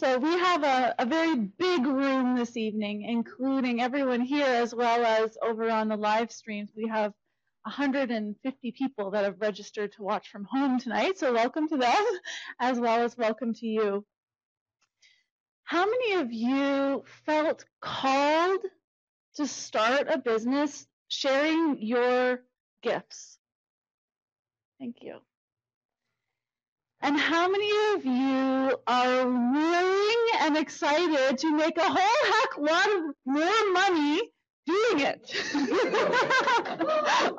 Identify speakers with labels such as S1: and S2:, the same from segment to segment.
S1: So we have a very big room this evening, including everyone here as well as over on the live streams. We have 150 people that have registered to watch from home tonight, so welcome to them, as well as welcome to you. How many of you felt called to start a business sharing your gifts? Thank you. And how many of you are willing and excited to make a whole heck lot of more money doing it?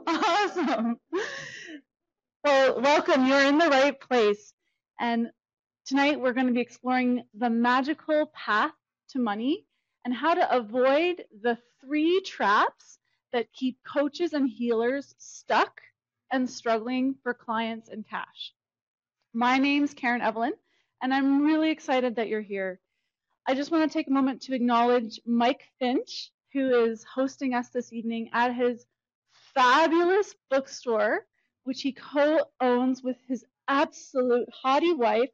S1: Awesome. Well, welcome. You're in the right place. And tonight we're going to be exploring the magical path to money and how to avoid the 3 traps that keep coaches and healers stuck and struggling for clients and cash. My name's Evelyn, and I'm really excited that you're here. I just want to take a moment to acknowledge Mike Finch, who is hosting us this evening at his fabulous bookstore, which he co-owns with his absolute hottie wife,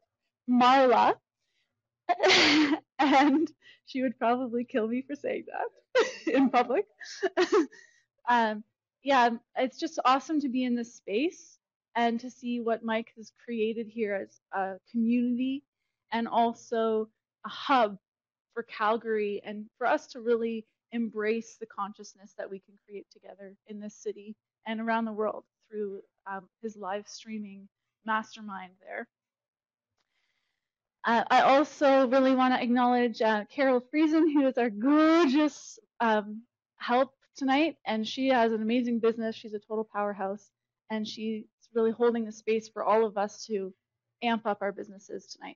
S1: Marla. And she would probably kill me for saying that in public. Yeah, it's just awesome to be in this space and to see what Mike has created here as a community and also a hub for Calgary, and for us to really embrace the consciousness that we can create together in this city and around the world through his live streaming mastermind there. I also really want to acknowledge Carol Friesen, who is our gorgeous help tonight, and she has an amazing business. She's a total powerhouse, and she's really holding the space for all of us to amp up our businesses tonight.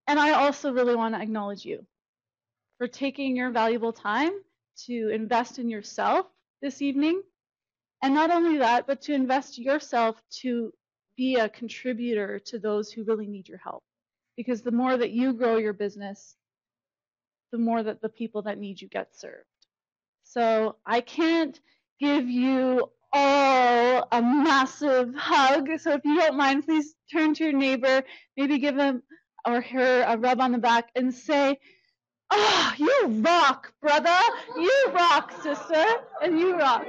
S1: And I also really want to acknowledge you for taking your valuable time to invest in yourself this evening. And not only that, but to invest yourself to be a contributor to those who really need your help. Because the more that you grow your business, the more that the people that need you get served. So I can't give you all a massive hug. So if you don't mind, please turn to your neighbor, maybe give him or her a rub on the back and say, "Oh, you rock, brother. You rock, sister. And you rock."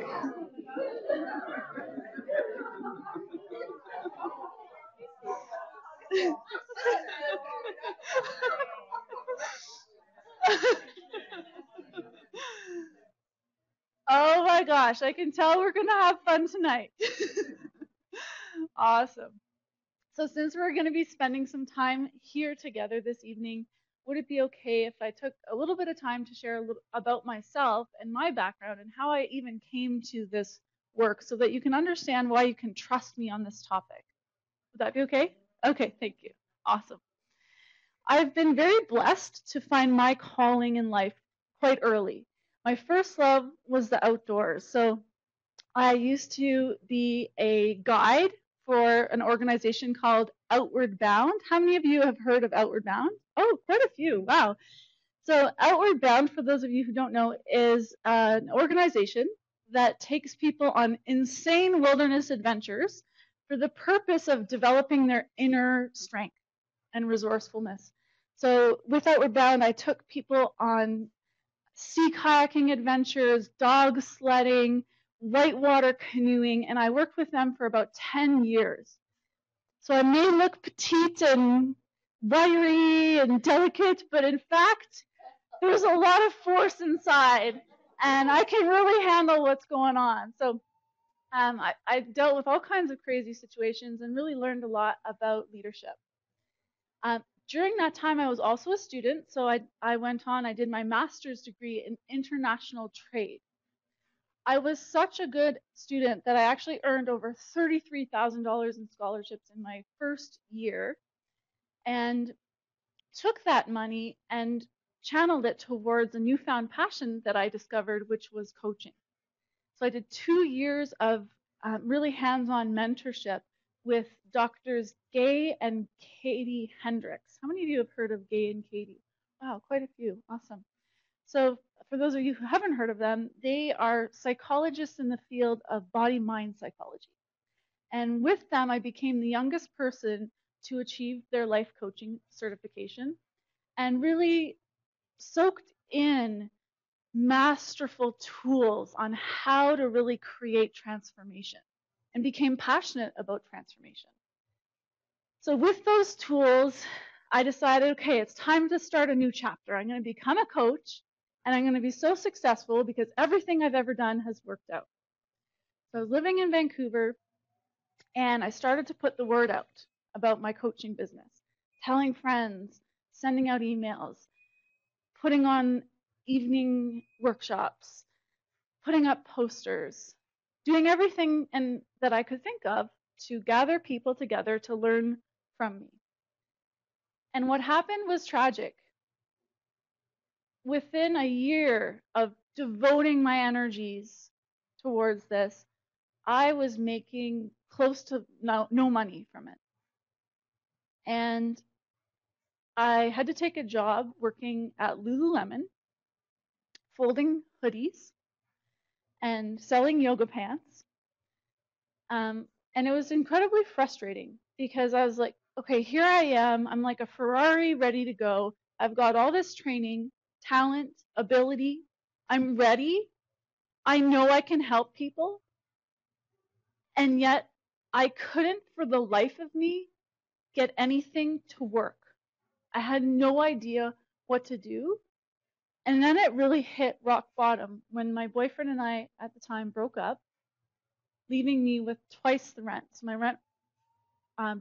S1: Oh my gosh, I can tell we're going to have fun tonight. Awesome. So since we're going to be spending some time here together this evening, would it be okay if I took a little bit of time to share a little about myself and my background and how I even came to this work so that you can understand why you can trust me on this topic? Would that be okay? Okay, thank you. Awesome. I've been very blessed to find my calling in life quite early. My first love was the outdoors. So I used to be a guide for an organization called Outward Bound. How many of you have heard of Outward Bound? Oh, quite a few. Wow. So Outward Bound, for those of you who don't know, is an organization that takes people on insane wilderness adventures for the purpose of developing their inner strength and resourcefulness. So with Outward Bound, I took people on sea kayaking adventures, dog sledding, whitewater canoeing, and I worked with them for about 10 years. So I may look petite and wiry and delicate, but in fact, there's a lot of force inside, and I can really handle what's going on. So I dealt with all kinds of crazy situations and really learned a lot about leadership. During that time, I was also a student, so I went on, I did my master's degree in international trade. I was such a good student that I actually earned over $33,000 in scholarships in my first year and took that money and channeled it towards a newfound passion that I discovered, which was coaching. So I did 2 years of really hands-on mentorship with Doctors Gay and Katie Hendricks. How many of you have heard of Gay and Katie? Wow, quite a few. Awesome. So for those of you who haven't heard of them, they are psychologists in the field of body-mind psychology. And with them, I became the youngest person to achieve their life coaching certification and really soaked in masterful tools on how to really create transformation and became passionate about transformation. So with those tools, I decided, okay, it's time to start a new chapter. I'm going to become a coach, and I'm going to be so successful because everything I've ever done has worked out. So I was living in Vancouver, and I started to put the word out about my coaching business, telling friends, sending out emails, putting on evening workshops, putting up posters, doing everything that I could think of to gather people together to learn from me. And what happened was tragic. Within a year of devoting my energies towards this, I was making close to no money from it. And I had to take a job working at Lululemon, folding hoodies and selling yoga pants. And it was incredibly frustrating because I was like, okay, here I am. I'm like a Ferrari ready to go. I've got all this training, talent, ability. I'm ready. I know I can help people. And yet I couldn't for the life of me get anything to work. I had no idea what to do. And then it really hit rock bottom when my boyfriend and I at the time broke up, leaving me with twice the rent. So my rent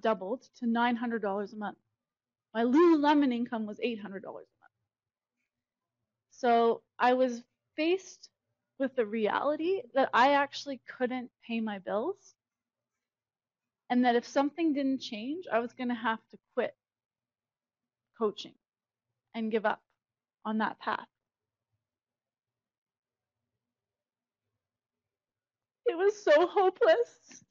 S1: doubled to $900 a month. My Lululemon income was $800 a month. So I was faced with the reality that I actually couldn't pay my bills, and that if something didn't change, I was going to have to quit coaching and give up on that path. It was so hopeless.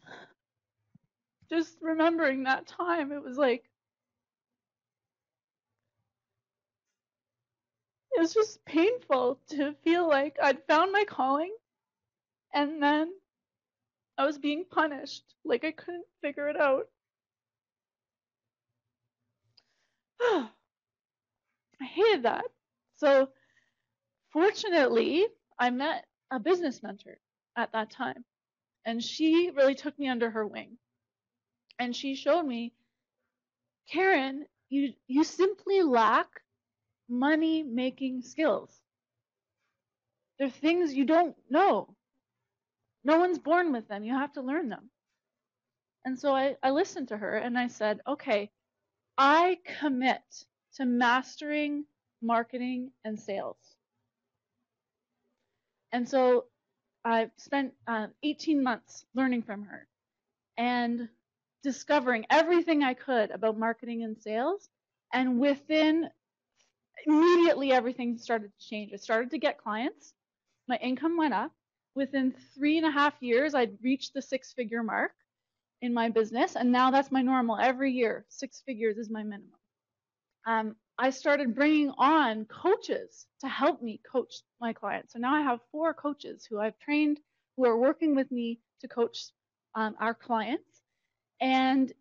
S1: Just remembering that time, it was like, it was just painful to feel like I'd found my calling and then I was being punished, like I couldn't figure it out. I hated that. So fortunately, I met a business mentor at that time, and she really took me under her wing. And she showed me, Karen, you simply lack money-making skills. They're things you don't know. No one's born with them. You have to learn them. And so I listened to her and I said, okay, I commit to mastering marketing and sales. And so I spent 18 months learning from her and discovering everything I could about marketing and sales. And immediately everything started to change. I started to get clients. My income went up. Within 3.5 years, I'd reached the 6-figure mark in my business. And now that's my normal. Every year, 6 figures is my minimum. I started bringing on coaches to help me coach my clients. So now I have 4 coaches who I've trained, who are working with me to coach our clients. And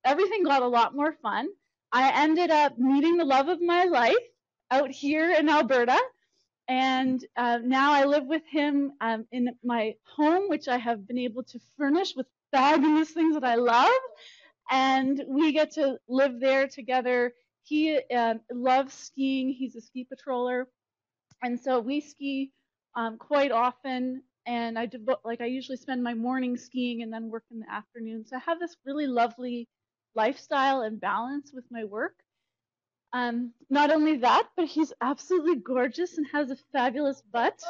S1: everything got a lot more fun. I ended up meeting the love of my life out here in Alberta. And now I live with him in my home, which I have been able to furnish with fabulous things that I love. And we get to live there together. He loves skiing. He's a ski patroller. And so we ski quite often. And I usually spend my morning skiing and then work in the afternoon. So I have this really lovely lifestyle and balance with my work. Not only that, but he's absolutely gorgeous and has a fabulous butt.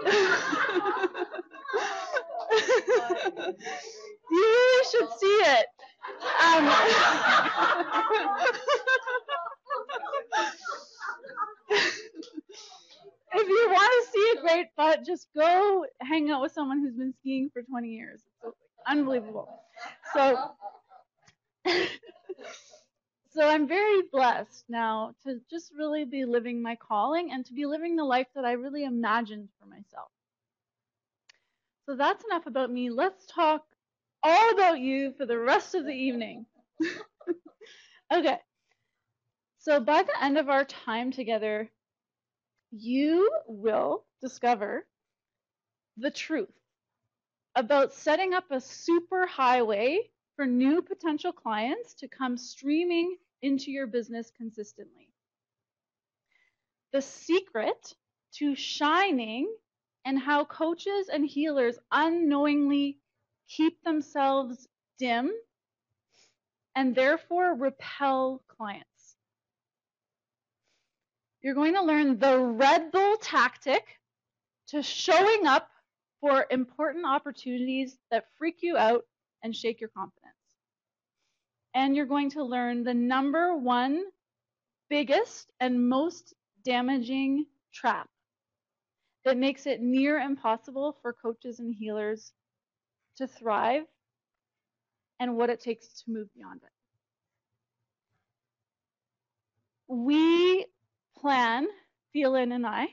S1: You really should see it. If you want to see a great butt, just go hang out with someone who's been skiing for 20 years. It's unbelievable. So I'm very blessed now to just really be living my calling and to be living the life that I really imagined for myself. So that's enough about me. Let's talk all about you for the rest of the evening. Okay. So by the end of our time together, you will discover the truth about setting up a super highway for new potential clients to come streaming into your business consistently. The secret to shining and how coaches and healers unknowingly keep themselves dim and therefore repel clients. You're going to learn the Red Bull tactic to showing up for important opportunities that freak you out and shake your confidence. And you're going to learn the number one biggest and most damaging trap that makes it near impossible for coaches and healers to thrive and what it takes to move beyond it. We plan, Fia-Lynn and I,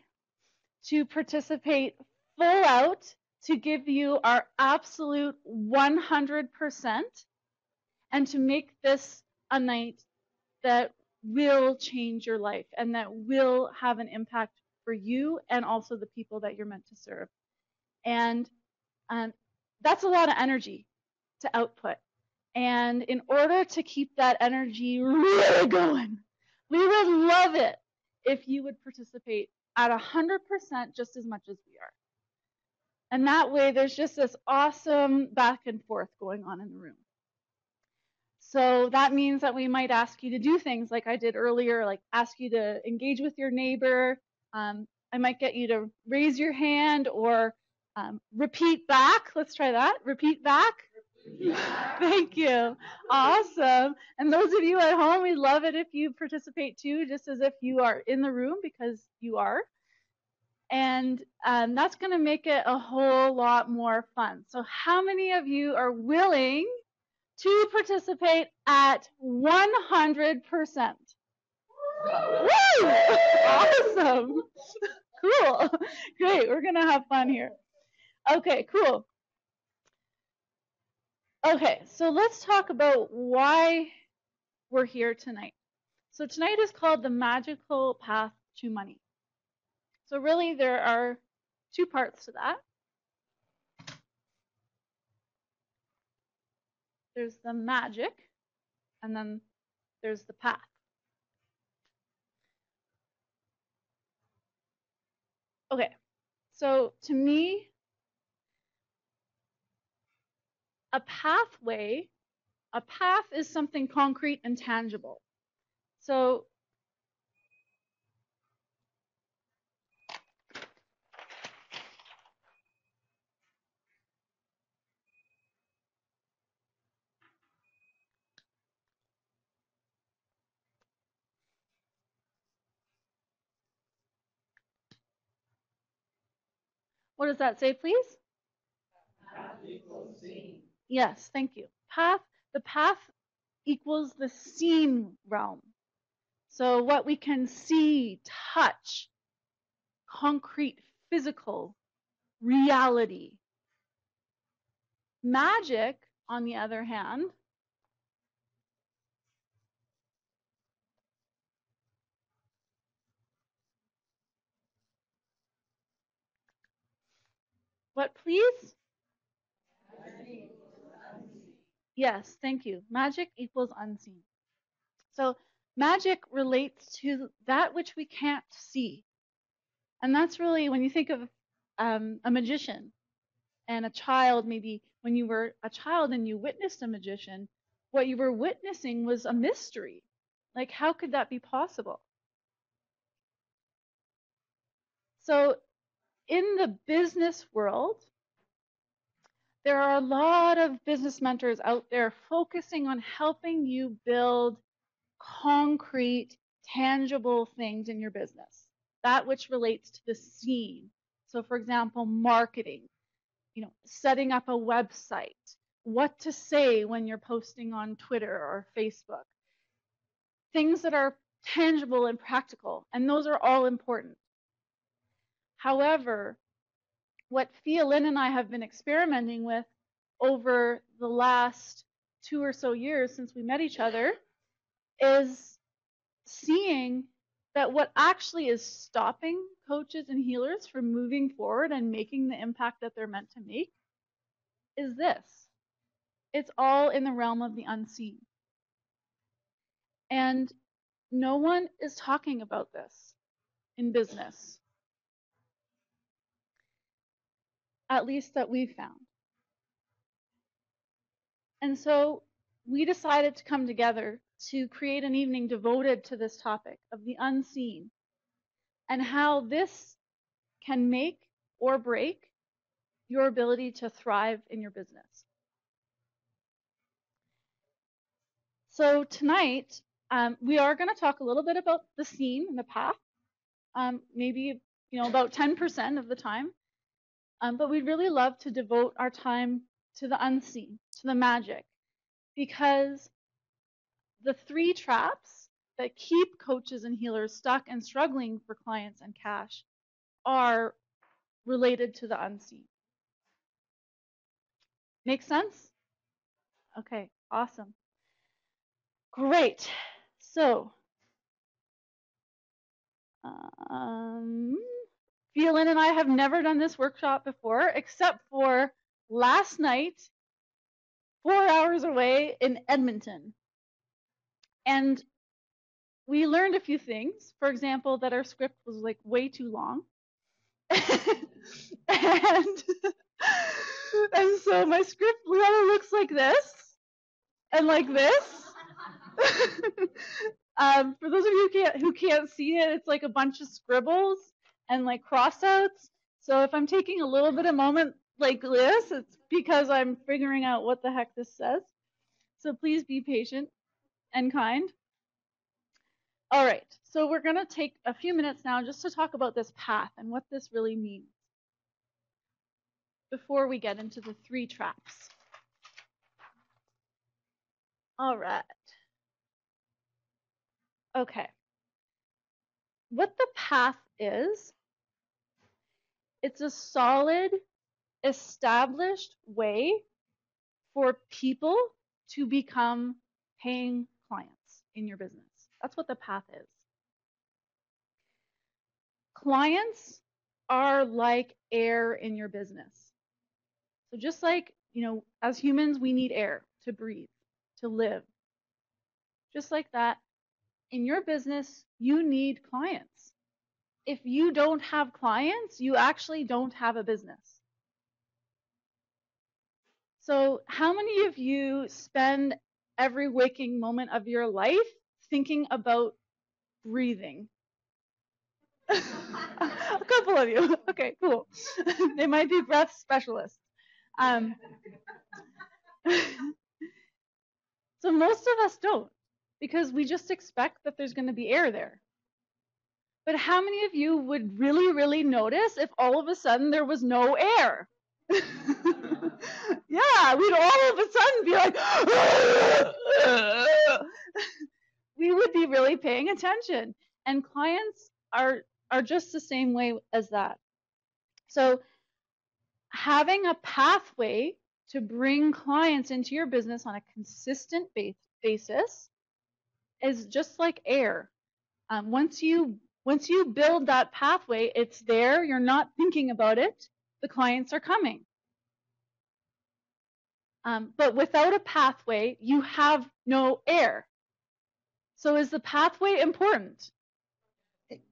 S1: to participate full out to give you our absolute 100% and to make this a night that will change your life and that will have an impact for you and also the people that you're meant to serve. And that's a lot of energy to output. And in order to keep that energy really going, we would love it if you would participate at 100% just as much as we are. And that way there's just this awesome back and forth going on in the room. So that means that we might ask you to do things like I did earlier, like ask you to engage with your neighbor. I might get you to raise your hand or repeat back. Let's try that. Repeat back. Thank you. Awesome. And those of you at home, we'd love it if you participate too, just as if you are in the room, because you are. And that's going to make it a whole lot more fun. So how many of you are willing to participate at 100%? Woo! Awesome. Cool. Great. We're going to have fun here. Okay, cool. Okay, so let's talk about why we're here tonight. So tonight is called the Magical Path to Money. So really there are two parts to that. There's the magic, and then there's the path. Okay, so to me, a path is something concrete and tangible. So what does that say, please? Path equals seen. Yes, thank you. The path equals the seen realm. So what we can see, touch, concrete, physical, reality. Magic, on the other hand, what please? Yes, thank you. Magic equals unseen. So magic relates to that which we can't see. And that's really, when you think of a magician and a child, maybe when you were a child and you witnessed a magician, what you were witnessing was a mystery. Like, how could that be possible? So in the business world, there are a lot of business mentors out there focusing on helping you build concrete, tangible things in your business, that which relates to the scene. So for example, marketing, setting up a website, what to say when you're posting on Twitter or Facebook, things that are tangible and practical, and those are all important. However, what Fia-Lynn and I have been experimenting with over the last 2 or so years since we met each other is seeing that what actually is stopping coaches and healers from moving forward and making the impact that they're meant to make is this. It's all in the realm of the unseen. And no one is talking about this in business, at least that we've found. And so we decided to come together to create an evening devoted to this topic of the unseen and how this can make or break your ability to thrive in your business. So tonight, we are going to talk a little bit about the scene and the path, maybe about 10% of the time, but we'd really love to devote our time to the unseen, to the magic, because the 3 traps that keep coaches and healers stuck and struggling for clients and cash are related to the unseen. Make sense? Okay, awesome. Great. So, Fia-Lynn and I have never done this workshop before, except for last night, 4 hours away in Edmonton. And we learned a few things. For example, that our script was like way too long. and so my script looks like this and like this. For those of you who can't see it, it's like a bunch of scribbles and like crossouts. So if I'm taking a little bit of moment like this, it's because I'm figuring out what the heck this says. So please be patient and kind. All right, so we're going to take a few minutes now just to talk about this path and what this really means before we get into the 3 traps. All right. Okay. What the path is, it's a solid, established way for people to become paying clients in your business. That's what the path is. Clients are like air in your business. So just like, as humans, we need air to breathe, to live. Just like that, in your business, you need clients. If you don't have clients, you actually don't have a business. So how many of you spend every waking moment of your life thinking about breathing? A couple of you. Okay, cool. They might be breath specialists. So most of us don't, because we just expect that there's going to be air there. But how many of you would really, really notice if all of a sudden there was no air? Yeah, we'd all of a sudden be like, we would be really paying attention. And clients are just the same way as that. So having a pathway to bring clients into your business on a consistent basis is just like air. Once you build that pathway, it's there. You're not thinking about it. The clients are coming. But without a pathway, you have no air. So is the pathway important?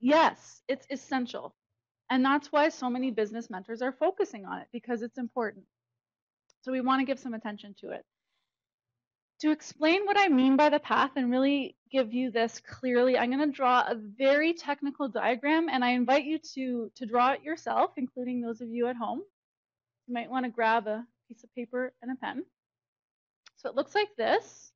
S1: Yes, it's essential. And that's why so many business mentors are focusing on it, because it's important. So we want to give some attention to it. To explain what I mean by the path and really give you this clearly, I'm going to draw a very technical diagram, and I invite you to draw it yourself, including those of you at home. You might want to grab a piece of paper and a pen. So it looks like this.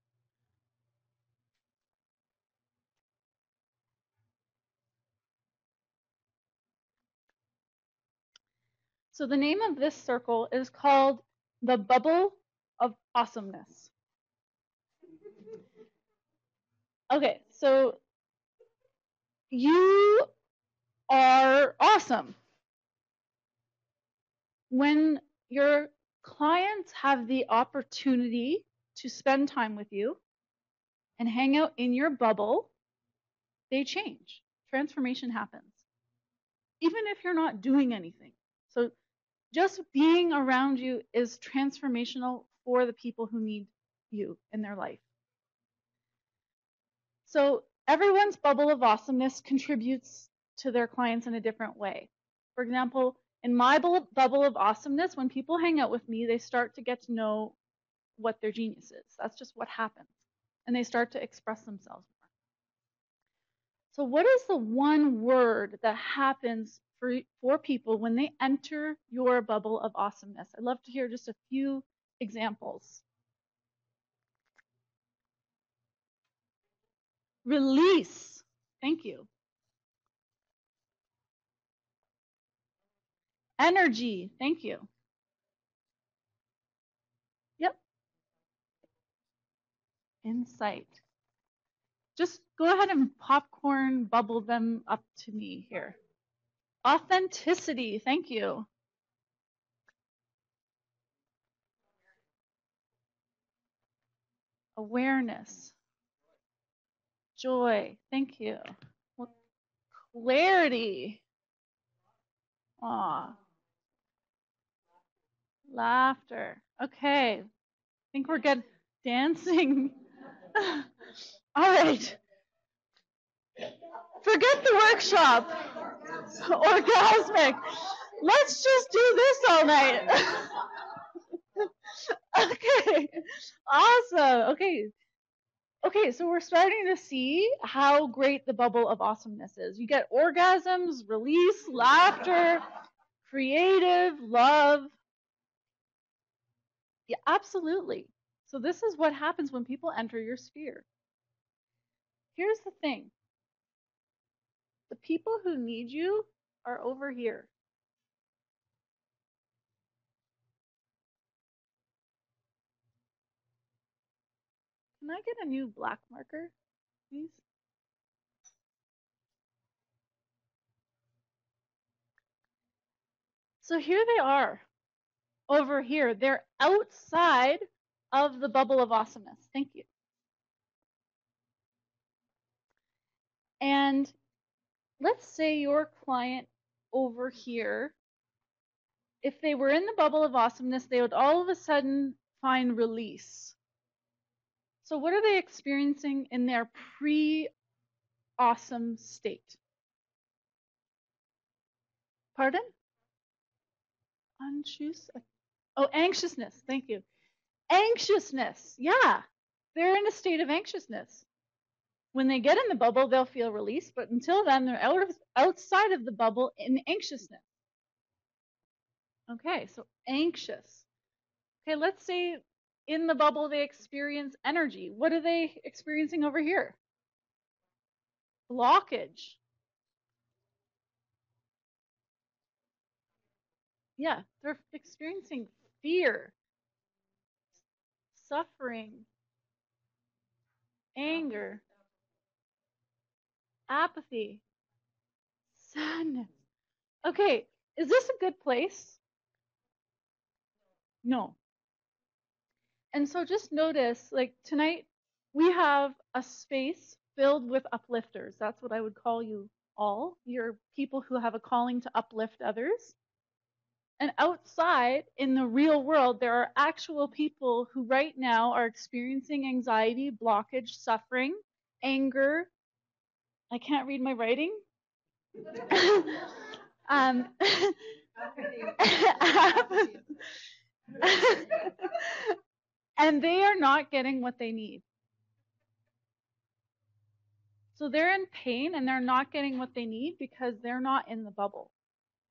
S1: So the name of this circle is called the bubble of awesomeness. Okay, so you are awesome. When your clients have the opportunity to spend time with you and hang out in your bubble, they change. Transformation happens. Even if you're not doing anything. So just being around you is transformational for the people who need you in their life. So everyone's bubble of awesomeness contributes to their clients in a different way. For example, in my bubble of awesomeness, when people hang out with me, they start to get to know what their genius is. That's just what happens. And they start to express themselves more. So what is the one word that happens for people when they enter your bubble of awesomeness? I'd love to hear just a few examples. Release. Thank you. Energy. Thank you. Yep. Insight. Just go ahead and popcorn bubble them up to me here. Authenticity. Thank you. Awareness. Joy. Thank you. Clarity. Aw. Laughter. Okay. I think we're good. Dancing. All right. Forget the workshop. Orgasmic. Let's just do this all night. Okay. Awesome. Okay, so we're starting to see how great the bubble of awesomeness is. You get orgasms, release, laughter, creative, love. Yeah, absolutely. So this is what happens when people enter your sphere. Here's the thing. The people who need you are over here. Can I get a new black marker, please? So here they are, over here. They're outside of the bubble of awesomeness. Thank you. And let's say your client over here, if they were in the bubble of awesomeness, they would all of a sudden find release. So what are they experiencing in their pre-awesome state? Pardon? Oh, anxiousness. Thank you. Anxiousness. Yeah. They're in a state of anxiousness. When they get in the bubble, they'll feel release, but until then, they're outside of the bubble in anxiousness. Okay, so anxious. Okay, let's say in the bubble they experience energy. What are they experiencing over here? Blockage. Yeah, they're experiencing fear, suffering, anger, apathy, sadness. Okay, is this a good place? No. And so just notice, like tonight, we have a space filled with uplifters. That's what I would call you all. You're people who have a calling to uplift others. And outside in the real world, there are actual people who right now are experiencing anxiety, blockage, suffering, anger. I can't read my writing. And they are not getting what they need. So they're in pain and they're not getting what they need because they're not in the bubble.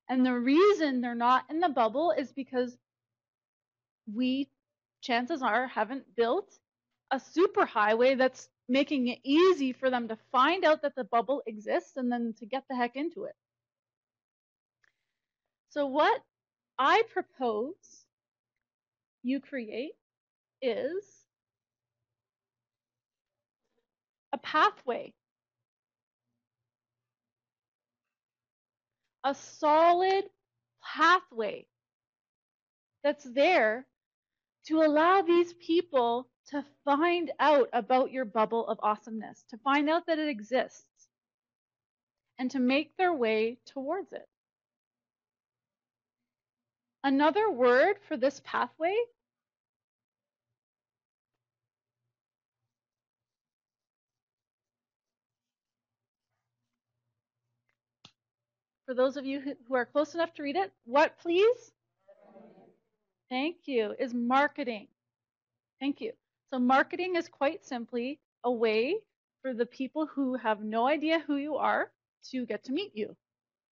S1: And the reason they're not in the bubble is because we, chances are, haven't built a superhighway that's making it easy for them to find out that the bubble exists and then to get the heck into it. So what I propose you create is a pathway, a solid pathway that's there to allow these people to find out about your bubble of awesomeness, to find out that it exists, and to make their way towards it. Another word for this pathway for those of you who are close enough to read it, what please? Thank you, is marketing. Thank you. So marketing is quite simply a way for the people who have no idea who you are to get to meet you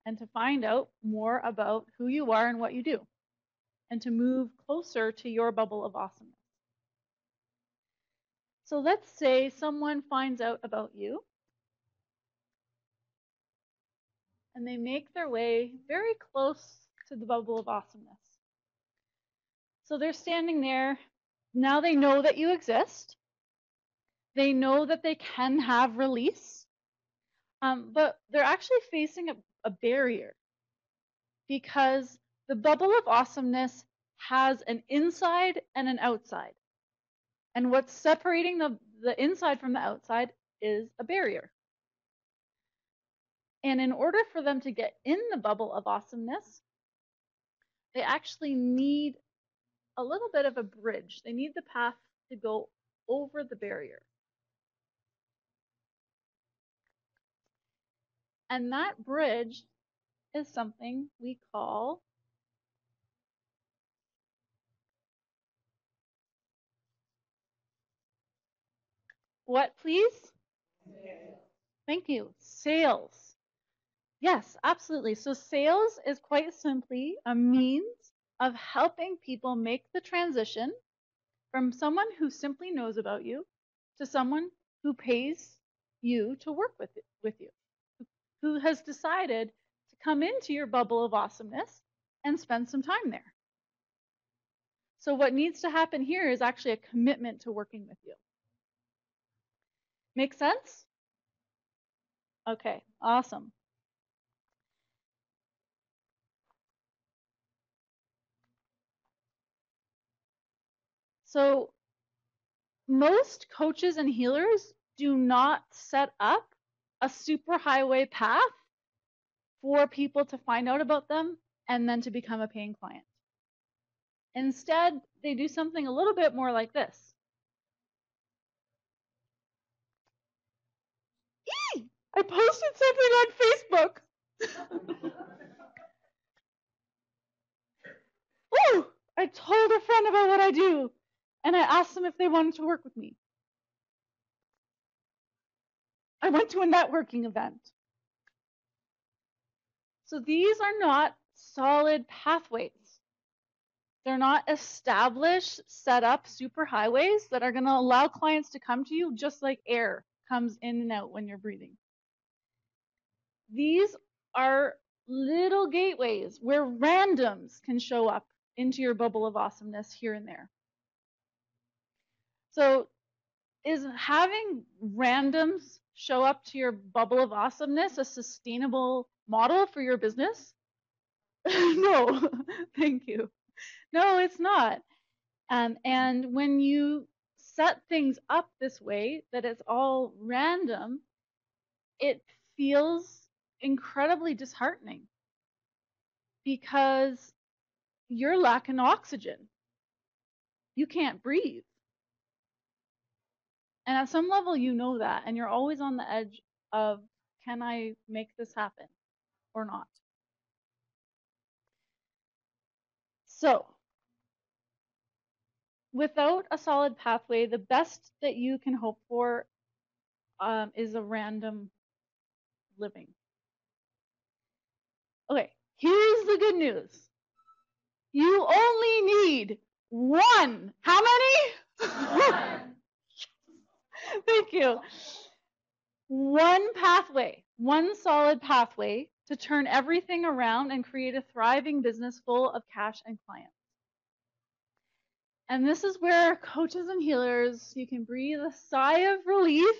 S1: and to find out more about who you are and what you do and to move closer to your bubble of awesomeness. So let's say someone finds out about you and they make their way very close to the bubble of awesomeness. So they're standing there. Now they know that you exist. They know that they can have release, but they're actually facing a barrier because the bubble of awesomeness has an inside and an outside. And what's separating the inside from the outside is a barrier. And in order for them to get in the bubble of awesomeness, they actually need a little bit of a bridge. They need the path to go over the barrier. And that bridge is something we call what, please? Sales. Thank you. Sales. Yes, absolutely. So sales is quite simply a means of helping people make the transition from someone who simply knows about you to someone who pays you to work with you, who has decided to come into your bubble of awesomeness and spend some time there. So what needs to happen here is actually a commitment to working with you. Make sense? Okay, awesome. So most coaches and healers do not set up a superhighway path for people to find out about them and then to become a paying client. Instead, they do something a little bit more like this. Eee! I posted something on Facebook. Ooh, I told a friend about what I do, and I asked them if they wanted to work with me. I went to a networking event. So these are not solid pathways. They're not established, set up superhighways that are going to allow clients to come to you just like air comes in and out when you're breathing. These are little gateways where randoms can show up into your bubble of awesomeness here and there. So is having randoms show up to your bubble of awesomeness a sustainable model for your business? No, thank you. No, it's not. And when you set things up this way, that it's all random, it feels incredibly disheartening because you're lacking oxygen. You can't breathe. And at some level, you know that, and you're always on the edge of, can I make this happen or not? So, without a solid pathway, the best that you can hope for is a random living. Okay, here's the good news. You only need one. How many? One. Thank you. One pathway, one solid pathway to turn everything around and create a thriving business full of cash and clients. And this is where coaches and healers, you can breathe a sigh of relief,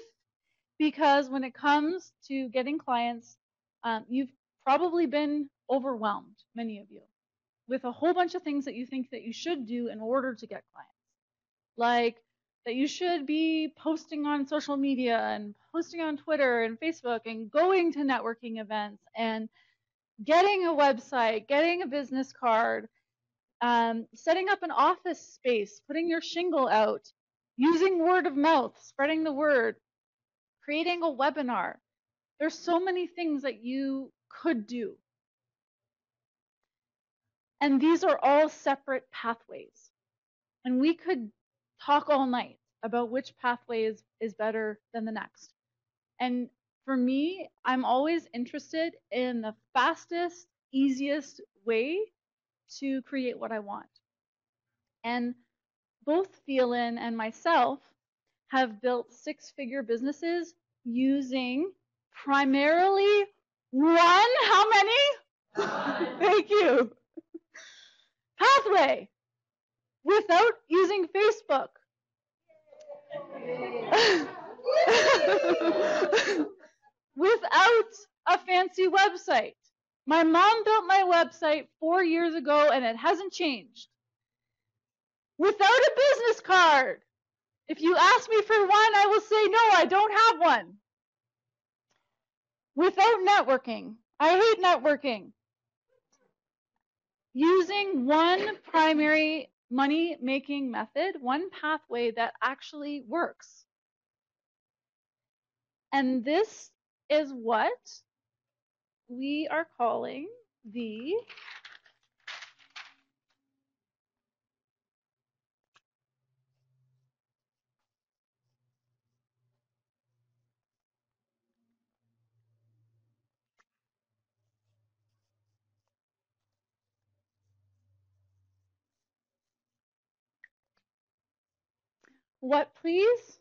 S1: because when it comes to getting clients, you've probably been overwhelmed, many of you, with a whole bunch of things that you think that you should do in order to get clients. Like that you should be posting on social media and posting on Twitter and Facebook and going to networking events and getting a website, getting a business card, setting up an office space, putting your shingle out, using word of mouth, spreading the word, creating a webinar. There's so many things that you could do. And these are all separate pathways. And we could talk all night about which pathway is better than the next. And for me, I'm always interested in the fastest, easiest way to create what I want. And both Fia-Lynn and myself have built six-figure businesses using primarily how many? Thank you. Pathway. Without using Facebook. Without a fancy website. My mom built my website 4 years ago and it hasn't changed. Without a business card. If you ask me for one, I will say, no, I don't have one. Without networking. I hate networking. Using one primary money-making method, one pathway that actually works. And this is what we are calling the what, please?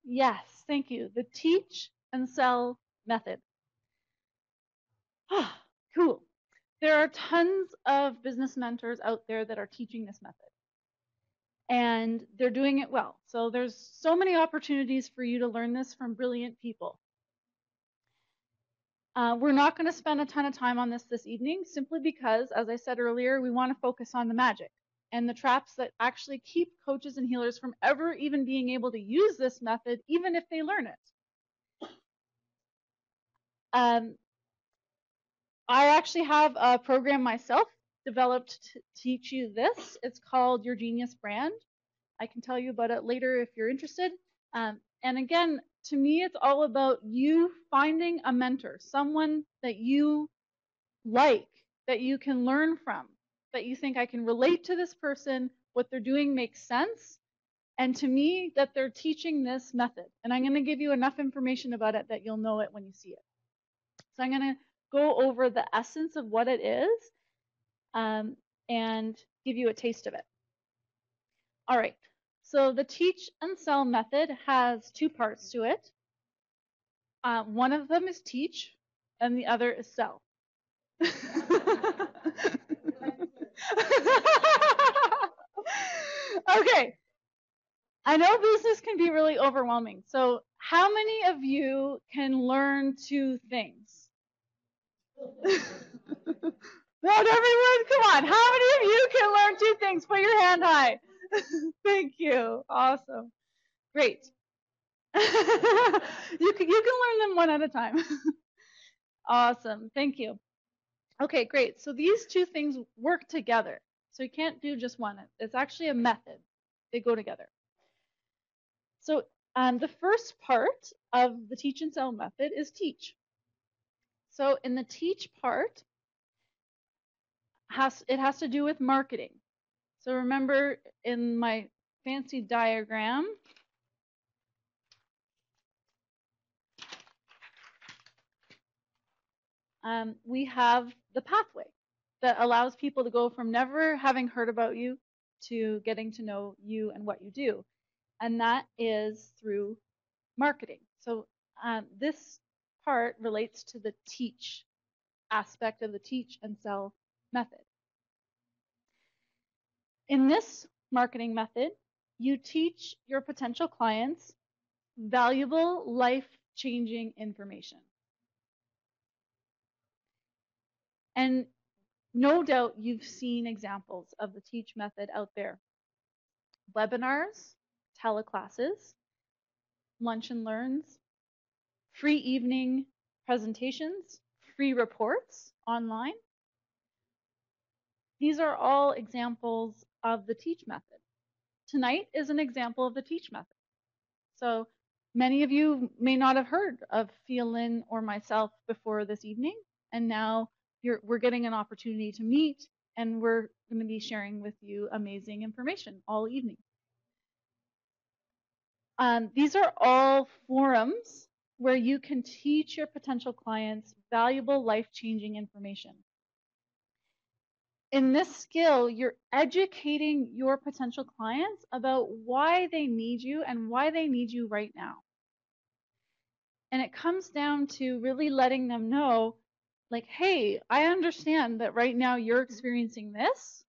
S1: Yes, thank you. The teach and sell method. Cool. There are tons of business mentors out there that are teaching this method. And they're doing it well. So there's so many opportunities for you to learn this from brilliant people. We're not going to spend a ton of time on this evening, simply because, as I said earlier, we want to focus on the magic and the traps that actually keep coaches and healers from ever even being able to use this method, even if they learn it. I actually have a program myself developed to teach you this. It's called Your Genius Brand. I can tell you about it later if you're interested. And again, to me, it's all about you finding a mentor, someone that you like, that you can learn from, that you think I can relate to this person, what they're doing makes sense, and to me, that they're teaching this method. And I'm going to give you enough information about it that you'll know it when you see it. So I'm going to go over the essence of what it is and give you a taste of it. All right. So the teach and sell method has two parts to it. One of them is teach, and the other is sell. Okay. I know business can be really overwhelming. So how many of you can learn two things? Not everyone? Come on. How many of you can learn two things? Put your hand high. Thank you. Awesome. Great. You can learn them one at a time. Awesome. Thank you. Okay, great. So these two things work together. So you can't do just one. It's actually a method. They go together. So the first part of the teach and sell method is teach. So in the teach part, it has to do with marketing. So remember in my fancy diagram, we have the pathway that allows people to go from never having heard about you to getting to know you and what you do. And that is through marketing. So this part relates to the teach aspect of the teach and sell method. In this marketing method, you teach your potential clients valuable, life-changing information. And no doubt you've seen examples of the teach method out there. webinars, teleclasses, lunch and learns, free evening presentations, free reports online. These are all examples of the teach method. Tonight is an example of the teach method. So many of you may not have heard of Fia-Lynn or myself before this evening, and now we're getting an opportunity to meet, and we're going to be sharing with you amazing information all evening. These are all forums where you can teach your potential clients valuable life-changing information. In this skill, you're educating your potential clients about why they need you and why they need you right now. And it comes down to really letting them know, like, hey, I understand that right now you're experiencing this.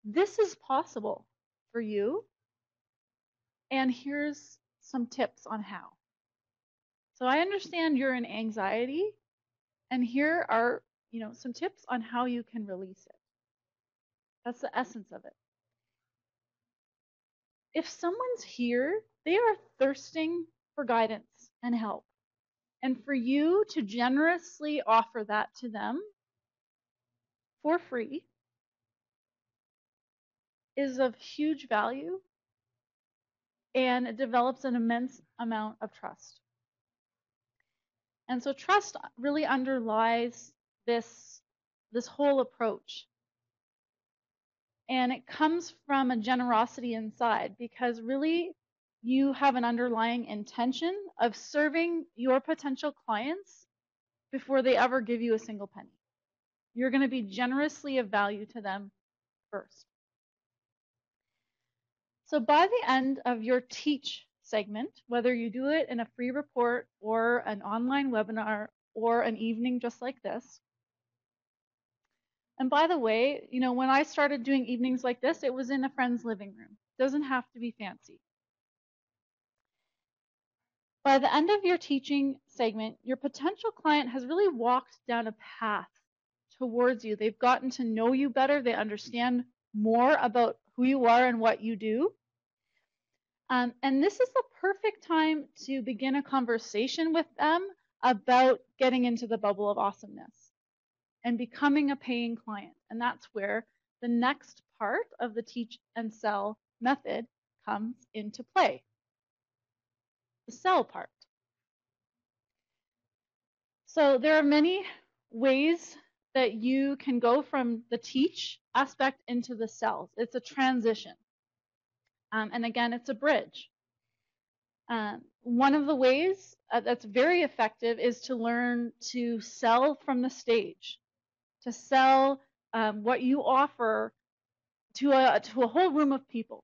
S1: This is possible for you. And here's some tips on how. So I understand you're in anxiety, and here are, some tips on how you can release it. That's the essence of it. If someone's here, they are thirsting for guidance and help. And for you to generously offer that to them for free is of huge value, and it develops an immense amount of trust. And so trust really underlies this whole approach. And it comes from a generosity inside, because really you have an underlying intention of serving your potential clients before they ever give you a single penny. You're going to be generously of value to them first. So by the end of your teach segment, whether you do it in a free report or an online webinar or an evening just like this, and by the way, when I started doing evenings like this, it was in a friend's living room. It doesn't have to be fancy. By the end of your teaching segment, your potential client has really walked down a path towards you. They've gotten to know you better. They understand more about who you are and what you do. And this is the perfect time to begin a conversation with them about getting into the bubble of awesomeness and becoming a paying client. And that's where the next part of the teach and sell method comes into play, the sell part. So there are many ways that you can go from the teach aspect into the sell. It's a transition. And again, it's a bridge. One of the ways that's very effective is to learn to sell from the stage, to sell what you offer to a whole room of people,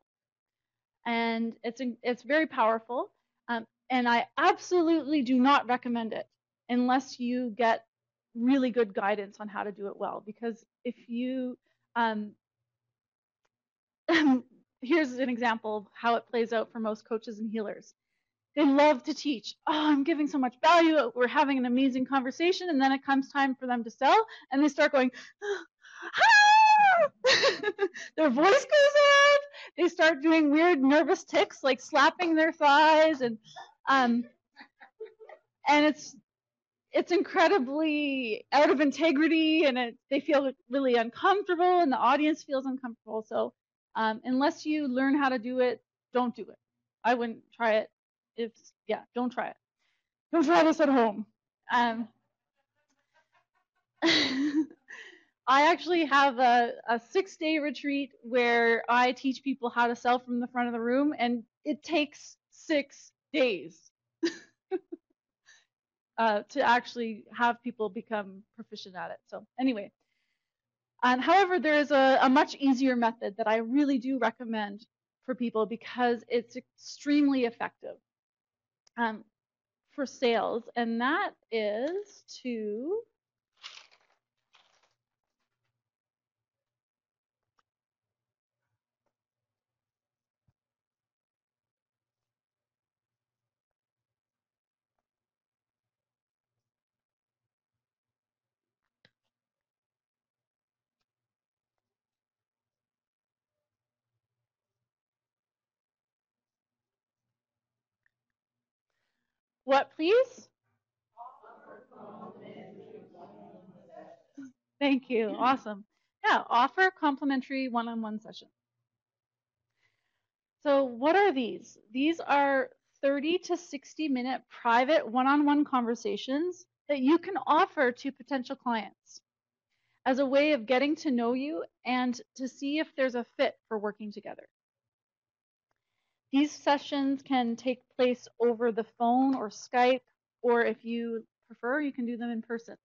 S1: and it's very powerful. And I absolutely do not recommend it unless you get really good guidance on how to do it well. Because if you here's an example of how it plays out for most coaches and healers. They love to teach. Oh, I'm giving so much value. We're having an amazing conversation. And then it comes time for them to sell. And they start going, ah! Their voice goes out. They start doing weird nervous tics, like slapping their thighs. And it's incredibly out of integrity. And they feel really uncomfortable. And the audience feels uncomfortable. So unless you learn how to do it, don't do it. I wouldn't try it. Don't try it. Don't try this at home. I actually have a 6-day retreat where I teach people how to sell from the front of the room, and it takes 6 days to actually have people become proficient at it. So anyway, however, there is a much easier method that I really do recommend for people because it's extremely effective. For sales, and that is to What, please? Thank you. Awesome. Yeah, offer complimentary one-on-one sessions. So what are these? These are 30 to 60-minute private one-on-one conversations that you can offer to potential clients as a way of getting to know you and to see if there's a fit for working together. These sessions can take place over the phone or Skype, or if you prefer, you can do them in person.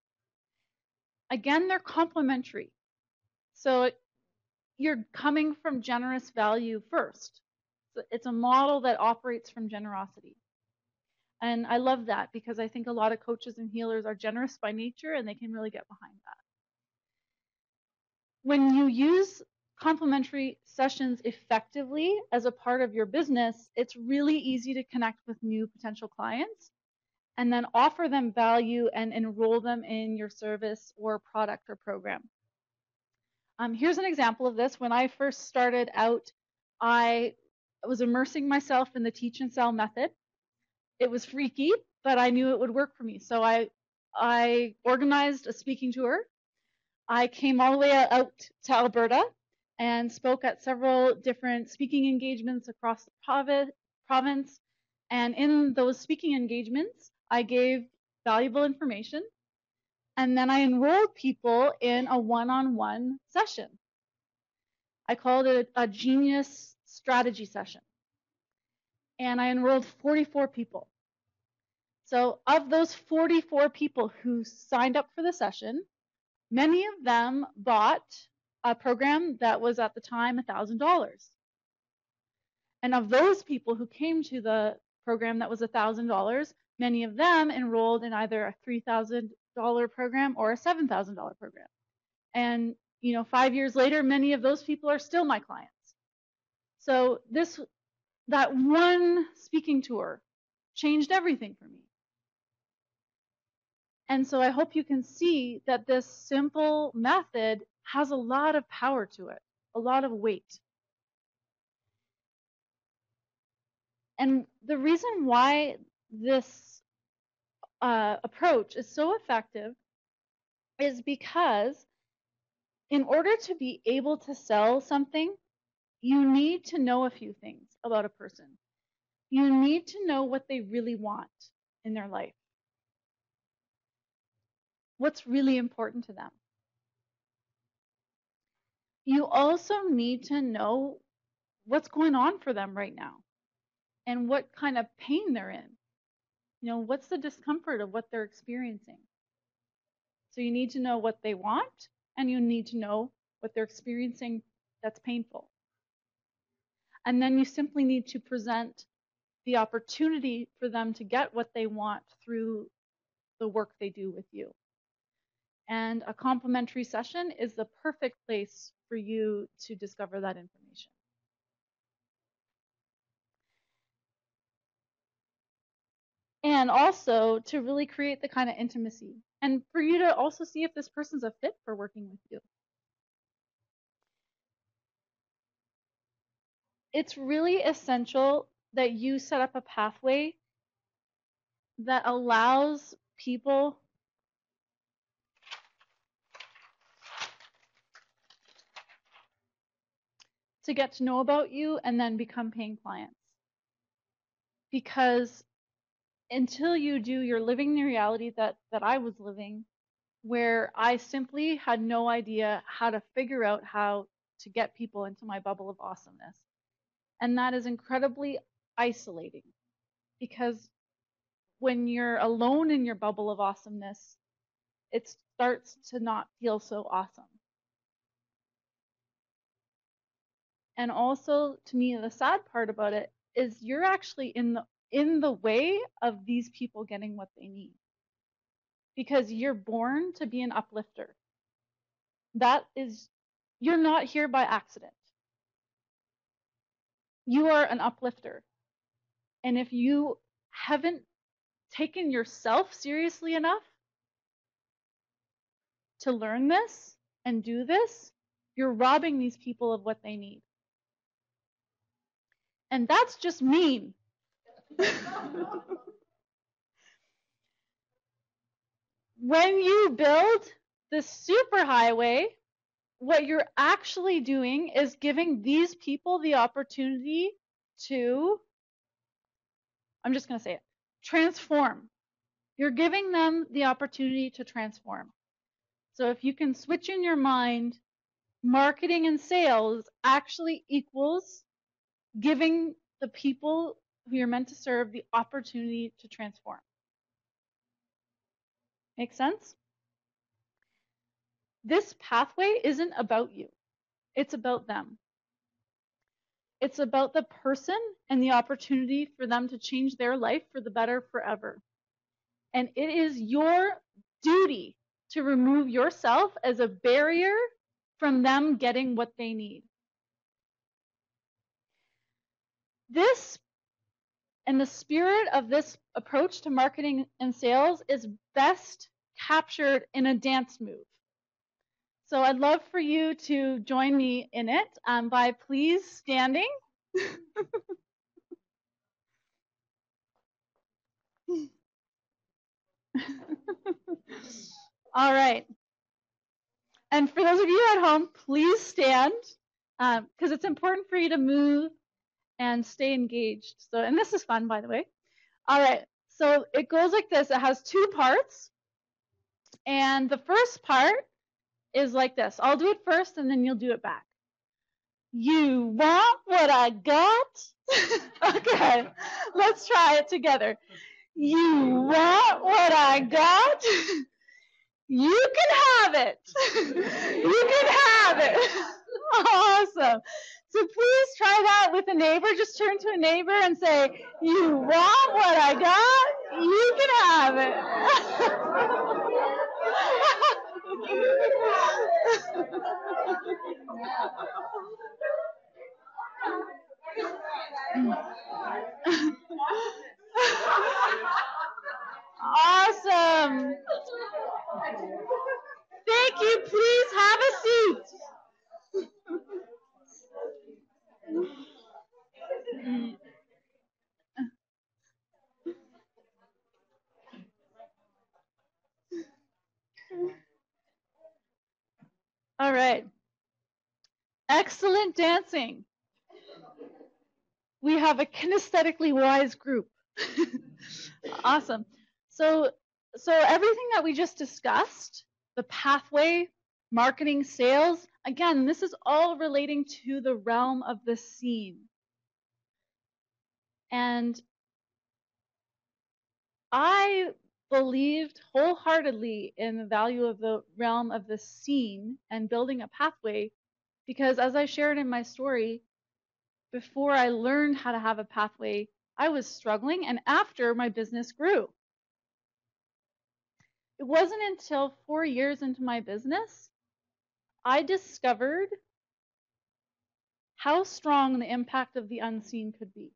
S1: Again, they're complimentary. So you're coming from generous value first. So it's a model that operates from generosity. And I love that because I think a lot of coaches and healers are generous by nature and they can really get behind that. When you use complimentary sessions effectively as a part of your business, it's really easy to connect with new potential clients and then offer them value and enroll them in your service or product or program. Here's an example of this. When I first started out, I was immersing myself in the teach and sell method. It was freaky, but I knew it would work for me. So I organized a speaking tour. I came all the way out to Alberta and spoke at several different speaking engagements across the province. And in those speaking engagements, I gave valuable information. And then I enrolled people in a one-on-one session. I called it a genius strategy session. And I enrolled 44 people. So of those 44 people who signed up for the session, many of them bought a program that was at the time $1,000. And of those people who came to the program that was $1,000, many of them enrolled in either a $3,000 program or a $7,000 program. And 5 years later, many of those people are still my clients. So that one speaking tour changed everything for me. And so I hope you can see that this simple method has a lot of power to it, a lot of weight. And the reason why this approach is so effective is because in order to be able to sell something, you need to know a few things about a person. You need to know what they really want in their life. What's really important to them. You also need to know what's going on for them right now and what kind of pain they're in. What's the discomfort of what they're experiencing? So you need to know what they want and you need to know what they're experiencing that's painful. And then you simply need to present the opportunity for them to get what they want through the work they do with you. And a complimentary session is the perfect place for you to discover that information. And also to really create the kind of intimacy and for you to also see if this person's a fit for working with you. It's really essential that you set up a pathway that allows people to get to know about you and then become paying clients. Because until you do, you're living the reality that I was living, where I simply had no idea how to figure out how to get people into my bubble of awesomeness. And that is incredibly isolating because when you're alone in your bubble of awesomeness, it starts to not feel so awesome. And also, to me, the sad part about it is you're actually in the way of these people getting what they need. Because you're born to be an uplifter. You're not here by accident. You are an uplifter. And if you haven't taken yourself seriously enough to learn this and do this, you're robbing these people of what they need. And that's just mean. When you build the superhighway, what you're actually doing is giving these people the opportunity to, I'm just going to say it, transform. You're giving them the opportunity to transform. So if you can switch in your mind, marketing and sales actually equals giving the people who you're meant to serve the opportunity to transform. Make sense? This pathway isn't about you. It's about them. It's about the person and the opportunity for them to change their life for the better forever. And it is your duty to remove yourself as a barrier from them getting what they need. This and the spirit of this approach to marketing and sales is best captured in a dance move. So I'd love for you to join me in it by please standing. All right. And for those of you at home, please stand because it's important for you to move and stay engaged. So, and this is fun, by the way. All right. So it goes like this. It has two parts. And the first part is like this. I'll do it first and then you'll do it back. You want what I got? Okay, let's try it together. You want what I got? You can have it. You can have it. Awesome. So please try that with a neighbor. Just turn to a neighbor and say, you want what I got? You can have it. Awesome. Thank you. Please have a seat. All right. Excellent dancing. We have a kinesthetically wise group. Awesome. So everything that we just discussed, the pathway, marketing, sales, again, this is all relating to the realm of the scene. And I believed wholeheartedly in the value of the realm of the scene and building a pathway because as I shared in my story, before I learned how to have a pathway, I was struggling, and after my business grew. It wasn't until 4 years into my business, I discovered how strong the impact of the unseen could be.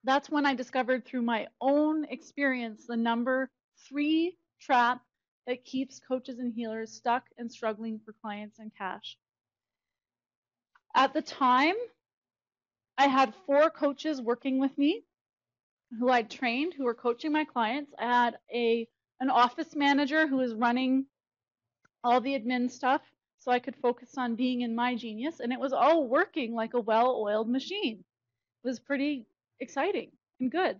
S1: That's when I discovered through my own experience the number 3 trap that keeps coaches and healers stuck and struggling for clients and cash. At the time, I had 4 coaches working with me who I'd trained, who were coaching my clients. I had an office manager who was running all the admin stuff so I could focus on being in my genius, and it was all working like a well-oiled machine. It was pretty exciting and good.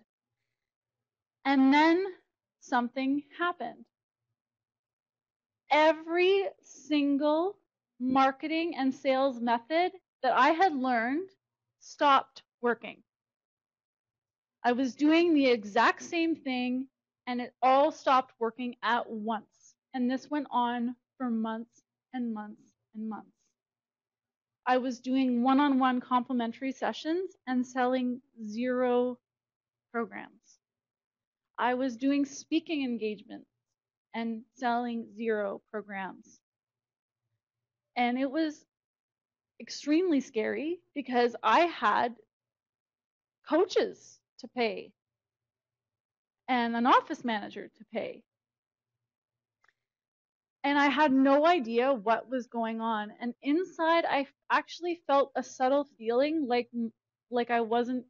S1: And then something happened. Every single marketing and sales method that I had learned stopped working. I was doing the exact same thing and it all stopped working at once. And this went on for months and months and months. I was doing one-on-one complimentary sessions and selling 0 programs. I was doing speaking engagements and selling 0 programs. And it was extremely scary because I had coaches to pay and an office manager to pay. And I had no idea what was going on. And inside, I actually felt a subtle feeling like I wasn't,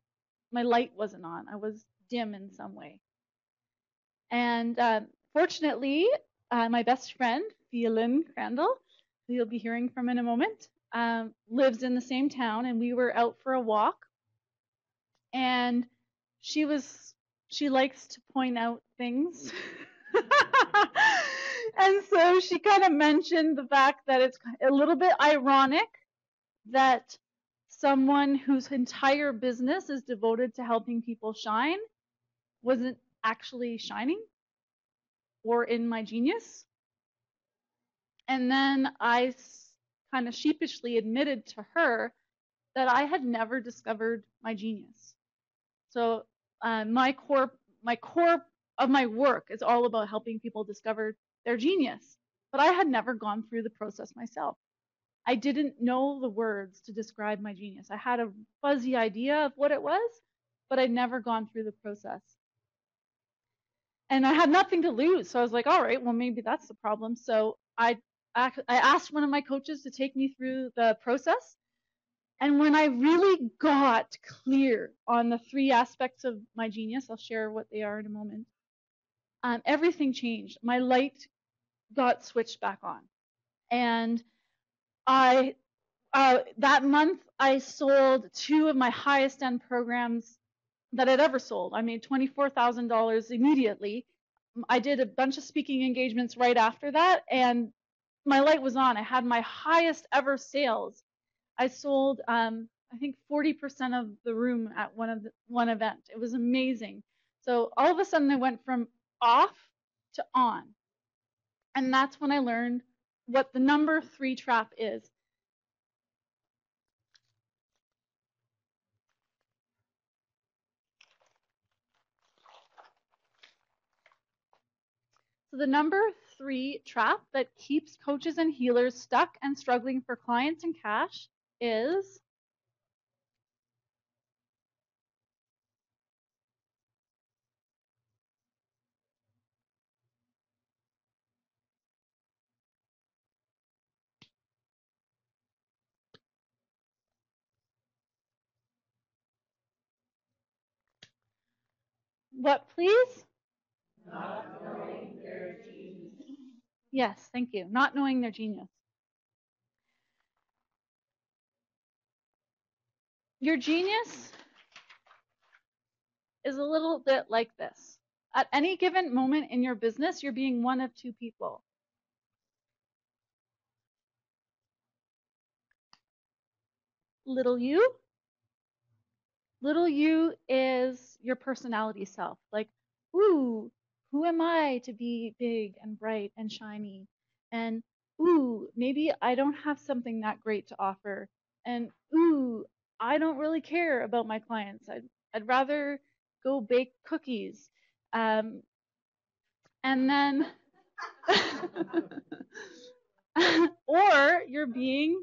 S1: my light wasn't on. I was dim in some way. And Fortunately, my best friend, Fia-Lynn Crandall, who you'll be hearing from in a moment, lives in the same town, and we were out for a walk. And she likes to point out things. And so she kind of mentioned the fact that it's a little bit ironic that someone whose entire business is devoted to helping people shine wasn't actually shining or in my genius. And then I kind of sheepishly admitted to her that I had never discovered my genius. So my core of my work is all about helping people discover their genius. But I had never gone through the process myself. I didn't know the words to describe my genius. I had a fuzzy idea of what it was, but I'd never gone through the process. And I had nothing to lose. So I was like, all right, well, maybe that's the problem. So I asked one of my coaches to take me through the process. And when I really got clear on the 3 aspects of my genius, I'll share what they are in a moment, everything changed. My light got switched back on. And that month, I sold 2 of my highest end programs that I'd ever sold. I made $24,000 immediately. I did a bunch of speaking engagements right after that, and my light was on. I had my highest ever sales. I sold, I think 40% of the room at one event. It was amazing. So all of a sudden I went from off to on. And that's when I learned what the number 3 trap is. So the number 3 trap that keeps coaches and healers stuck and struggling for clients and cash is what, please? Not knowing their genius. Yes, thank you. Not knowing their genius. Your genius is a little bit like this. At any given moment in your business, you're being one of 2 people. Little you. Little you is your personality self. Like, ooh, who am I to be big and bright and shiny? And ooh, maybe I don't have something that great to offer. And ooh, I don't really care about my clients. I'd rather go bake cookies. And then, or you're being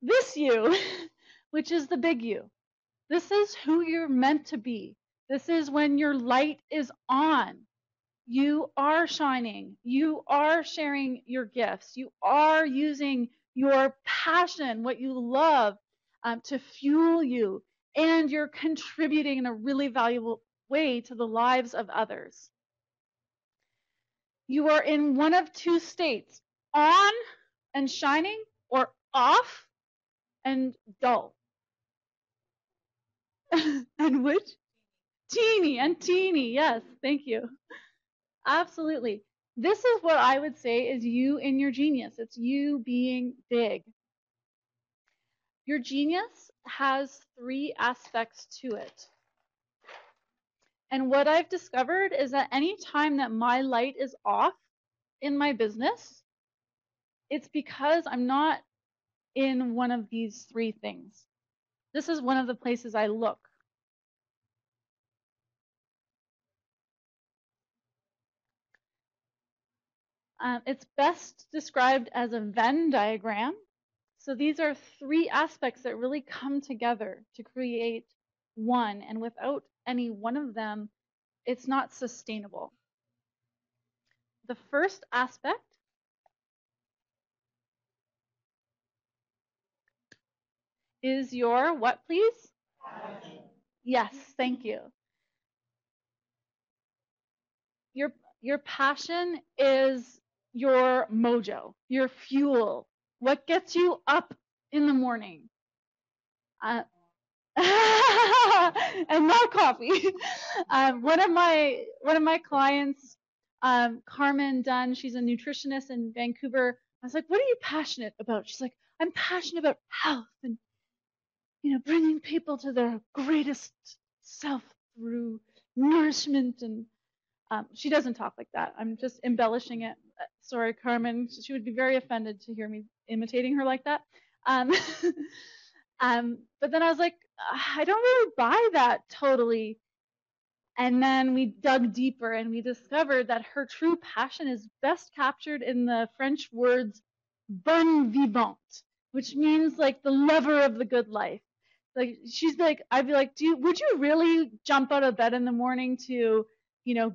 S1: this you, which is the big you. This is who you're meant to be. This is when your light is on. You are shining. You are sharing your gifts. You are using your passion, what you love, to fuel you. And you're contributing in a really valuable way to the lives of others. You are in one of 2 states, on and shining, or off and dull. And which? Teeny and teeny. Yes, thank you. Absolutely. This is what I would say is you in your genius. It's you being big. Your genius has 3 aspects to it. And what I've discovered is that any time that my light is off in my business, it's because I'm not in one of these 3 things. This is one of the places I look. It's best described as a Venn diagram. So these are 3 aspects that really come together to create one, and without any one of them, it's not sustainable. The first aspect Is your what, please? Yes, thank you. Your passion is your mojo, your fuel, what gets you up in the morning. Uh, and not coffee. One of my clients, Carmen Dunn, she's a nutritionist in Vancouver. I was like, "What are you passionate about?" She's like, "I'm passionate about health and bringing people to their greatest self through nourishment." And she doesn't talk like that. I'm just embellishing it. Sorry, Carmen. She would be very offended to hear me imitating her like that. Um, but then I was like, I don't really buy that totally. And then we dug deeper and we discovered that her true passion is best captured in the French words bon vivant, which means like the lover of the good life. Like she's like, I'd be like, would you really jump out of bed in the morning to,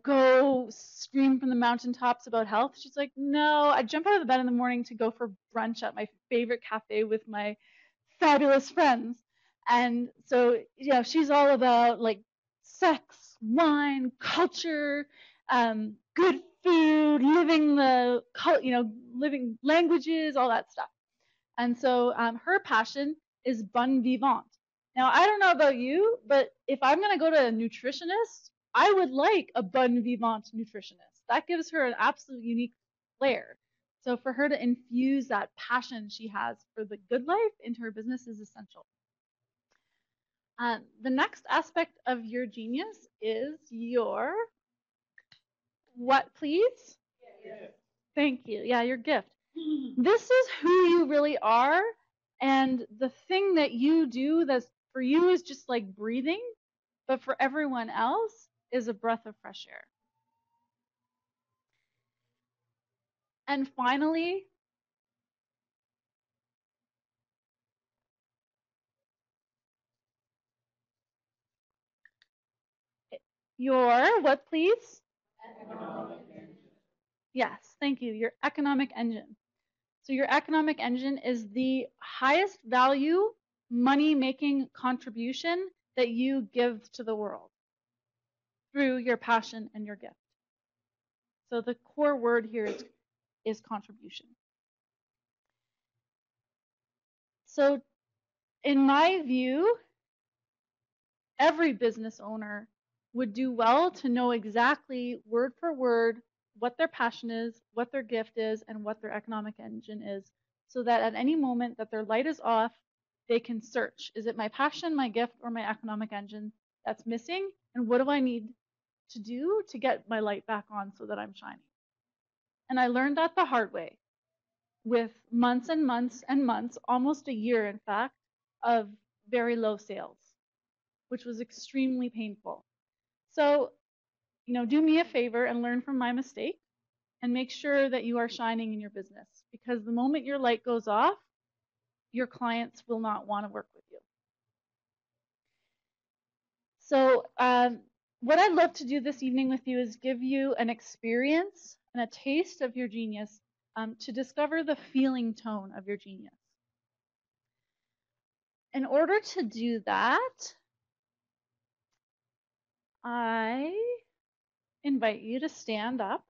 S1: go scream from the mountaintops about health? She's like, no, I jump out of the bed in the morning to go for brunch at my favorite cafe with my fabulous friends. And so, she's all about like sex, wine, culture, good food, living languages, all that stuff. And so her passion is bon vivant. Now, I don't know about you, but if I'm going to go to a nutritionist, I would like a bon vivant nutritionist. That gives her an absolute unique flair. So for her to infuse that passion she has for the good life into her business is essential. The next aspect of your genius is your what, please? Gift. Thank you. Yeah, your gift. This is who you really are, and the thing that you do that's for you is just like breathing, but for everyone else is a breath of fresh air. And finally, your what, please? Economic engine. Yes, thank you. Your economic engine. So your economic engine is the highest value money-making contribution that you give to the world through your passion and your gift. So the core word here is contribution. So in my view, every business owner would do well to know exactly word for word what their passion is, what their gift is, and what their economic engine is, so that at any moment that their light is off, they can search. Is it my passion, my gift, or my economic engine that's missing? And what do I need to do to get my light back on so that I'm shining? And I learned that the hard way with months and months and months, almost a year in fact, of very low sales, which was extremely painful. So, do me a favor and learn from my mistake and make sure that you are shining in your business, because the moment your light goes off, your clients will not want to work with you. So what I'd love to do this evening with you is give you an experience and a taste of your genius to discover the feeling tone of your genius. In order to do that, I invite you to stand up.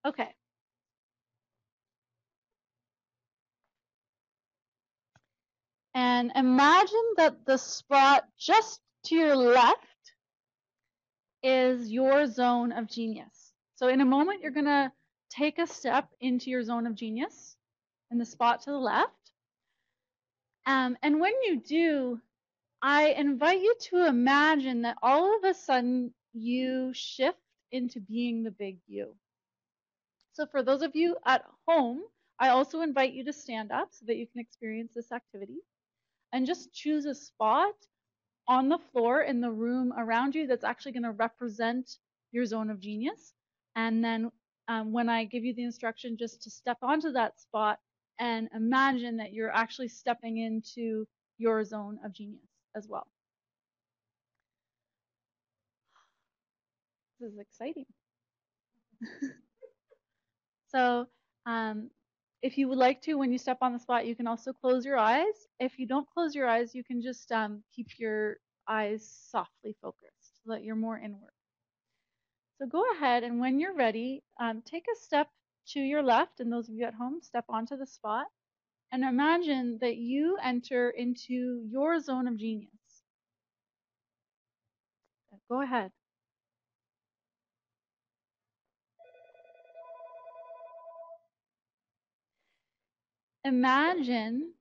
S1: Okay. And imagine that the spot just to your left is your zone of genius. So in a moment, you're going to take a step into your zone of genius in the spot to the left. And when you do, I invite you to imagine that all of a sudden you shift into being the big you. So for those of you at home, I also invite you to stand up so that you can experience this activity and just choose a spot on the floor in the room around you that's actually going to represent your zone of genius. And then when I give you the instruction just to step onto that spot and imagine that you're actually stepping into your zone of genius as well. This is exciting. So if you would like to, when you step on the spot, you can also close your eyes. If you don't close your eyes, you can just keep your eyes softly focused so that you're more inward. So go ahead, and when you're ready, take a step to your left, and those of you at home, step onto the spot, and imagine that you enter into your zone of genius. Go ahead. Imagine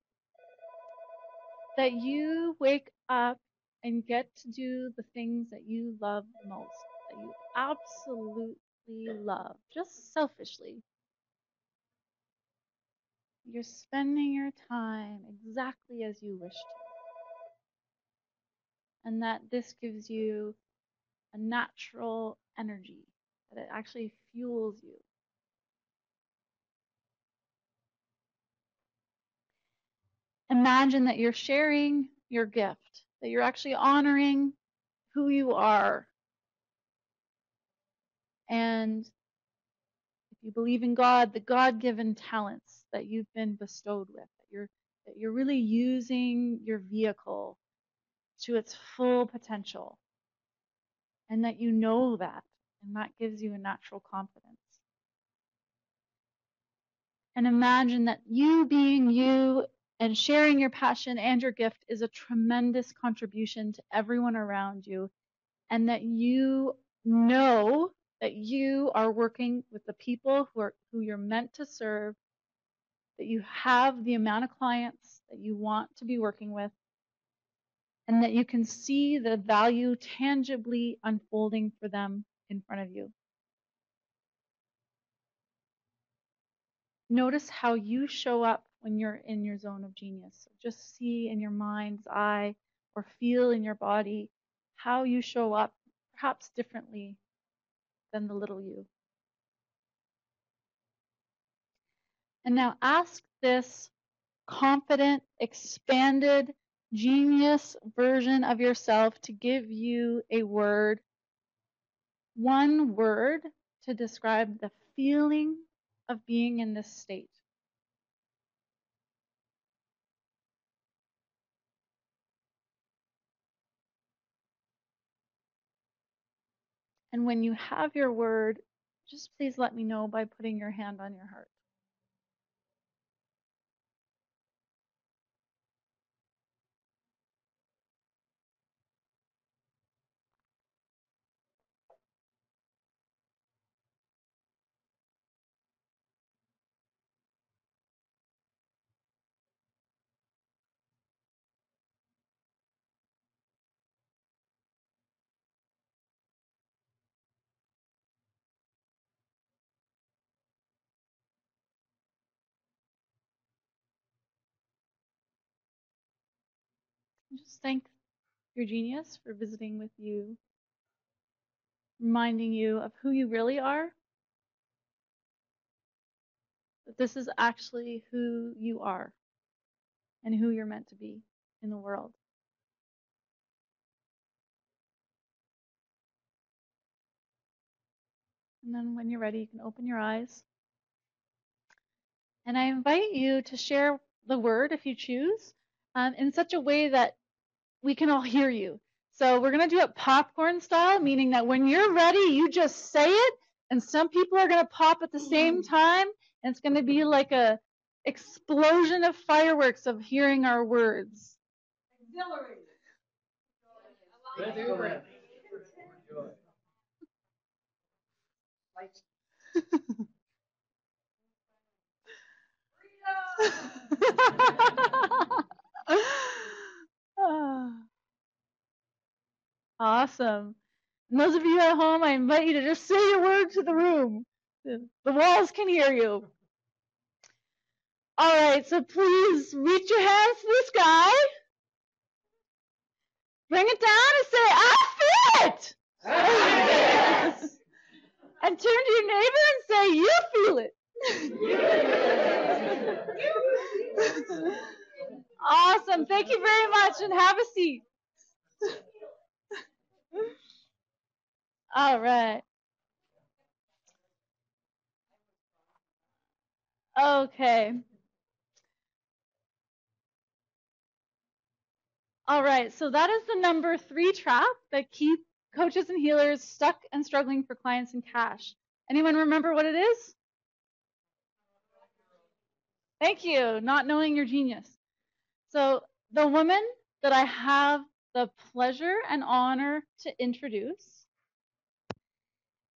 S1: that you wake up and get to do the things that you love most, that you absolutely love, just selfishly. You're spending your time exactly as you wish to. And that this gives you a natural energy, that it actually fuels you. Imagine that you're sharing your gift, that you're actually honoring who you are. And if you believe in God, the God-given talents that you've been bestowed with, that you're really using your vehicle to its full potential, and that you know that, and that gives you a natural confidence. And imagine that you being you and sharing your passion and your gift is a tremendous contribution to everyone around you, and that you know that you are working with the people who you're meant to serve, that you have the amount of clients that you want to be working with, and that you can see the value tangibly unfolding for them in front of you. Notice how you show up when you're in your zone of genius. Just see in your mind's eye or feel in your body how you show up, perhaps differently than the little you. And now ask this confident, expanded, genius version of yourself to give you a word, one word to describe the feeling of being in this state. And when you have your word, just please let me know by putting your hand on your heart. And just thank your genius for visiting with you, reminding you of who you really are, that this is actually who you are and who you're meant to be in the world. And then when you're ready, you can open your eyes. And I invite you to share the word, if you choose, in such a way that we can all hear you. So we're going to do it popcorn style, meaning that when you're ready, you just say it, and some people are going to pop at the same time, and it's going to be like a explosion of fireworks of hearing our words. Exhilarating. Awesome. And those of you at home, I invite you to just say your word to the room. The walls can hear you. All right, so please reach your hands to the sky. Bring it down and say, I feel it. I feel it. And turn to your neighbor and say, you feel it. Awesome. Thank you very much, and have a seat. All right. Okay. All right. So that is the number 3 trap that keep coaches and healers stuck and struggling for clients and cash. Anyone remember what it is? Thank you. Not knowing your genius. So the woman that I have the pleasure and honor to introduce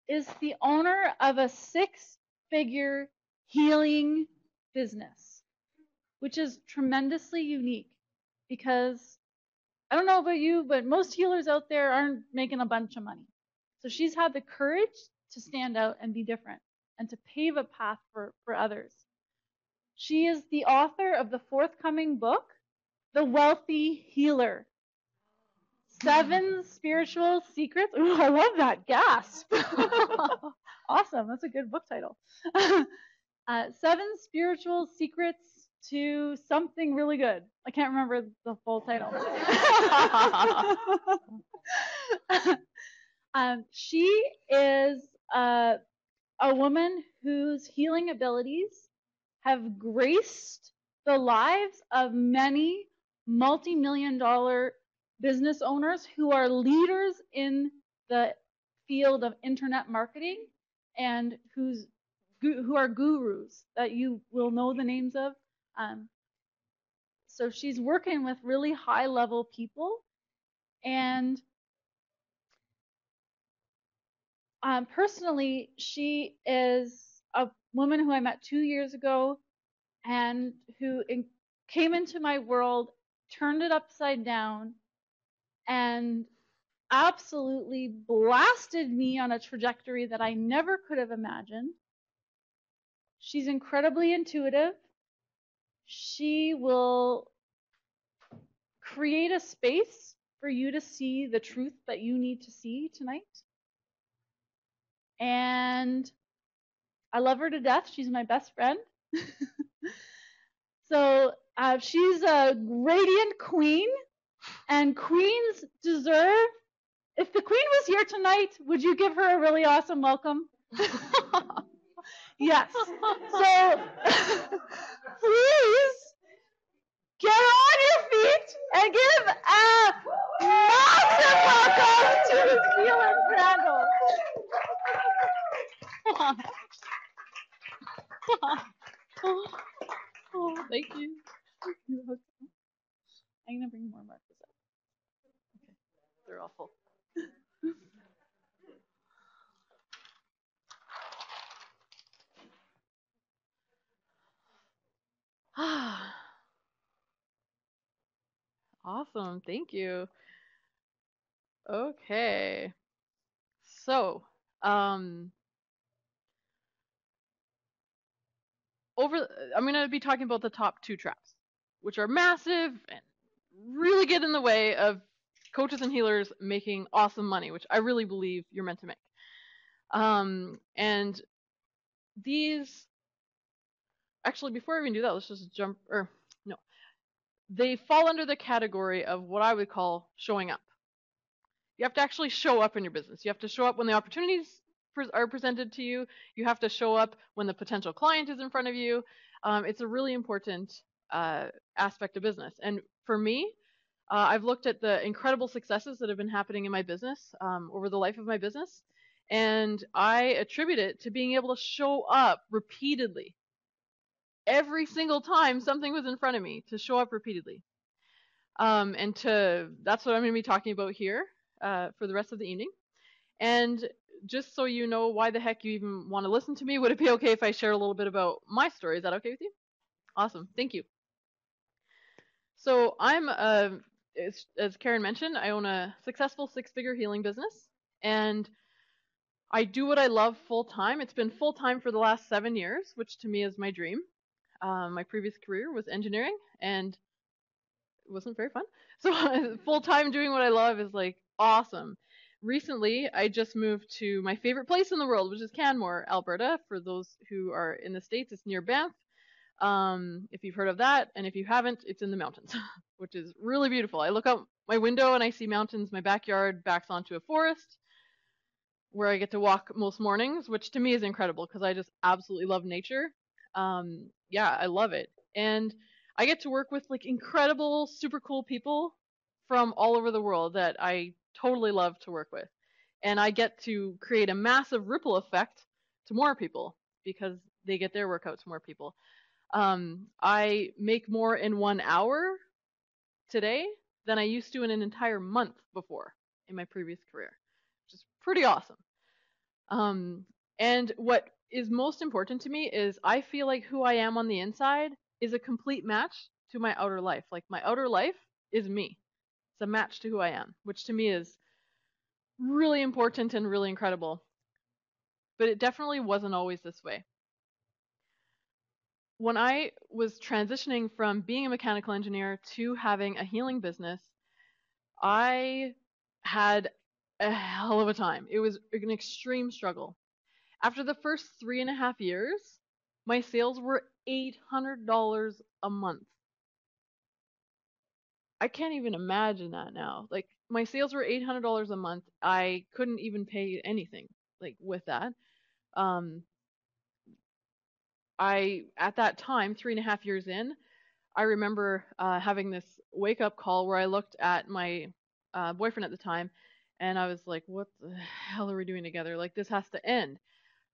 S1: is the owner of a 6-figure healing business, which is tremendously unique because I don't know about you, but most healers out there aren't making a bunch of money. So she's had the courage to stand out and be different and to pave a path for others. She is the author of the forthcoming book, The Wealthy Healer. 7 Spiritual Secrets. Ooh, I love that. Gasp. Awesome. That's a good book title. 7 Spiritual Secrets to Something Really Good. I can't remember the full title. She is a woman whose healing abilities have graced the lives of many multi-million-dollar business owners who are leaders in the field of internet marketing and who are gurus that you will know the names of. So she's working with really high-level people, and personally, she is a woman who I met 2 years ago and who came into my world, turned it upside down, and absolutely blasted me on a trajectory that I never could have imagined. She's incredibly intuitive. She will create a space for you to see the truth that you need to see tonight. And I love her to death. She's my best friend. So she's a radiant queen, and queens deserve. If the queen was here tonight, would you give her a really awesome welcome? Yes. So please get on your feet and give a massive welcome to Fia-Lynn Crandall. Oh, thank you. I'm gonna bring more markers up. Okay, they're all full.
S2: Awesome, thank you. Okay, so I'm going to be talking about the top 2 traps, which are massive and really get in the way of coaches and healers making awesome money, which I really believe you're meant to make. And these, actually, before I even do that, let's just jump, or no, they fall under the category of what I would call showing up. You have to actually show up in your business. You have to show up when the opportunities are presented to you. You have to show up when the potential client is in front of you. It's a really important aspect of business. And for me, I've looked at the incredible successes that have been happening in my business over the life of my business, and I attribute it to being able to show up repeatedly. Every single time something was in front of me, to show up repeatedly. And that's what I'm going to be talking about here for the rest of the evening. And just so you know why the heck you even want to listen to me, would it be okay if I share a little bit about my story? Is that okay with you? Awesome, thank you. So I'm, as Karen mentioned, I own a successful 6-figure healing business, and I do what I love full time. It's been full time for the last 7 years, which to me is my dream. My previous career was engineering, and it wasn't very fun. So full time doing what I love is like awesome. Recently, I just moved to my favorite place in the world, which is Canmore, Alberta. For those who are in the States, it's near Banff. If you've heard of that, and if you haven't, it's in the mountains, which is really beautiful. I look out my window and I see mountains. My backyard backs onto a forest where I get to walk most mornings, which to me is incredible because I just absolutely love nature. Yeah, I love it. And I get to work with like incredible, super cool people from all over the world that I totally love to work with. And I get to create a massive ripple effect to more people because they get their work out to more people. I make more in 1 hour today than I used to in an entire month before in my previous career, which is pretty awesome. Um, and what is most important to me is I feel like who I am on the inside is a complete match to my outer life. Like my outer life is me. It's a match to who I am, which to me is really important and really incredible. But it definitely wasn't always this way. When I was transitioning from being a mechanical engineer to having a healing business, I had a hell of a time. It was an extreme struggle. After the first 3.5 years, my sales were $800 a month. I can't even imagine that now. Like my sales were $800 a month. I couldn't even pay anything like with that. Um, I at that time, 3.5 years in, I remember having this wake up call where I looked at my boyfriend at the time, and I was like, "What the hell are we doing together? Like this has to end."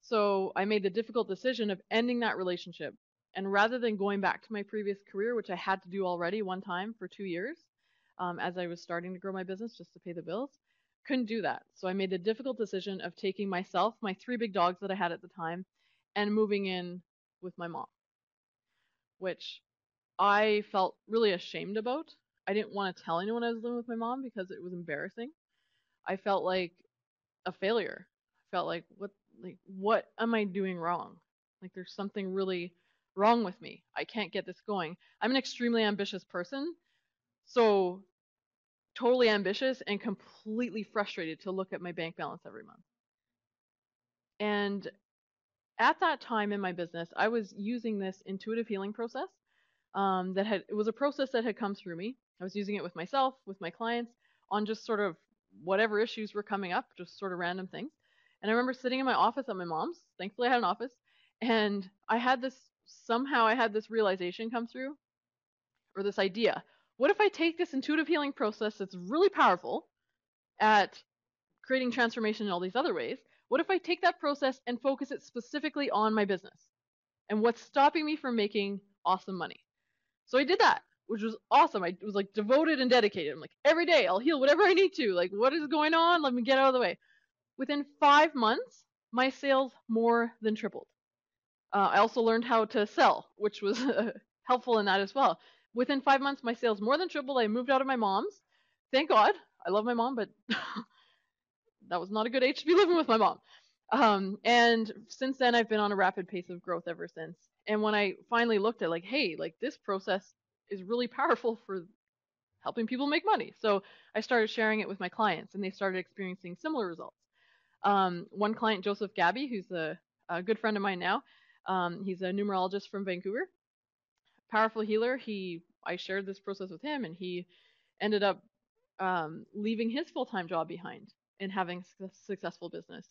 S2: So I made the difficult decision of ending that relationship. And rather than going back to my previous career, which I had to do already one time for 2 years, as I was starting to grow my business just to pay the bills, couldn't do that. So I made the difficult decision of taking myself, my 3 big dogs that I had at the time, and moving in with my mom, which I felt really ashamed about. I didn't want to tell anyone I was living with my mom because it was embarrassing. I felt like a failure. I felt like what am I doing wrong? Like there's something really wrong with me. I can't get this going. I'm an extremely ambitious person, so totally ambitious and completely frustrated to look at my bank balance every month. And at that time in my business, I was using this intuitive healing process. It was a process that had come through me. I was using it with myself, with my clients, on just sort of whatever issues were coming up, just sort of random things. And I remember sitting in my office at my mom's. Thankfully, I had an office, and I had this realization come through, or this idea. What if I take this intuitive healing process that's really powerful at creating transformation in all these other ways? What if I take that process and focus it specifically on my business and what's stopping me from making awesome money? So I did that, which was awesome. I was like devoted and dedicated. I'm like, every day I'll heal whatever I need to. Like, what is going on? Let me get out of the way. Within 5 months, my sales more than tripled. I also learned how to sell, which was helpful in that as well. Within 5 months, my sales more than tripled. I moved out of my mom's. Thank God. I love my mom, but that was not a good age to be living with my mom. And since then, I've been on a rapid pace of growth ever since. And when I finally looked at like, hey, like this process is really powerful for helping people make money. So I started sharing it with my clients, and they started experiencing similar results. One client, Joseph Gabby, who's a good friend of mine now, he's a numerologist from Vancouver, powerful healer. I shared this process with him, and he ended up leaving his full-time job behind and having a successful business.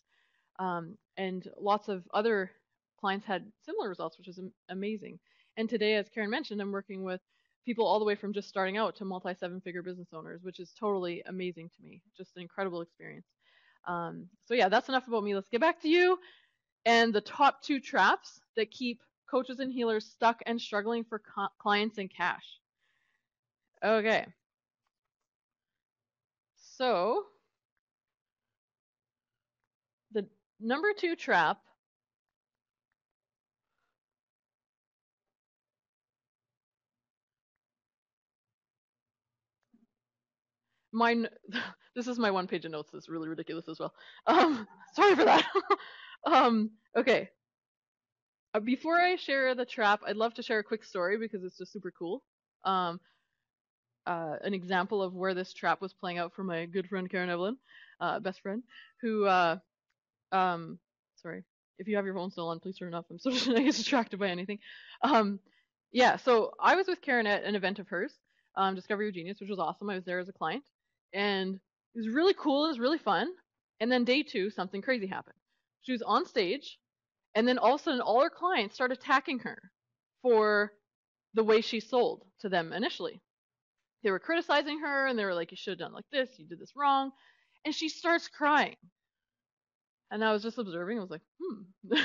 S2: And lots of other clients had similar results, which is amazing. And today, as Karen mentioned, I'm working with people all the way from just starting out to multi-7-figure business owners, which is totally amazing to me. Just an incredible experience. So yeah, that's enough about me. Let's get back to you and the top 2 traps that keep coaches and healers stuck and struggling for clients and cash. Okay. So the number 2 trap, mine, this is my 1 page of notes. That's really ridiculous as well. Sorry for that. Okay. Before I share the trap, I'd love to share a quick story because it's just super cool. An example of where this trap was playing out for my good friend Karen Evelyn, best friend, who, sorry, if you have your phone still on, please turn it off. I'm so I get distracted by anything. Yeah, so I was with Karen at an event of hers, Discover Your Genius, which was awesome. I was there as a client, and it was really cool. It was really fun. And then day 2, something crazy happened. She was on stage, And then all of a sudden, all her clients start attacking her for the way she sold to them initially. They were criticizing her, and they were like, you should have done like this, you did this wrong. And she starts crying. And I was just observing. I was like, this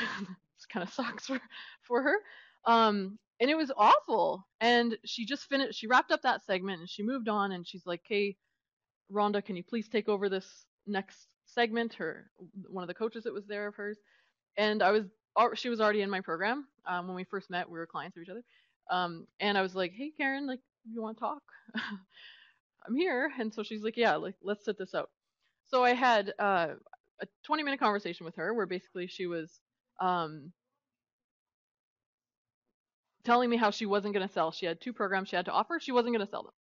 S2: kind of sucks for her. And it was awful. And she just finished, she wrapped up that segment, and she moved on, and she's like, hey, Rhonda, can you please take over this next segment? One of the coaches that was there of hers. And she was already in my program. When we first met, we were clients of each other. And I was like, hey, Karen, like, you want to talk? I'm here. And so she's like, yeah, like, let's sit this out. So I had a 20-minute conversation with her where basically she was telling me how she wasn't going to sell. She had 2 programs she had to offer. She wasn't going to sell them.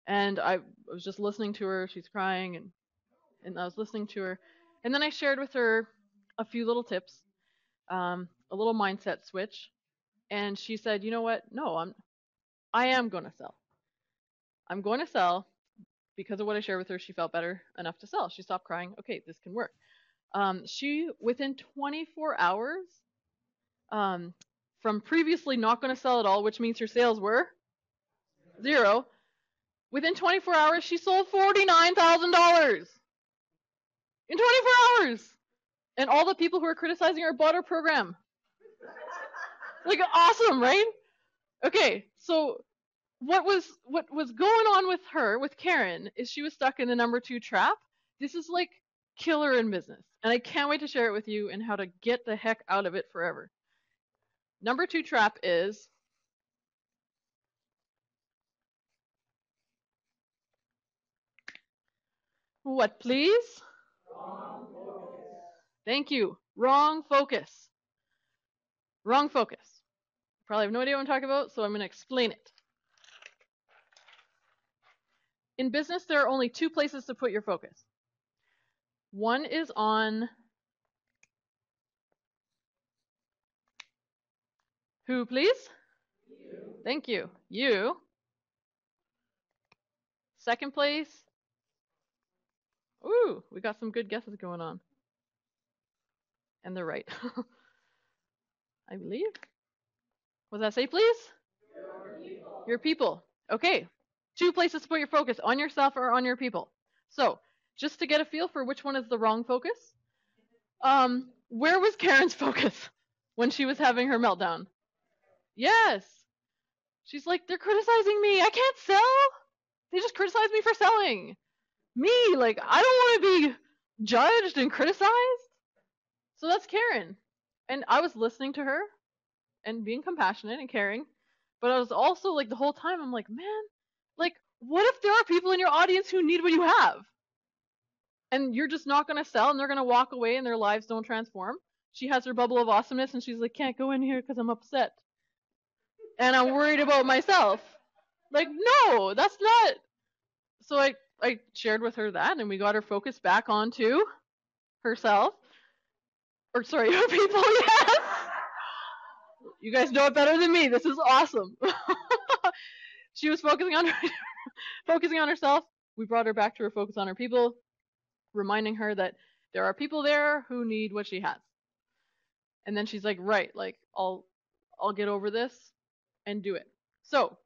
S2: And I was just listening to her. She's crying, and I was listening to her. And then I shared with her a few little tips, a little mindset switch. And she said, you know what? No, I am going to sell. I'm going to sell. Because of what I shared with her, she felt better enough to sell. She stopped crying. Okay, this can work. She, within 24 hours, from previously not going to sell at all, which means her sales were 0, within 24 hours, she sold $49,000 in 24 hours. And all the people who were criticizing her bought her program. Like, awesome, right? Okay, so what was going on with her, with Karen, is she was stuck in the number 2 trap. This is like killer in business, and I can't wait to share it with you and how to get the heck out of it forever. Number 2 trap is what, please? Wrong focus. Thank you. Wrong focus. Wrong focus. Probably have no idea what I'm talking about, so I'm going to explain it. In business, there are only 2 places to put your focus. One is on who, please? You. Thank you. You. Second place. Ooh, we got some good guesses going on. And they're right. I believe. What does that say, please? Your people. Your people. Okay. 2 places to put your focus, on yourself or on your people. So, just to get a feel for which one is the wrong focus, where was Karen's focus when she was having her meltdown? Yes. She's like, they're criticizing me. I can't sell. They just criticize me for selling. Me, like, I don't want to be judged and criticized. So that's Karen. And I was listening to her and being compassionate and caring. But I was also like, the whole time, I'm like, man, like, what if there are people in your audience who need what you have? And you're just not going to sell, and they're going to walk away and their lives don't transform. She has her bubble of awesomeness, and she's like, can't go in here because I'm upset. And I'm worried about myself. Like, no, that's not. So I shared with her that, and we got her focus back onto herself. Or, sorry, her people, yes! You guys know it better than me. This is awesome. She was focusing on herself. We brought her back to her focus on her people, reminding her that there are people there who need what she has. And then she's like, right, like, I'll get over this and do it. So,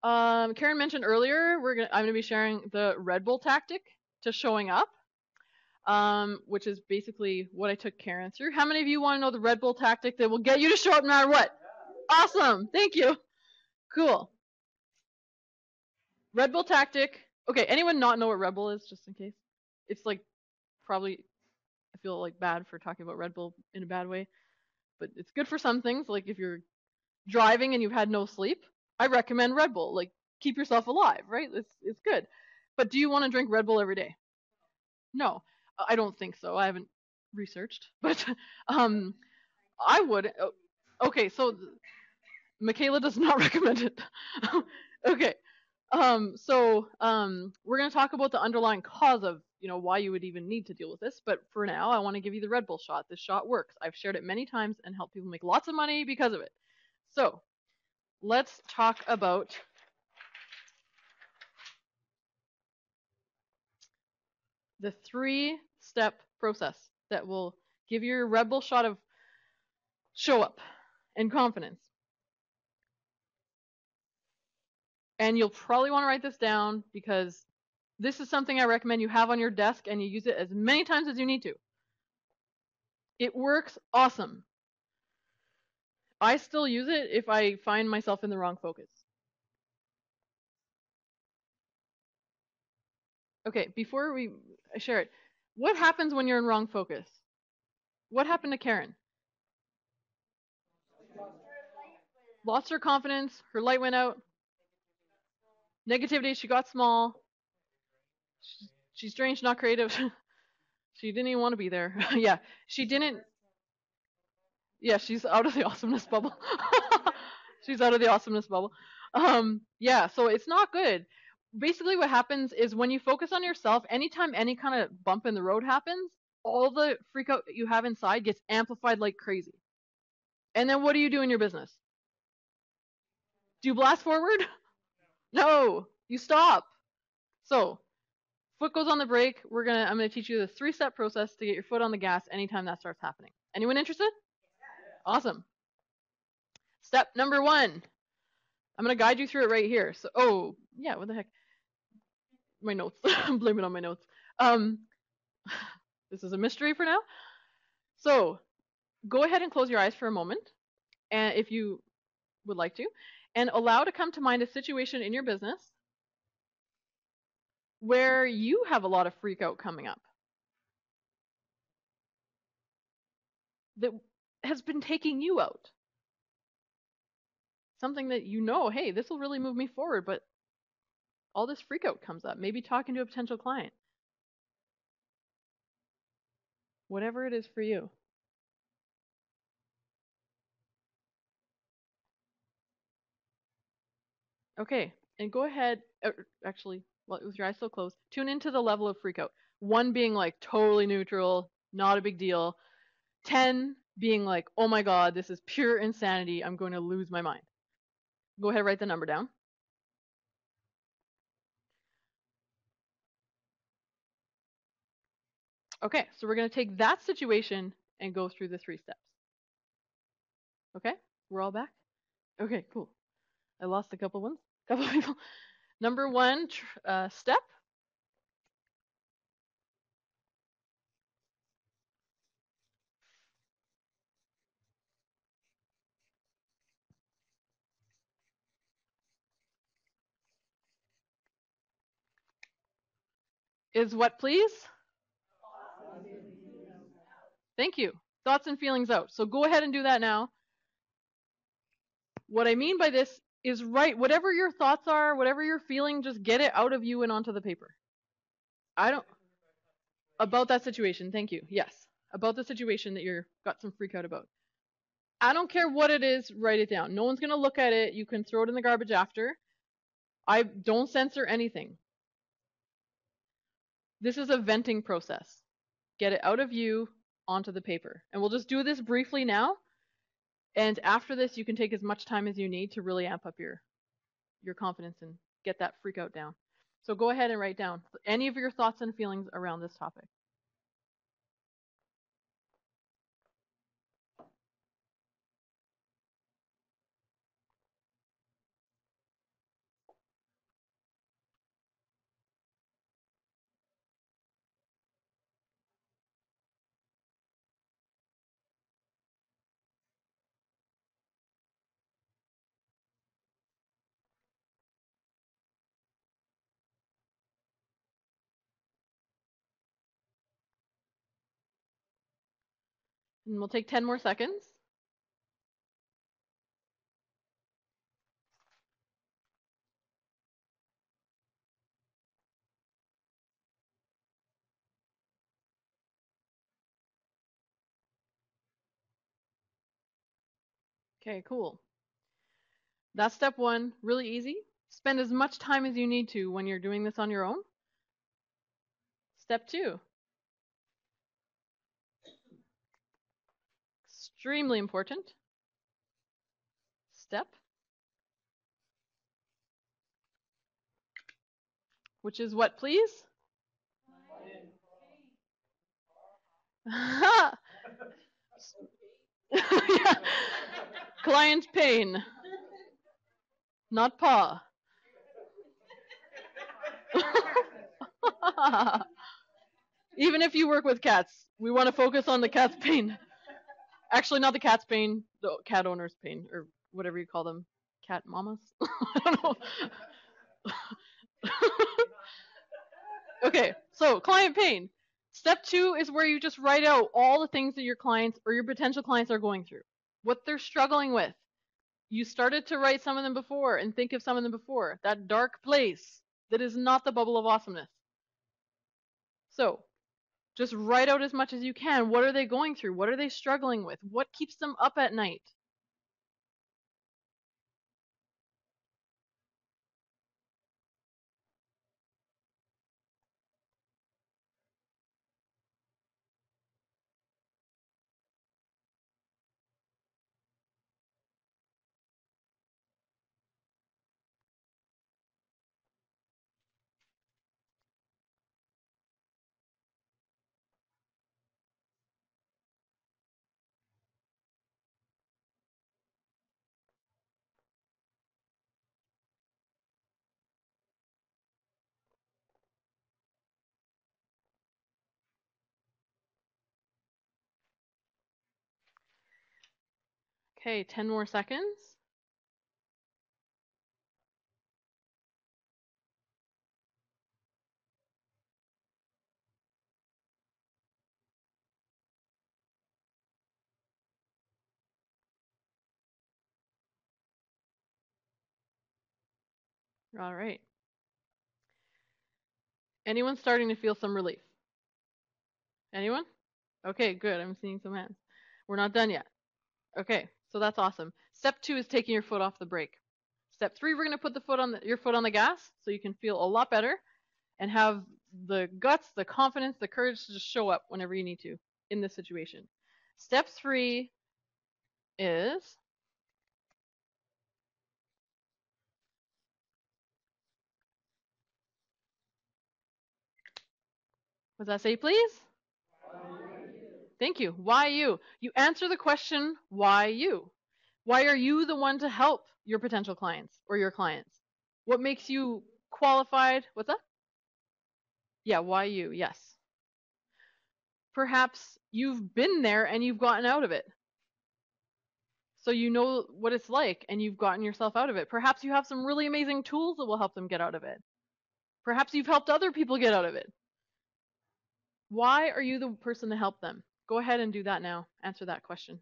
S2: Karen mentioned earlier, I'm gonna be sharing the Red Bull tactic to showing up, which is basically what I took Karen through. How many of you want to know the Red Bull tactic that will get you to show up no matter what? Awesome, thank you. Cool. Red Bull tactic. Okay, anyone not know what Red Bull is, just in case? It's like, probably, I feel like bad for talking about Red Bull in a bad way, but it's good for some things, like if you're driving and you've had no sleep, I recommend Red Bull. Like, keep yourself alive, right? It's good. But do you want to drink Red Bull every day? No, I don't think so. I haven't researched, but I would. Okay, so Michaela does not recommend it. Okay, so we're going to talk about the underlying cause of, why you would even need to deal with this. But for now, I want to give you the Red Bull shot. This shot works. I've shared it many times and helped people make lots of money because of it. So let's talk about the 3-step process that will give you a Red Bull shot of show up and confidence. And you'll probably want to write this down because this is something I recommend you have on your desk and you use it as many times as you need to. It works awesome. I still use it if I find myself in the wrong focus. Okay, before we share it, what happens when you're in wrong focus? What happened to Karen? Lost her confidence, her light went out, negativity, she got small, she's strange, not creative. She didn't even want to be there. Yeah, she didn't. Yeah, she's out of the awesomeness bubble. She's out of the awesomeness bubble. Yeah, so it's not good. Basically, what happens is when you focus on yourself, anytime any kind of bump in the road happens, all the freak out you have inside gets amplified like crazy. And then what do you do in your business? Do you blast forward? No, you stop. So, foot goes on the brake. I'm gonna teach you the 3-step process to get your foot on the gas anytime that starts happening. Anyone interested? Awesome. Step number 1. I'm gonna guide you through it right here. So, oh yeah, what the heck? My notes. I'm blaming on my notes. This is a mystery for now. So, go ahead and close your eyes for a moment, and if you would like to, and allow to come to mind a situation in your business where you have a lot of freak out coming up that has been taking you out. Something that you know, hey, this will really move me forward, but all this freak out comes up. Maybe talking to a potential client. Whatever it is for you. Okay, and go ahead, actually, with your eyes still closed, tune into the level of freak out. 1 being like totally neutral, not a big deal. 10 being like, oh my god, this is pure insanity, I'm going to lose my mind. Go ahead, write the number down. Okay, so we're going to take that situation and go through the 3 steps. Okay, we're all back? Okay, cool. I lost a couple people. Number 1 step is what, please? Thank you. Thoughts and feelings out. So go ahead and do that now. What I mean by this is write whatever your thoughts are, whatever you're feeling, just get it out of you and onto the paper. About that situation, thank you. Yes. About the situation that you're got some freak out about. I don't care what it is, write it down. No one's gonna look at it. You can throw it in the garbage after. I don't censor anything. This is a venting process. Get it out of you onto the paper. And we'll just do this briefly now. And after this, you can take as much time as you need to really amp up your confidence and get that freak out down. So go ahead and write down any of your thoughts and feelings around this topic. And we'll take 10 more seconds. Okay, cool. That's step 1, really easy. Spend as much time as you need to when you're doing this on your own. Step 2. Extremely important. Step. Which is what, please? Yeah. Client pain, not paw. Even if you work with cats, we want to focus on the cat's pain. Actually, not the cat's pain, the cat owner's pain, or whatever you call them. Cat mamas? I don't know. Okay, so client pain. Step 2 is where you just write out all the things that your clients or your potential clients are going through, what they're struggling with. You started to write some of them before and think of some of them before. That dark place that is not the bubble of awesomeness. So just write out as much as you can. What are they going through? What are they struggling with? What keeps them up at night? Okay, 10 more seconds. All right. Anyone starting to feel some relief? Anyone? Okay, good. I'm seeing some hands. We're not done yet. Okay, so that's awesome. Step 2 is taking your foot off the brake. Step 3, we're going to put your foot on the gas so you can feel a lot better and have the guts, the confidence, the courage to just show up whenever you need to in this situation. Step 3 is, what does that say, please? Thank you. Why you? You answer the question, why you? Why are you the one to help your potential clients or your clients? What makes you qualified? What's that? Yeah, why you? Yes. Perhaps you've been there and you've gotten out of it. So you know what it's like and you've gotten yourself out of it. Perhaps you have some really amazing tools that will help them get out of it. Perhaps you've helped other people get out of it. Why are you the person to help them? Go ahead and do that now. Answer that question.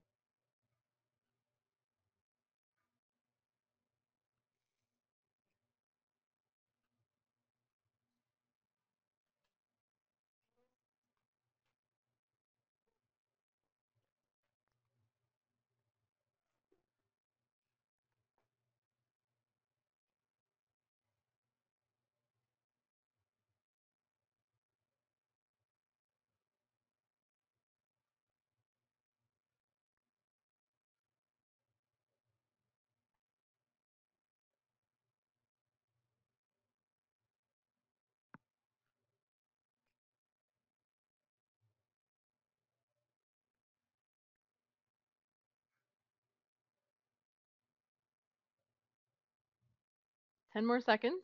S2: 10 more seconds.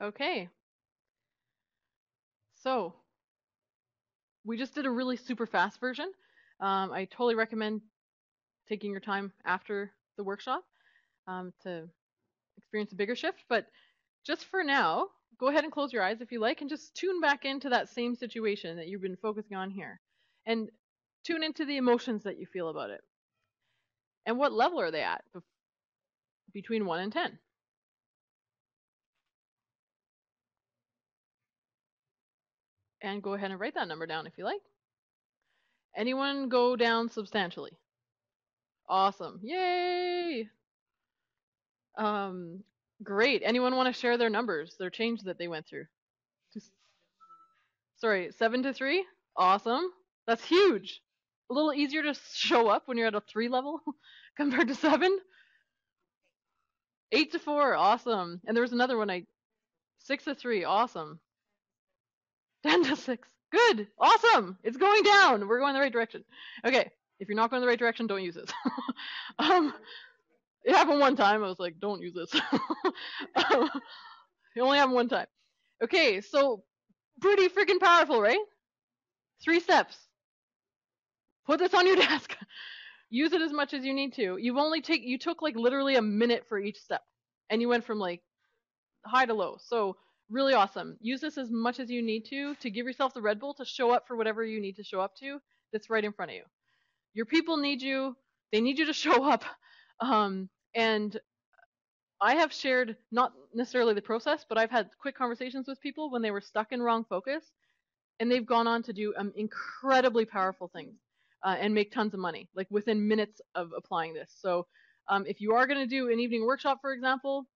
S2: Okay. So we just did a really super fast version. I totally recommend taking your time after the workshop to experience a bigger shift. But just for now, go ahead and close your eyes if you like and just tune back into that same situation that you've been focusing on here. And tune into the emotions that you feel about it. And what level are they at between 1 and 10? And go ahead and write that number down if you like. Anyone go down substantially? Awesome. Yay! Um, great. Anyone want to share their numbers, their change that they went through? Just, sorry, 7 to 3? Awesome. That's huge. a little easier to show up when you're at a 3 level compared to 7. 8 to 4, awesome. And there was another one, 6 to 3, awesome. 10 to 6, good, awesome. It's going down. We're going in the right direction. Okay, if you're not going in the right direction, don't use this. It happened one time. I was like, don't use this. It only happened one time. Okay, so pretty freaking powerful, right? 3 steps. Put this on your desk. Use it as much as you need to. You took like literally a minute for each step, and you went from like high to low. So really awesome. Use this as much as you need to give yourself the Red Bull to show up for whatever you need to show up to that's right in front of you. Your people need you. They need you to show up. And I have shared, not necessarily the process, but I've had quick conversations with people when they were stuck in wrong focus, and they've gone on to do incredibly powerful things and make tons of money, like within minutes of applying this. So if you are going to do an evening workshop, for example,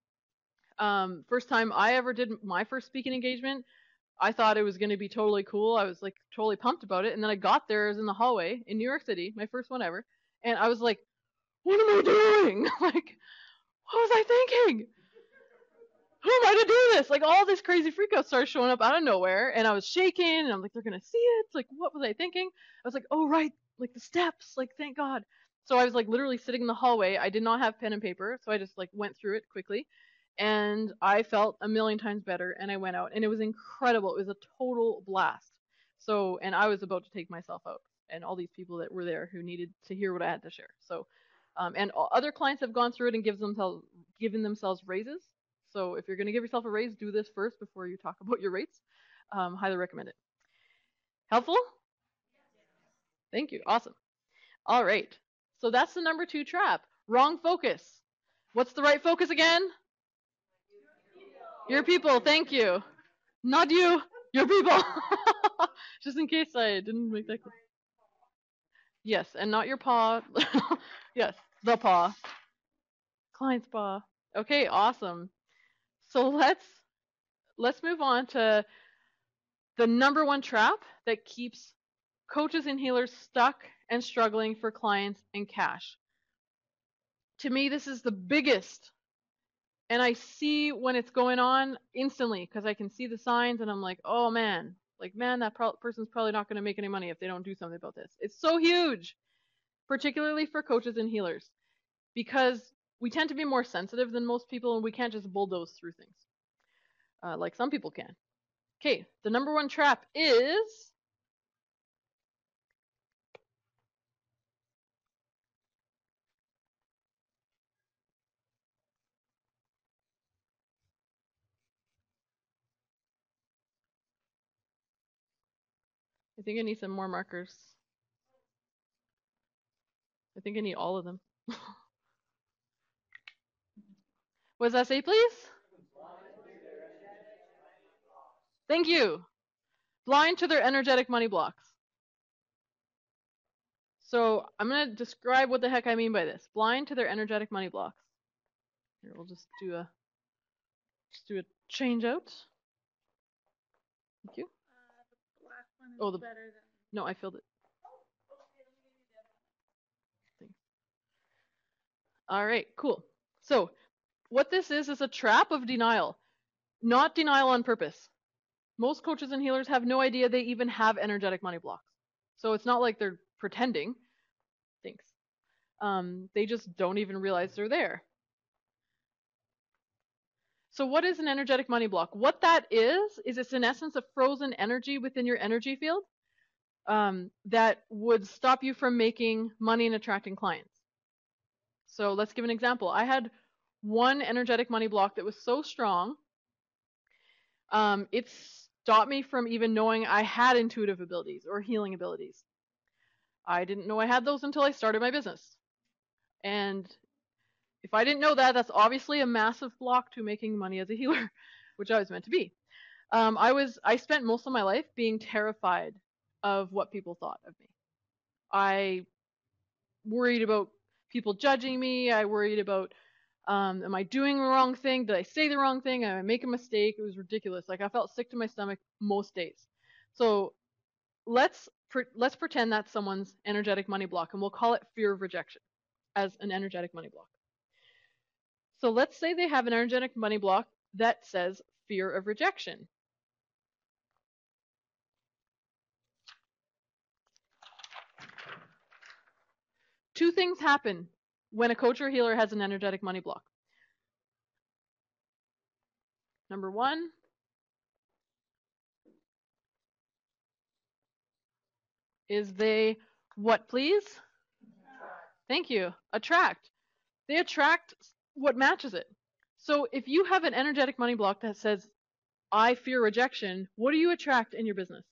S2: first time I ever did my first speaking engagement, I thought it was going to be totally cool. I was like totally pumped about it. And then I got there, I was in the hallway in New York City, my first one ever. And I was like, what am I doing? Like, what was I thinking? Who am I to do this? Like all this crazy freak out started showing up out of nowhere. And I was shaking and I'm like, they're going to see it. It's like, what was I thinking? I was like, oh, right. Like the steps, like, thank God. So I was like literally sitting in the hallway. I did not have pen and paper. So I just like went through it quickly. And I felt a million times better, and I went out, and it was incredible. It was a total blast. So, and I was about to take myself out, and all these people that were there who needed to hear what I had to share. So, and other clients have gone through it and given themselves raises. So if you're going to give yourself a raise, do this first before you talk about your rates. Highly recommend it. Helpful? Thank you. Awesome. All right. So that's the number 2 trap. Wrong focus. What's the right focus again? Your people, thank you. Not you, your people. Just in case I didn't make that clear. Yes, and not your paw. Yes, the paw. Client's paw. Okay, awesome. So let's move on to the number 1 trap that keeps coaches and healers stuck and struggling for clients and cash. To me, this is the biggest. And I see when it's going on instantly because I can see the signs and I'm like, oh man, that person's probably not going to make any money if they don't do something about this. It's so huge, particularly for coaches and healers, because we tend to be more sensitive than most people and we can't just bulldoze through things like some people can. Okay, the number 1 trap is I think I need some more markers. I think I need all of them. What does that say, please? Thank you. Blind to their energetic money blocks. So I'm going to describe what the heck I mean by this. Blind to their energetic money blocks. Here, we'll just do a change out. Thank you.
S1: The black one is better than...
S2: No, I filled it. Thanks. All right, cool. So what this is a trap of denial, not denial on purpose. Most coaches and healers have no idea they even have energetic money blocks. So it's not like they're pretending. Thanks. They just don't even realize they're there. So what is an energetic money block? What that is it's in essence a frozen energy within your energy field that would stop you from making money and attracting clients. So let's give an example. I had one energetic money block that was so strong, it stopped me from even knowing I had intuitive abilities or healing abilities. I didn't know I had those until I started my business. And if I didn't know that, that's obviously a massive block to making money as a healer, which I was meant to be. I spent most of my life being terrified of what people thought of me. I worried about people judging me. I worried about, am I doing the wrong thing? Did I say the wrong thing? Am I making a mistake? It was ridiculous. Like I felt sick to my stomach most days. So let's let's pretend that's someone's energetic money block, and we'll call it fear of rejection as an energetic money block. So let's say they have an energetic money block that says fear of rejection. Two things happen when a coach or healer has an energetic money block. Number one, is they what, please? Thank you. Attract. They attract what matches it. So if you have an energetic money block that says, I fear rejection, what do you attract in your business?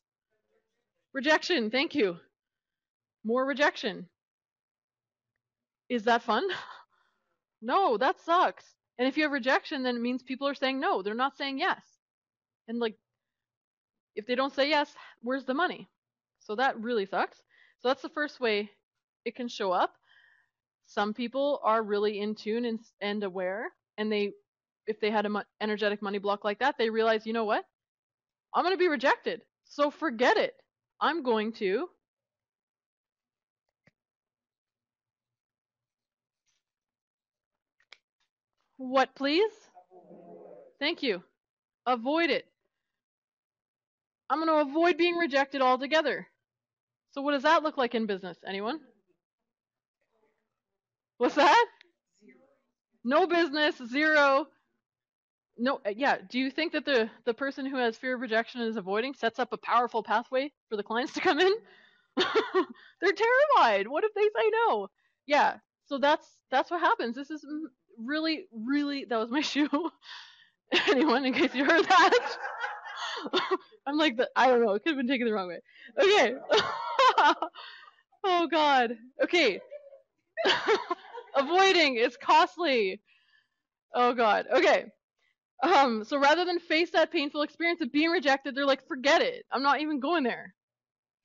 S2: Rejection. Thank you. More rejection. Is that fun? No, that sucks. And if you have rejection, then it means people are saying no. They're not saying yes. And like, if they don't say yes, where's the money? So that really sucks. So that's the first way it can show up. Some people are really in tune and aware, and if they had an energetic money block like that, they realize, you know what? I'm going to be rejected. So forget it. I'm going to what, please? Thank you. Avoid it. I'm going to avoid being rejected altogether. So what does that look like in business? Anyone? What's that? No business, zero. No, yeah. Do you think that the person who has fear of rejection and is avoiding sets up a powerful pathway for the clients to come in? They're terrified. What if they say no? Yeah. So that's what happens. This is really, really. That was my shoe. Anyone, in case you heard that? I'm like, I don't know. It could have been taken the wrong way. Okay. Oh God. Okay. Avoiding is costly. Oh God. Okay. So rather than face that painful experience of being rejected, they're like, forget it. I'm not even going there.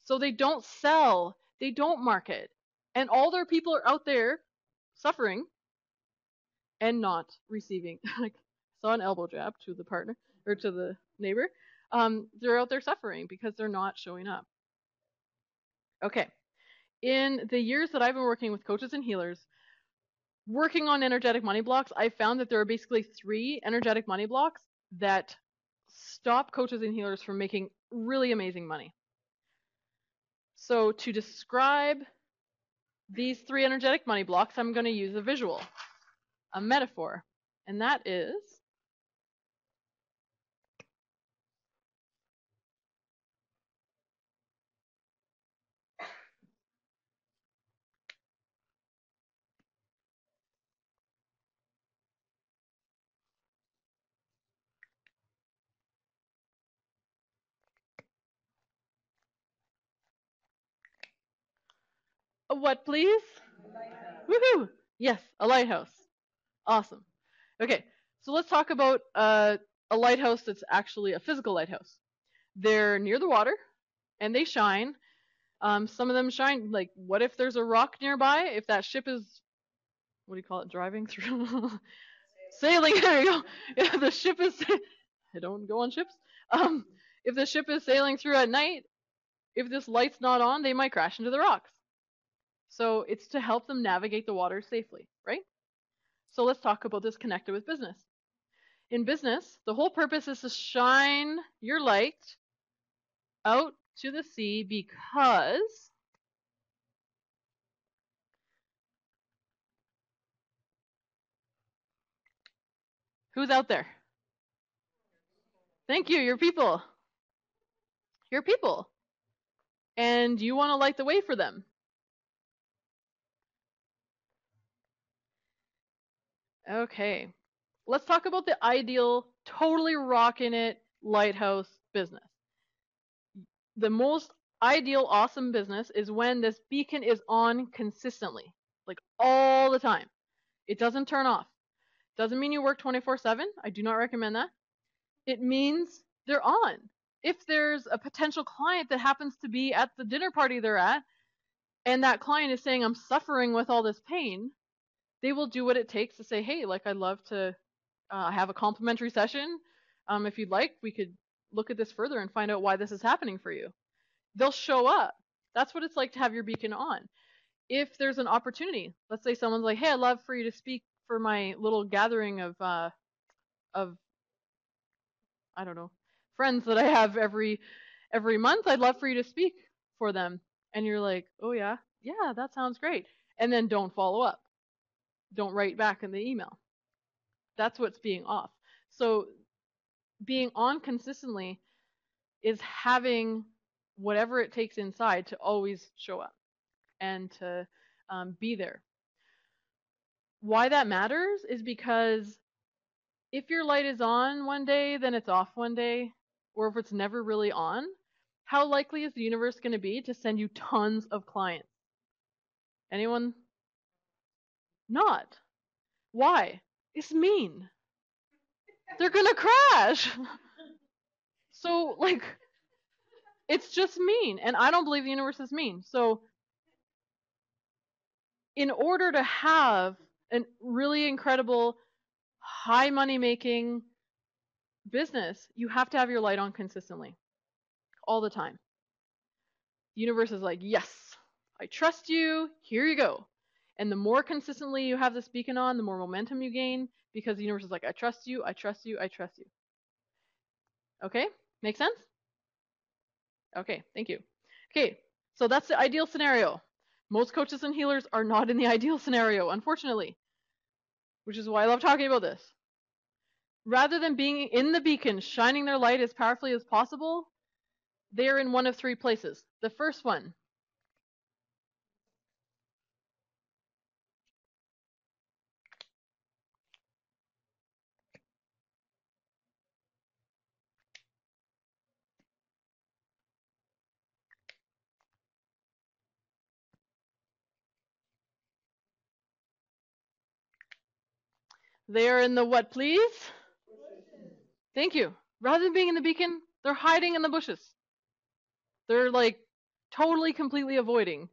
S2: So they don't sell. They don't market. And all their people are out there suffering and not receiving. Like, saw an elbow jab to the partner or to the neighbor. They're out there suffering because they're not showing up. Okay. In the years that I've been working with coaches and healers, working on energetic money blocks, I found that there are basically 3 energetic money blocks that stop coaches and healers from making really amazing money. So to describe these 3 energetic money blocks, I'm going to use a visual, a metaphor, and that is a what, please? Woohoo! Yes, a lighthouse. Awesome. Okay, so let's talk about a lighthouse that's actually a physical lighthouse. They're near the water, and they shine. Some of them shine, like, what if there's a rock nearby? If that ship is, what do you call it, driving through? Sailing, there you go. If the ship is, I don't go on ships. If the ship is sailing through at night, if this light's not on, they might crash into the rocks. So it's to help them navigate the water safely, right? So let's talk about this connected with business. In business, the whole purpose is to shine your light out to the sea because who's out there? Thank you, your people. Your people. And you want to light the way for them. Okay. Let's talk about the ideal, totally rocking it lighthouse business. The most ideal, awesome business is when this beacon is on consistently, like all the time. It doesn't turn off. Doesn't mean you work 24/7. I do not recommend that. It means they're on. If there's a potential client that happens to be at the dinner party they're at, and that client is saying, I'm suffering with all this pain, they will do what it takes to say, hey, like, I'd love to have a complimentary session. If you'd like, we could look at this further and find out why this is happening for you. They'll show up. That's what it's like to have your beacon on. If there's an opportunity, let's say someone's like, hey, I'd love for you to speak for my little gathering of I don't know, friends that I have every month. I'd love for you to speak for them. And you're like, oh yeah, that sounds great. And then don't follow up. Don't write back in the email. That's what's being off. So being on consistently is having whatever it takes inside to always show up and to be there. Why that matters is because if your light is on one day, then it's off one day, or if it's never really on, how likely is the universe going to be to send you tons of clients? Anyone? Not. Why? It's mean. They're going to crash. So, like, it's just mean. And I don't believe the universe is mean. So, in order to have a really incredible, high money making business, you have to have your light on consistently, all the time. The universe is like, yes, I trust you, here you go. And the more consistently you have this beacon on, the more momentum you gain, because the universe is like, I trust you, I trust you, I trust you. Okay? Make sense? Okay, thank you. Okay, so that's the ideal scenario. Most coaches and healers are not in the ideal scenario, unfortunately, which is why I love talking about this. Rather than being in the beacon, shining their light as powerfully as possible, they're in one of three places. The first one, they are in the what, please? Thank you. Rather than being in the beacon, they're hiding in the bushes. They're like totally, completely avoiding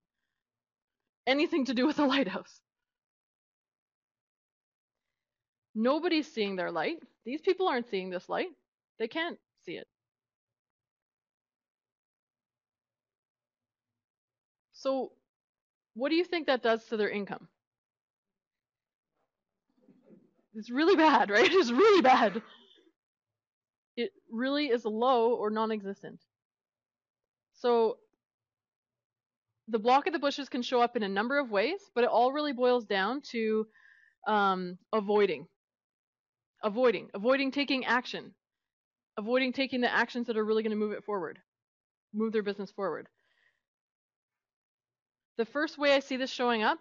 S2: anything to do with the lighthouse. Nobody's seeing their light. These people aren't seeing this light. They can't see it. So what do you think that does to their income? It's really bad, right? It's really bad. It really is low or non-existent. So the block of the bushes can show up in a number of ways, but it all really boils down to avoiding taking action, avoiding taking the actions that are really going to move it forward, move their business forward. The first way I see this showing up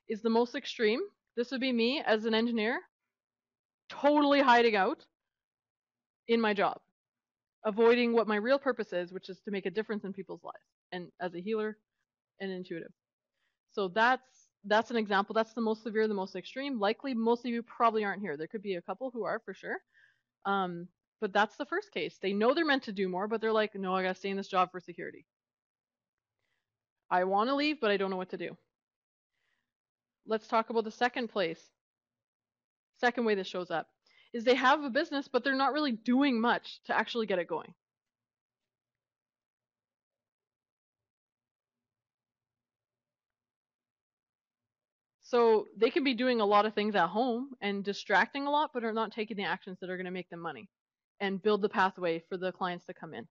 S2: is the most extreme. This would be me as an engineer, totally hiding out in my job, avoiding what my real purpose is, which is to make a difference in people's lives, and as a healer and intuitive. So that's an example. That's the most severe, the most extreme. Likely most of you probably aren't here. There could be a couple who are for sure. But that's the first case. They know they're meant to do more, but they're like, no, I gotta stay in this job for security. I want to leave, but I don't know what to do. Let's talk about the second way this shows up, is they have a business, but they're not really doing much to actually get it going. So they can be doing a lot of things at home and distracting a lot, but are not taking the actions that are going to make them money and build the pathway for the clients to come in.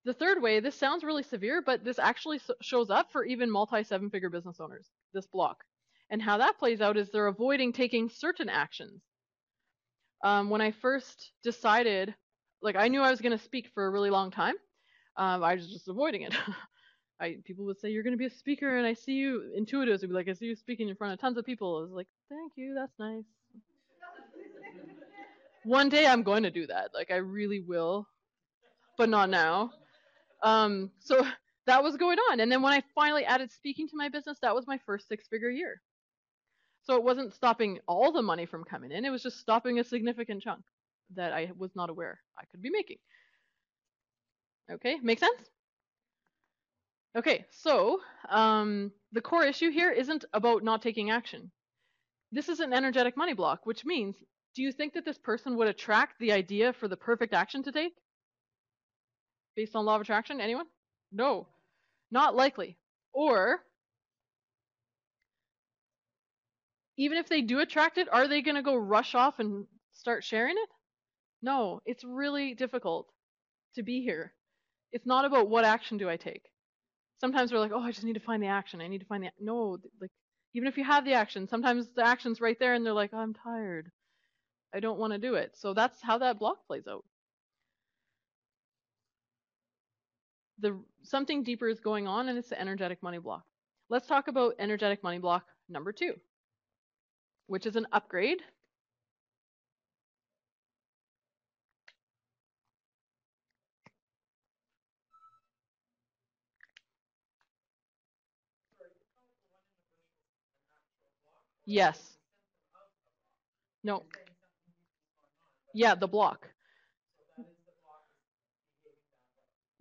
S2: The third way, this sounds really severe, but this actually shows up for even multi-seven-figure business owners, this block. And how that plays out is they're avoiding taking certain actions. When I first decided, like I knew I was going to speak for a really long time, I was just avoiding it. People would say, you're going to be a speaker, and I see you, intuitives would be like, I see you speaking in front of tons of people. I was like, thank you, that's nice. One day I'm going to do that. Like I really will, but not now. So that was going on. And then when I finally added speaking to my business, that was my first six-figure year. So it wasn't stopping all the money from coming in. It was just stopping a significant chunk that I was not aware I could be making. Okay, make sense? Okay, so the core issue here isn't about not taking action. This is an energetic money block, which means, do you think that this person would attract the idea for the perfect action to take? Based on law of attraction, anyone? No. Not likely. Or even if they do attract it, are they going to go rush off and start sharing it? No, it's really difficult to be here. It's not about what action do I take. Sometimes we're like, oh, I just need to find the action. I need to find the no, like even if you have the action, sometimes the action's right there and they're like, oh, I'm tired. I don't want to do it. So that's how that block plays out. Something deeper is going on, and it's the energetic money block. Let's talk about energetic money block number 2, which is an upgrade. Yes. No. Yeah, the block.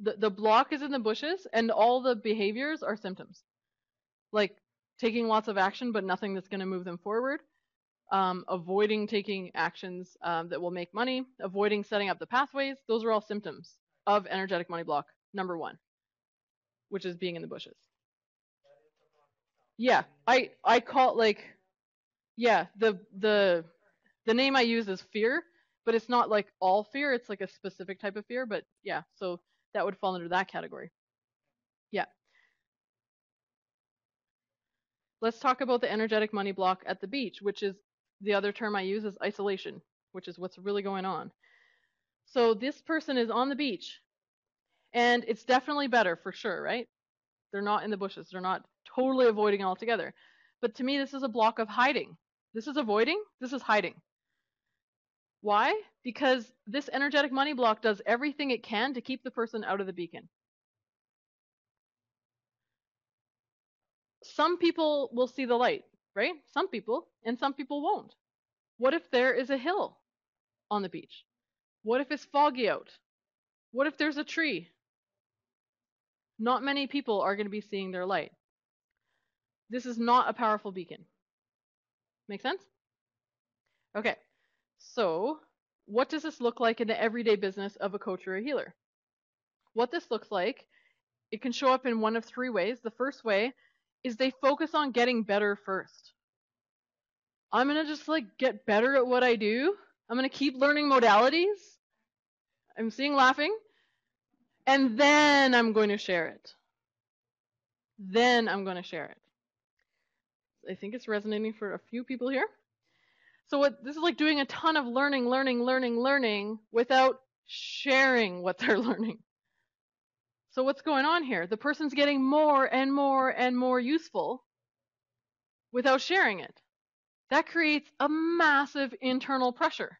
S2: The block is in the bushes, and all the behaviors are symptoms. Like taking lots of action, but nothing that's going to move them forward. Avoiding taking actions that will make money, avoiding setting up the pathways. Those are all symptoms of energetic money block number 1, which is being in the bushes. Yeah, I call it like, yeah, the name I use is fear, but it's not like all fear. It's like a specific type of fear. But yeah, so that would fall under that category. Yeah. Let's talk about the energetic money block at the beach, which is the other term I use is isolation, which is what's really going on. So this person is on the beach, and it's definitely better for sure, right? They're not in the bushes. They're not totally avoiding altogether. But to me, this is a block of hiding. This is avoiding. This is hiding. Why? Because this energetic money block does everything it can to keep the person out of the beacon. Some people will see the light, right? Some people, and some people won't. What if there is a hill on the beach? What if it's foggy out? What if there's a tree? Not many people are going to be seeing their light. This is not a powerful beacon. Make sense? Okay, so what does this look like in the everyday business of a coach or a healer? What this looks like, it can show up in one of 3 ways. The first way is they focus on getting better first. I'm going to just like get better at what I do. I'm going to keep learning modalities. I'm seeing laughing. And then I'm going to share it. Then I'm going to share it. I think it's resonating for a few people here. So this is like doing a ton of learning without sharing what they're learning. So what's going on here? The person's getting more and more and more useful without sharing it. That creates a massive internal pressure.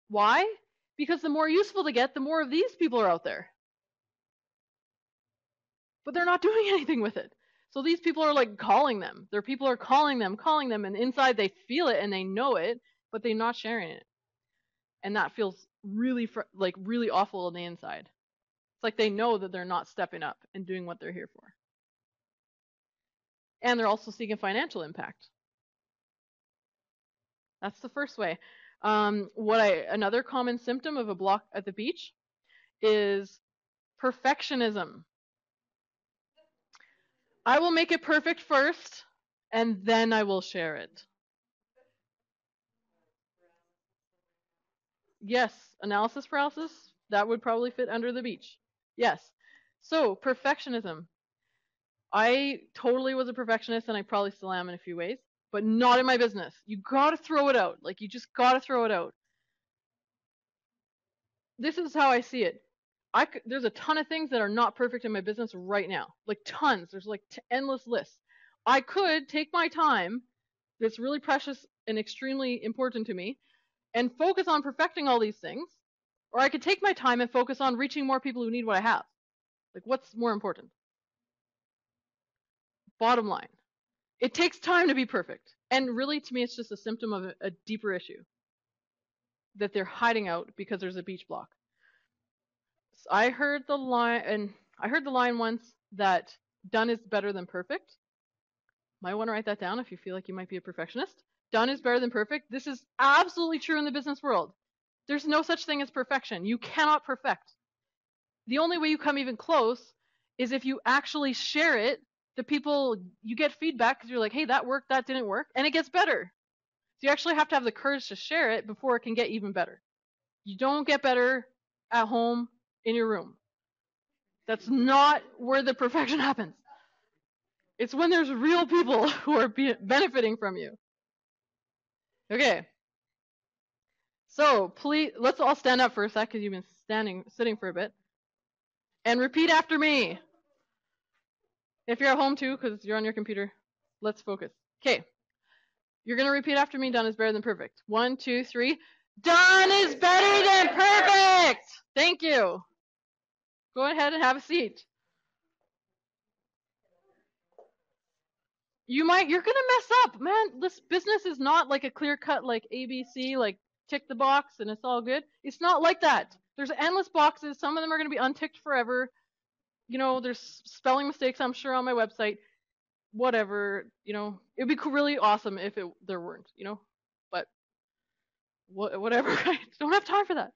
S2: Why? Because the more useful they get, the more of these people are out there. But they're not doing anything with it. So these people are like calling them. Their people are calling them, and inside they feel it and they know it, but they're not sharing it. And that feels really really awful on the inside. It's like they know that they're not stepping up and doing what they're here for. And they're also seeking financial impact. That's the first way. Another common symptom of a block at the beach is perfectionism. I will make it perfect first, and then I will share it. Yes, analysis paralysis, that would probably fit under the beach. Yes. So, perfectionism. I totally was a perfectionist, and I probably still am in a few ways, but not in my business. You gotta throw it out. Like, you just gotta throw it out. This is how I see it. There's a ton of things that are not perfect in my business right now. Like, tons. There's like endless lists. I could take my time, that's really precious and extremely important to me, and focus on perfecting all these things. Or I could take my time and focus on reaching more people who need what I have. Like, what's more important? Bottom line, it takes time to be perfect. And really, to me, it's just a symptom of a deeper issue that they're hiding out because there's a beach block. So I heard the line once that done is better than perfect. Might want to write that down if you feel like you might be a perfectionist. Done is better than perfect. This is absolutely true in the business world. There's no such thing as perfection. You cannot perfect. The only way you come even close is if you actually share it, the people, you get feedback because you're like, hey, that worked, that didn't work, and it gets better. So you actually have to have the courage to share it before it can get even better. You don't get better at home in your room. That's not where the perfection happens. It's when there's real people who are benefiting from you. Okay. So please, let's all stand up for a sec because you've been sitting for a bit. And repeat after me. If you're at home too, because you're on your computer, let's focus. Okay. You're going to repeat after me. Done is better than perfect. 1, 2, 3. Done is better than perfect. Thank you. Go ahead and have a seat. You're going to mess up, man. This business is not like a clear cut, like ABC, like tick the box and it's all good. It's not like that. There's endless boxes. Some of them are going to be unticked forever. There's spelling mistakes, I'm sure, on my website. Whatever, it'd be really awesome if there weren't, but whatever. I don't have time for that.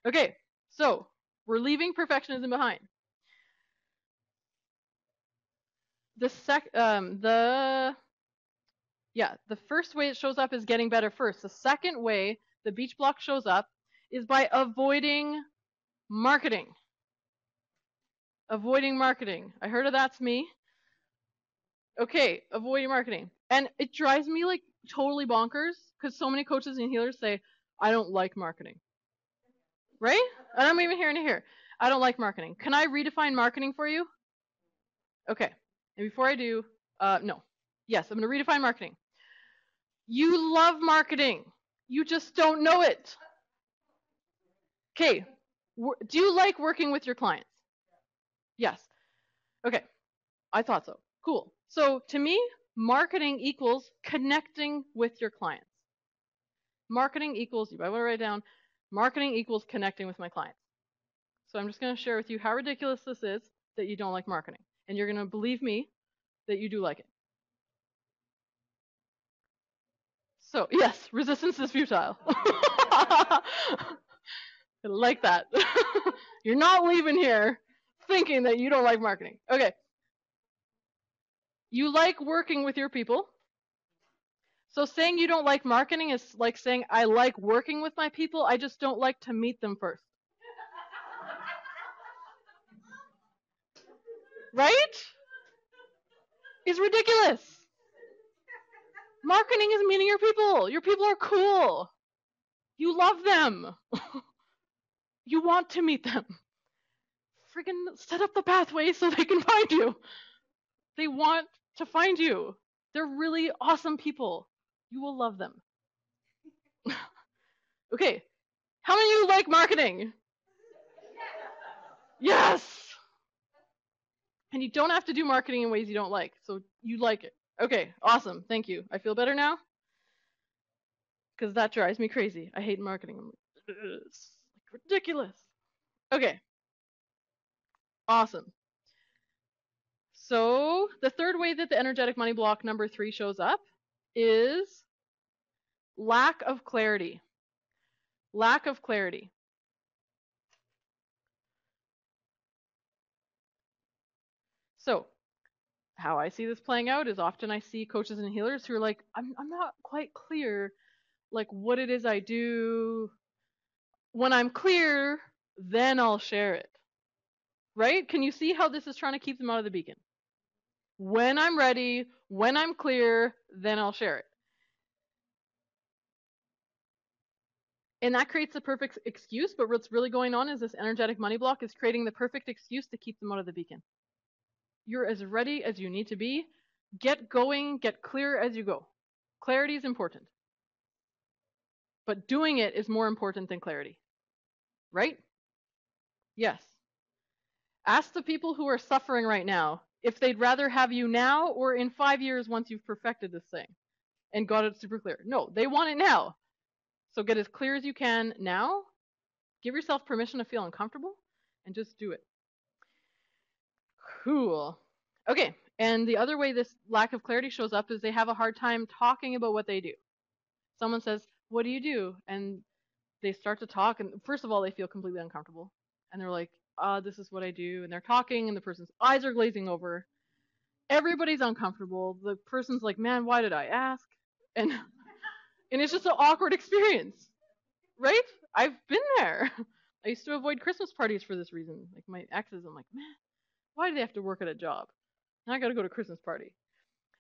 S2: Okay, so we're leaving perfectionism behind. The first way it shows up is getting better first. The second way the beach block shows up is by avoiding marketing. Avoiding marketing. I heard of that's me. Okay, avoiding marketing. And it drives me like totally bonkers because so many coaches and healers say, I don't like marketing. Right? And I'm even hearing it here. I don't like marketing. Can I redefine marketing for you? Okay. And before I do, no. Yes, I'm going to redefine marketing. You love marketing. You just don't know it. Okay. Do you like working with your clients? Yes. Okay. I thought so. Cool. So to me, marketing equals connecting with your clients. Marketing equals, you might want to write it down, marketing equals connecting with my clients. So I'm just going to share with you how ridiculous this is that you don't like marketing. And you're going to believe me that you do like it. So, yes, resistance is futile. I like that. You're not leaving here thinking that you don't like marketing. Okay. You like working with your people. So saying you don't like marketing is like saying I like working with my people, I just don't like to meet them first. Right? It's ridiculous. Marketing is meeting your people. Your people are cool. You love them. You want to meet them. Friggin' set up the pathway so they can find you. They want to find you. They're really awesome people. You will love them. Okay. How many of you like marketing? Yes. And you don't have to do marketing in ways you don't like. So you like it. Okay, awesome. Thank you. I feel better now? Because that drives me crazy. I hate marketing. It's like ridiculous. Okay. Awesome. So the third way that the energetic money block number 3 shows up is lack of clarity. Lack of clarity. So how I see this playing out is often I see coaches and healers who are like, I'm not quite clear like what it is I do. When I'm clear, then I'll share it. Right? Can you see how this is trying to keep them out of the beacon? When I'm ready, when I'm clear, then I'll share it. And that creates the perfect excuse, but what's really going on is this energetic money block is creating the perfect excuse to keep them out of the beacon. You're as ready as you need to be. Get going, get clear as you go. Clarity is important. But doing it is more important than clarity. Right? Yes. Ask the people who are suffering right now if they'd rather have you now or in 5 years once you've perfected this thing and got it super clear. No, they want it now. So get as clear as you can now. Give yourself permission to feel uncomfortable and just do it. Cool. Okay, and the other way this lack of clarity shows up is they have a hard time talking about what they do. Someone says, what do you do? And they start to talk, and first of all, they feel completely uncomfortable. And they're like, this is what I do. And they're talking and the person's eyes are glazing over. Everybody's uncomfortable. The person's like, man, why did I ask? And and it's just an awkward experience, right? I've been there. I used to avoid Christmas parties for this reason. Like my exes, I'm like, man, why do they have to work at a job? Now I got to go to a Christmas party.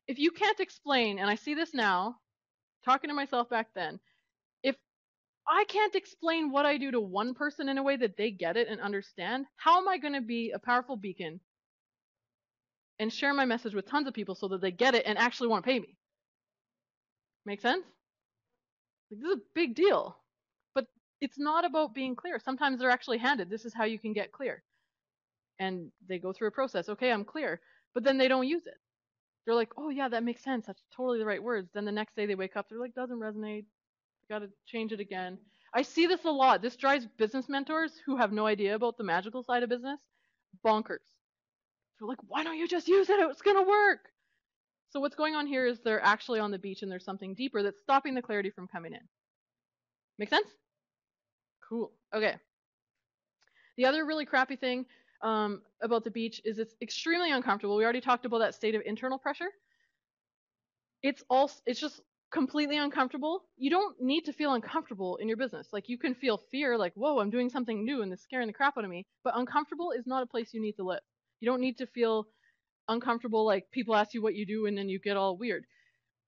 S2: If you can't explain, and I see this now, talking to myself back then, if I can't explain what I do to one person in a way that they get it and understand, how am I going to be a powerful beacon and share my message with tons of people so that they get it and actually want to pay me? Make sense? Like, this is a big deal. But it's not about being clear. Sometimes they're actually handed, this is how you can get clear. And they go through a process. Okay, I'm clear. But then they don't use it. They're like, oh yeah, that makes sense. That's totally the right words. Then the next day they wake up, they're like, doesn't resonate. Got to change it again. I see this a lot. This drives business mentors who have no idea about the magical side of business bonkers. They're like, why don't you just use it? It's going to work. So what's going on here is they're actually on the beach and there's something deeper that's stopping the clarity from coming in. Make sense? Cool. Okay. The other really crappy thing about the beach is it's extremely uncomfortable. We already talked about that state of internal pressure. It's just completely uncomfortable. You don't need to feel uncomfortable in your business. Like, you can feel fear, like, whoa, I'm doing something new and it's scaring the crap out of me. But uncomfortable is not a place you need to live. You don't need to feel uncomfortable, like people ask you what you do and then you get all weird.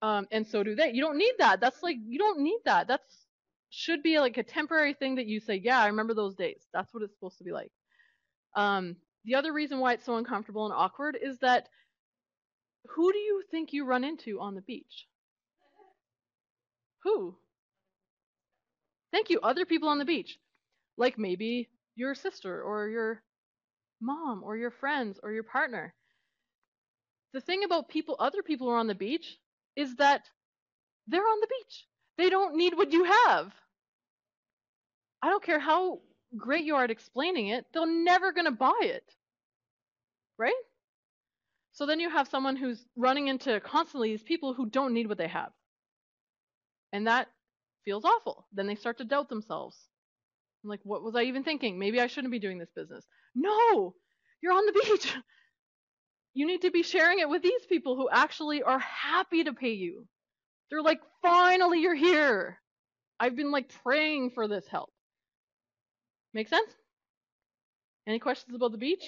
S2: And so do they. You don't need that. That's like, you don't need that. That's should be like a temporary thing that you say, yeah, I remember those days. That's what it's supposed to be like. The other reason why it's so uncomfortable and awkward is that who do you think you run into on the beach? Who? Thank you. Other people on the beach. Like maybe your sister or your mom or your friends or your partner. The thing about other people who are on the beach is that they're on the beach. They don't need what you have. I don't care how great you are at explaining it, they're never going to buy it. Right? So then you have someone who's running into constantly these people who don't need what they have. And that feels awful. Then they start to doubt themselves. I'm like, what was I even thinking? Maybe I shouldn't be doing this business. No, you're on the beach. You need to be sharing it with these people who actually are happy to pay you. They're like, finally, you're here. I've been like praying for this help. Make sense? Any questions about the beach?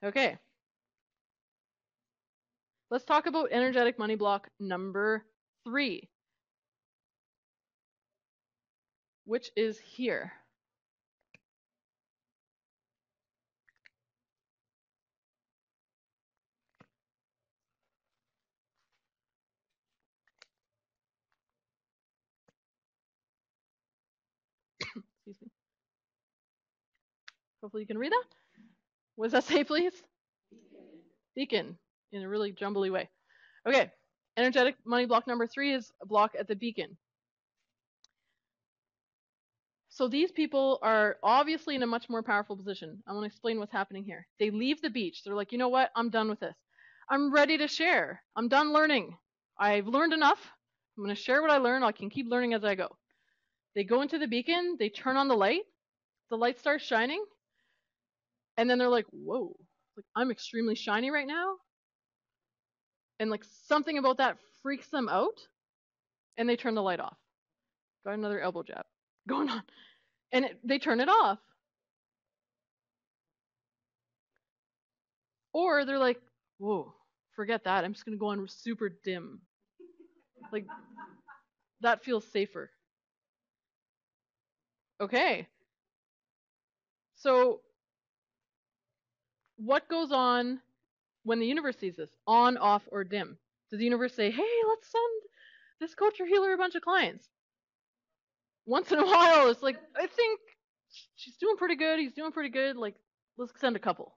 S2: Okay. Let's talk about energetic money block number 3, which is here. Excuse me. Hopefully you can read that. What does that say, please? Beacon, in a really jumbly way. Okay, energetic money block number 3 is a block at the beacon. So these people are obviously in a much more powerful position. I want to explain what's happening here. They leave the beach. They're like, you know what? I'm done with this. I'm ready to share. I'm done learning. I've learned enough. I'm going to share what I learned. I can keep learning as I go. They go into the beacon. They turn on the light. The light starts shining. And then they're like, whoa, like, I'm extremely shiny right now. And like something about that freaks them out. And they turn the light off. Got another elbow jab going on. And they turn it off. Or they're like, whoa, forget that. I'm just going to go on super dim. Like, that feels safer. Okay. So, what goes on when the universe sees this? On, off, or dim? Does the universe say, hey, let's send this coach or healer a bunch of clients? Once in a while, it's like, I think she's doing pretty good. He's doing pretty good. Like, let's send a couple.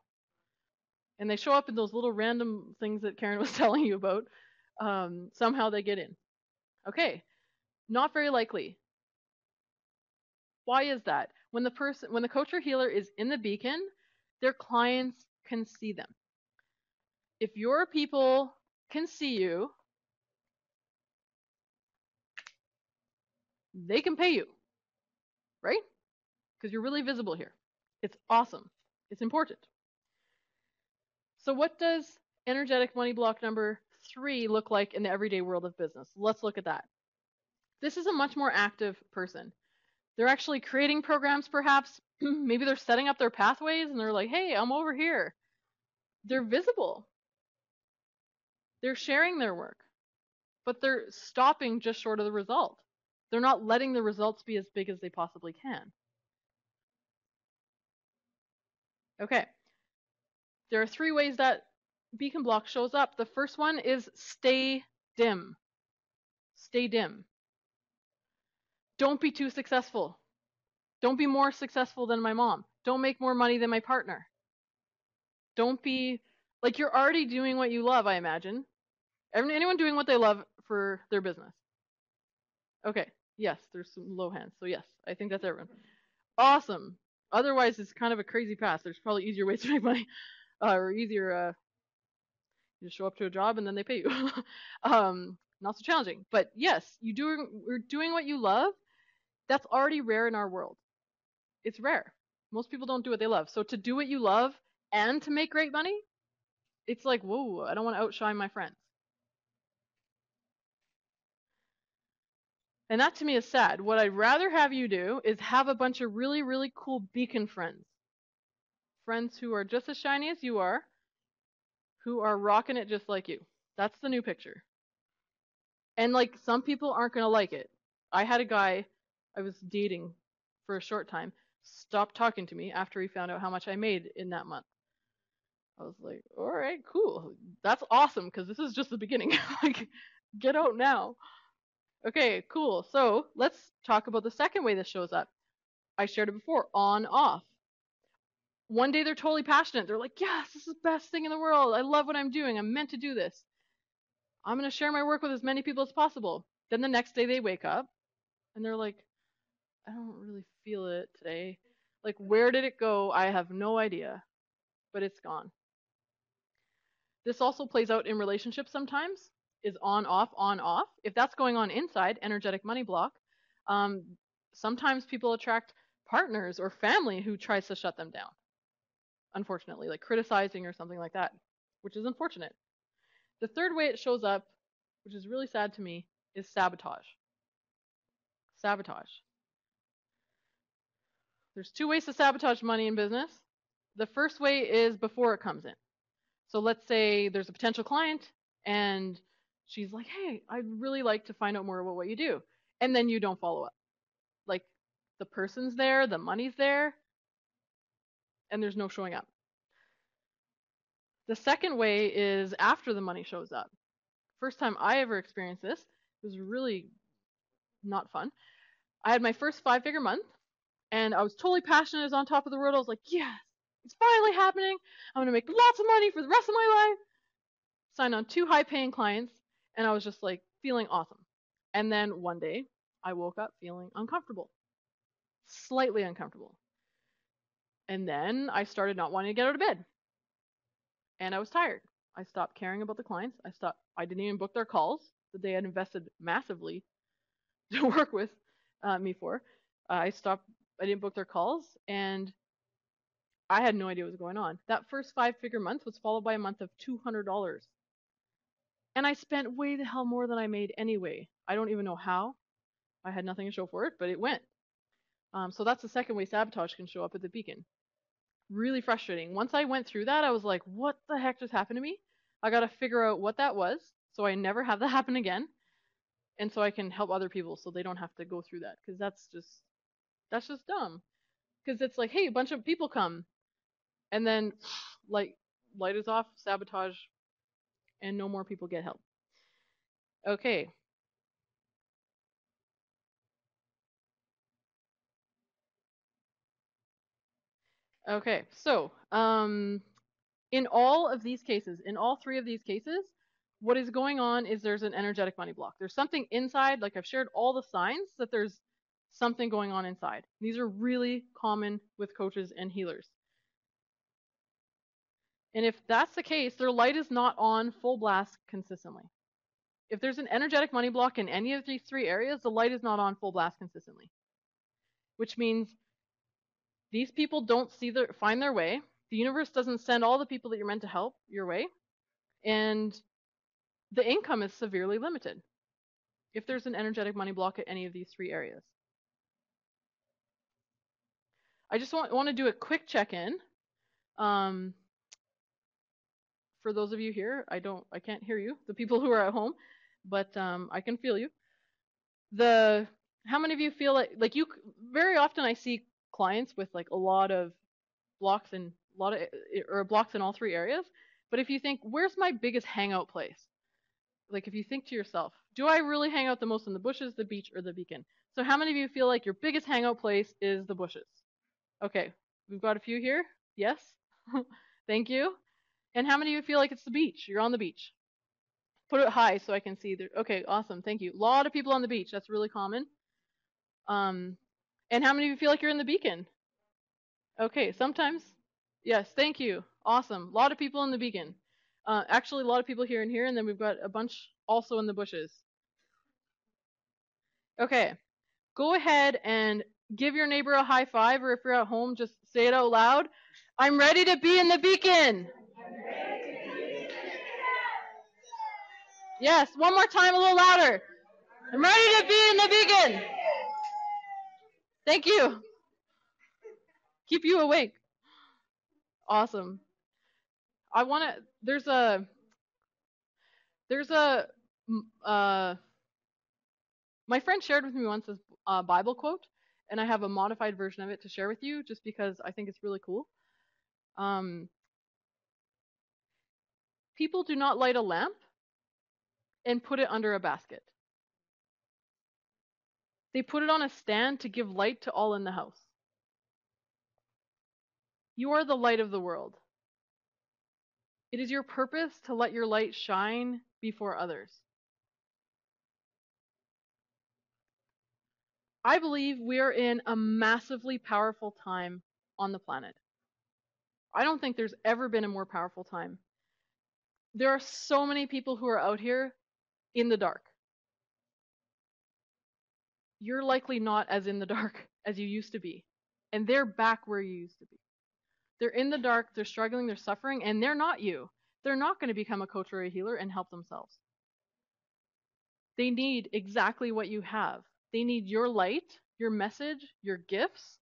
S2: And they show up in those little random things that Karen was telling you about. Somehow they get in. Okay, not very likely. Why is that? When the coach or healer is in the beacon, their clients can see them. If your people can see you, they can pay you, right? Because you're really visible here. It's awesome. It's important. So what does energetic money block number 3 look like in the everyday world of business? Let's look at that. This is a much more active person. They're actually creating programs, perhaps. Maybe they're setting up their pathways and they're like, hey, I'm over here. They're visible. They're sharing their work, but they're stopping just short of the result. They're not letting the results be as big as they possibly can. Okay. There are 3 ways that beacon block shows up. The first one is stay dim. Stay dim. Don't be too successful. Don't be more successful than my mom. Don't make more money than my partner. Don't be like, you're already doing what you love, I imagine. Anyone doing what they love for their business? Okay. Yes, there's some low hands. So yes, I think that's everyone. Awesome. Otherwise, it's kind of a crazy path. There's probably easier ways to make money, or easier. You just show up to a job and then they pay you. Not so challenging. But yes, we're doing what you love. That's already rare in our world. It's rare. Most people don't do what they love. So to do what you love and to make great money, it's like, whoa, I don't want to outshine my friends. And that to me is sad. What I'd rather have you do is have a bunch of really, really cool beacon friends. Friends who are just as shiny as you are, who are rocking it just like you. That's the new picture. And like, some people aren't going to like it. I had a guy I was dating for a short time stop talking to me after he found out how much I made in that month. I was like, all right, cool. That's awesome, because this is just the beginning. Like, get out now. Okay, cool. So let's talk about the second way this shows up. I shared it before, on, off. One day they're totally passionate. They're like, yes, this is the best thing in the world. I love what I'm doing. I'm meant to do this. I'm going to share my work with as many people as possible. Then the next day they wake up and they're like, I don't really feel it today. Like, where did it go? I have no idea, but it's gone. This also plays out in relationships sometimes, is on, off, on, off. If that's going on inside, energetic money block, um, sometimes people attract partners or family who tries to shut them down, unfortunately, like criticizing or something like that, which is unfortunate. The third way it shows up, which is really sad to me, is sabotage. Sabotage. There's 2 ways to sabotage money in business. The first way is before it comes in. So let's say there's a potential client and she's like, hey, I'd really like to find out more about what you do. And then you don't follow up. Like, the person's there, the money's there, and there's no showing up. The second way is after the money shows up. First time I ever experienced this, it was really not fun. I had my first 5-figure month, and I was totally passionate. I was on top of the world. I was like, yes, it's finally happening. I'm going to make lots of money for the rest of my life. Signed on 2 high-paying clients, and I was just like feeling awesome. And then one day, I woke up feeling uncomfortable, slightly uncomfortable. And then I started not wanting to get out of bed, and I was tired. I stopped caring about the clients. I didn't even book their calls that they had invested massively to work with me for. I didn't book their calls, and I had no idea what was going on. That first 5-figure month was followed by a month of $200. And I spent way the hell more than I made anyway. I don't even know how. I had nothing to show for it, but it went. So that's the second way sabotage can show up at the beacon. Really frustrating. Once I went through that, I was like, what the heck just happened to me? I got to figure out what that was so I never have that happen again. And so I can help other people so they don't have to go through that. Because that's just dumb. Because it's like, hey, a bunch of people come. And then light is off, sabotage, and no more people get help. Okay. Okay, so in all of these cases, in all 3 of these cases, what is going on is there's an energetic money block. There's something inside, like I've shared all the signs that there's something going on inside. These are really common with coaches and healers. And if that's the case, their light is not on full blast consistently. If there's an energetic money block in any of these 3 areas, the light is not on full blast consistently. Which means These people don't find their way. The universe doesn't send all the people that you're meant to help your way. And the income is severely limited if there's an energetic money block at any of these three areas. I just want to do a quick check-in. For those of you here, I can't hear you, the people who are at home, but I can feel you. How many of you feel like you, very often I see clients with like a lot of blocks and blocks in all three areas. But if you think, where's my biggest hangout place? Like if you think to yourself, do I really hang out the most in the bushes, the beach, or the beacon? So how many of you feel like your biggest hangout place is the bushes? Okay, we've got a few here. Yes. Thank you. And how many of you feel like it's the beach? You're on the beach. Put it high so I can see. Okay, awesome. Thank you. A lot of people on the beach. That's really common. And how many of you feel like you're in the beacon? Okay, sometimes. Yes, thank you. Awesome. A lot of people in the beacon. Actually, a lot of people here and here, and then we've got a bunch also in the bushes. Okay, go ahead and give your neighbor a high five, or if you're at home, just say it out loud. I'm ready to be in the beacon. Yes, one more time, a little louder. I'm ready to be in the beacon. Thank you. Keep you awake. Awesome. I want to, there's a my friend shared with me once this Bible quote, and I have a modified version of it to share with you just because I think it's really cool. People do not light a lamp and put it under a basket. They put it on a stand to give light to all in the house. You are the light of the world. It is your purpose to let your light shine before others. I believe we are in a massively powerful time on the planet. I don't think there's ever been a more powerful time. There are so many people who are out here in the dark. You're likely not as in the dark as you used to be. And they're back where you used to be. They're in the dark, they're struggling, they're suffering, and they're not you. They're not going to become a coach or a healer and help themselves. They need exactly what you have. They need your light, your message, your gifts,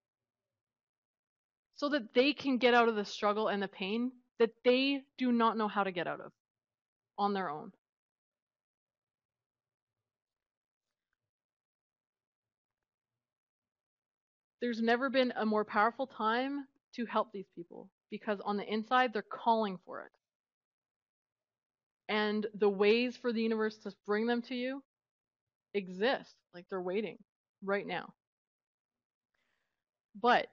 S2: so that they can get out of the struggle and the pain that they do not know how to get out of on their own. There's never been a more powerful time to help these people because on the inside, they're calling for it. And the ways for the universe to bring them to you exist. Like they're waiting right now. But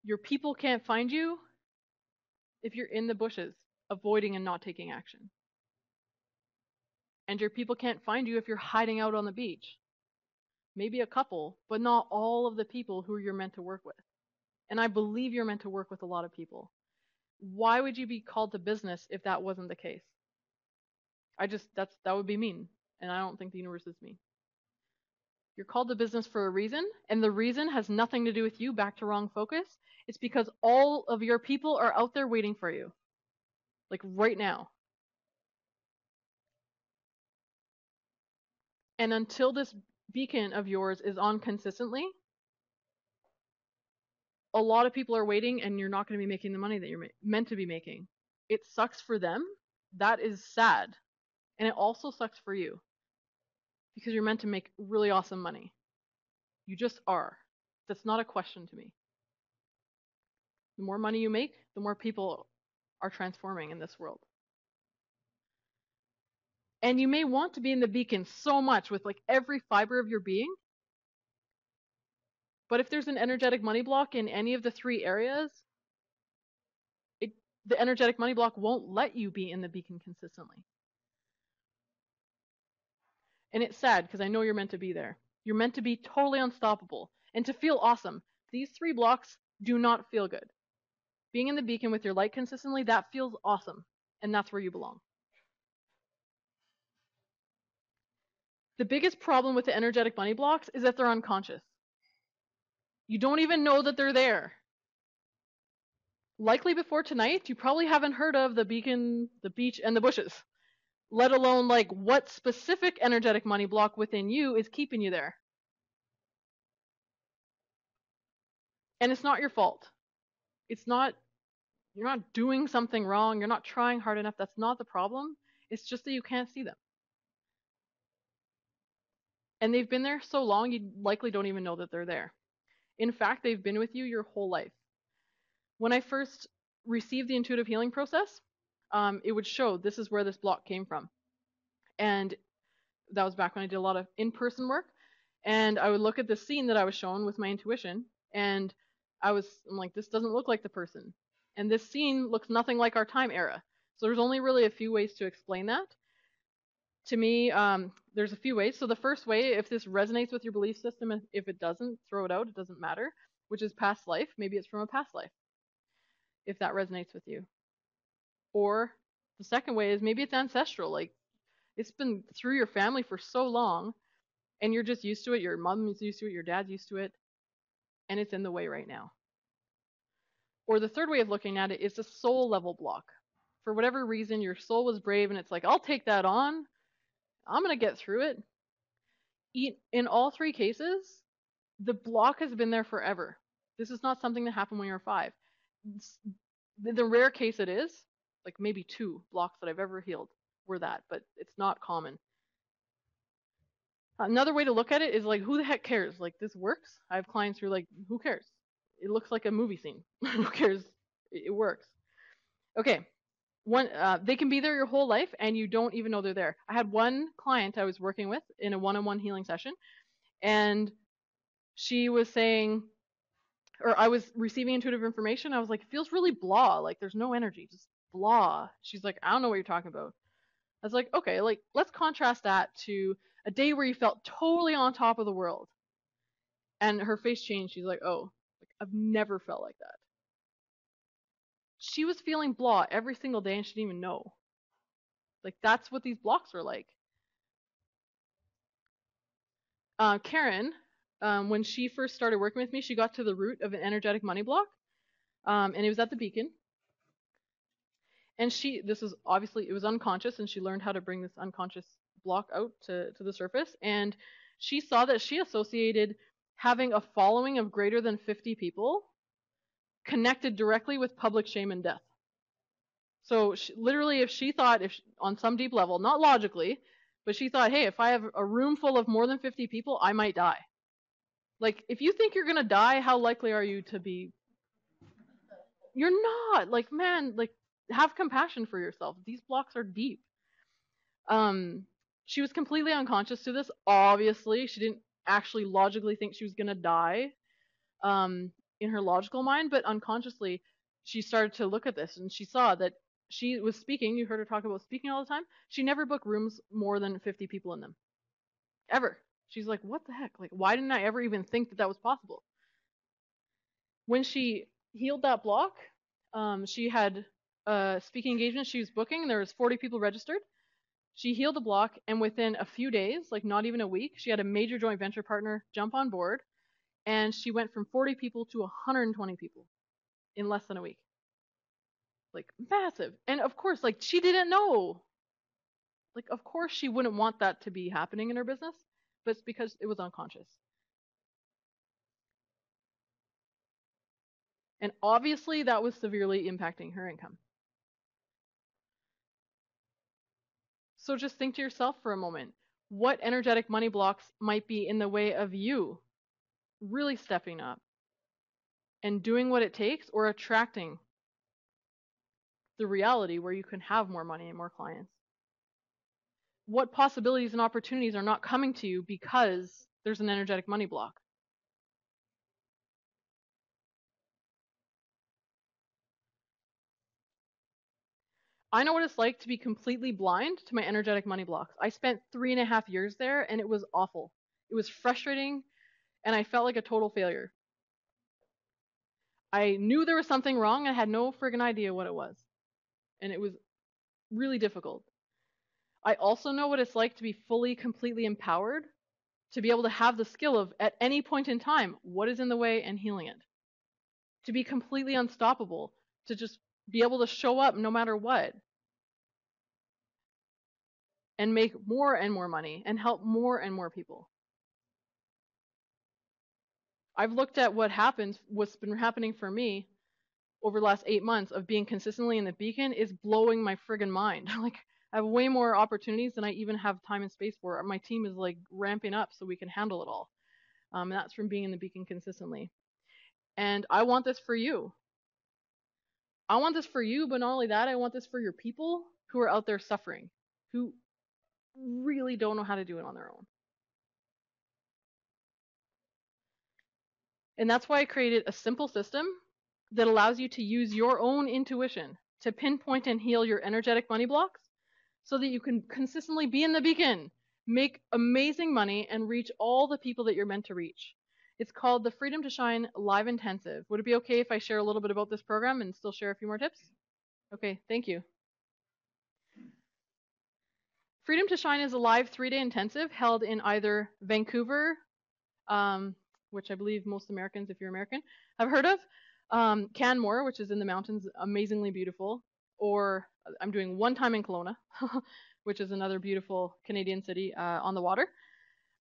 S2: your people can't find you if you're in the bushes, avoiding and not taking action. And your people can't find you if you're hiding out on the beach. Maybe a couple, but not all of the people who you're meant to work with. And I believe you're meant to work with a lot of people. Why would you be called to business if that wasn't the case? That would be mean. And I don't think the universe is mean. You're called to business for a reason, and the reason has nothing to do with you, back to wrong focus. It's because all of your people are out there waiting for you. Like right now. And until this beacon of yours is on consistently, a lot of people are waiting and you're not going to be making the money that you're meant to be making. It sucks for them. That is sad. And it also sucks for you because you're meant to make really awesome money. You just are. That's not a question to me. The more money you make, the more people are transforming in this world. And you may want to be in the beacon so much with like every fiber of your being. But if there's an energetic money block in any of the three areas, the energetic money block won't let you be in the beacon consistently. And it's sad because I know you're meant to be there. You're meant to be totally unstoppable and to feel awesome. These three blocks do not feel good. Being in the beacon with your light consistently, that feels awesome. And that's where you belong. The biggest problem with the energetic money blocks is that they're unconscious. You don't even know that they're there. likely before tonight, you probably haven't heard of the beacon, the beach, and the bushes, let alone like what specific energetic money block within you is keeping you there. And it's not your fault. It's not, you're not doing something wrong. You're not trying hard enough. That's not the problem. It's just that you can't see them. And they've been there so long, you likely don't even know that they're there. In fact, they've been with you your whole life. When I first received the intuitive healing process, it would show this is where this block came from. And that was back when I did a lot of in-person work. And I would look at the scene that I was shown with my intuition, and I'm like, this doesn't look like the person. And this scene looks nothing like our time era. So there's only really a few ways to explain that. To me, there's a few ways. So the first way, if this resonates with your belief system, and if it doesn't, throw it out, it doesn't matter, which is past life. Maybe it's from a past life, if that resonates with you. Or the second way is maybe it's ancestral, like it's been through your family for so long, and you're just used to it, your mom's used to it, your dad's used to it, and it's in the way right now. Or the third way of looking at it is a soul level block. For whatever reason, your soul was brave, and it's like, I'll take that on. I'm going to get through it. In all three cases, the block has been there forever. This is not something that happened when you were 5. The rare case it is, like maybe 2 blocks that I've ever healed were that, but it's not common. Another way to look at it is like, who the heck cares? Like, this works. I have clients who are like, who cares? It looks like a movie scene. Who cares? It works. Okay. They can be there your whole life and you don't even know they're there. I had one client I was working with in a one-on-one healing session, and she was saying, or I was receiving intuitive information. I was like, it feels really blah. Like, there's no energy, just blah. She's like, I don't know what you're talking about. I was like, okay, like, let's contrast that to a day where you felt totally on top of the world. And her face changed. She's like, oh, like, I've never felt like that. She was feeling blah every single day and she didn't even know. Like, that's what these blocks are like. Karen, when she first started working with me, she got to the root of an energetic money block, and it was at the beacon. And this was obviously, it was unconscious, and she learned how to bring this unconscious block out to the surface. And she saw that she associated having a following of greater than 50 people connected directly with public shame and death. So literally, if she thought, on some deep level, not logically, but she thought, hey, if I have a room full of more than 50 people, I might die. Like, if you think you're going to die, how likely are you to be? You're not. Like, man, like, have compassion for yourself. These blocks are deep. She was completely unconscious to this. Obviously, she didn't actually logically think she was going to die in her logical mind, but unconsciously, she started to look at this, and she saw that she was speaking. You heard her talk about speaking all the time. She never booked rooms more than 50 people in them. Ever. She's like, what the heck? Like, why didn't I ever even think that that was possible? When she healed that block, she had a speaking engagement she was booking. There was 40 people registered. She healed the block, and within a few days, like not even a week, she had a major joint venture partner jump on board, and she went from 40 people to 120 people in less than a week. Like, massive. And of course, like, she didn't know. Like, of course she wouldn't want that to be happening in her business, but it's because it was unconscious. And obviously that was severely impacting her income. So just think to yourself for a moment, what energetic money blocks might be in the way of you really stepping up and doing what it takes, or attracting the reality where you can have more money and more clients? What possibilities and opportunities are not coming to you because there's an energetic money block? I know what it's like to be completely blind to my energetic money blocks. I spent 3.5 years there, and it was awful. It was frustrating, and I felt like a total failure. I knew there was something wrong. I had no friggin' idea what it was. And it was really difficult. I also know what it's like to be fully, completely empowered, to be able to have the skill of, at any point in time, what is in the way and healing it. To be completely unstoppable, to just be able to show up no matter what and make more and more money and help more and more people. I've looked at what's been happening for me over the last 8 months of being consistently in the beacon is blowing my friggin' mind. Like, I have way more opportunities than I even have time and space for. My team is like ramping up so we can handle it all. And that's from being in the beacon consistently. And I want this for you. I want this for you, but not only that, I want this for your people who are out there suffering, who really don't know how to do it on their own. And that's why I created a simple system that allows you to use your own intuition to pinpoint and heal your energetic money blocks so that you can consistently be in the beacon, make amazing money, and reach all the people that you're meant to reach. It's called the Freedom to Shine Live Intensive. Would it be okay if I share a little bit about this program and still share a few more tips? Okay, thank you. Freedom to Shine is a live 3-day intensive held in either Vancouver, which I believe most Americans, if you're American, have heard of, Canmore, which is in the mountains, amazingly beautiful, or I'm doing one time in Kelowna, which is another beautiful Canadian city on the water.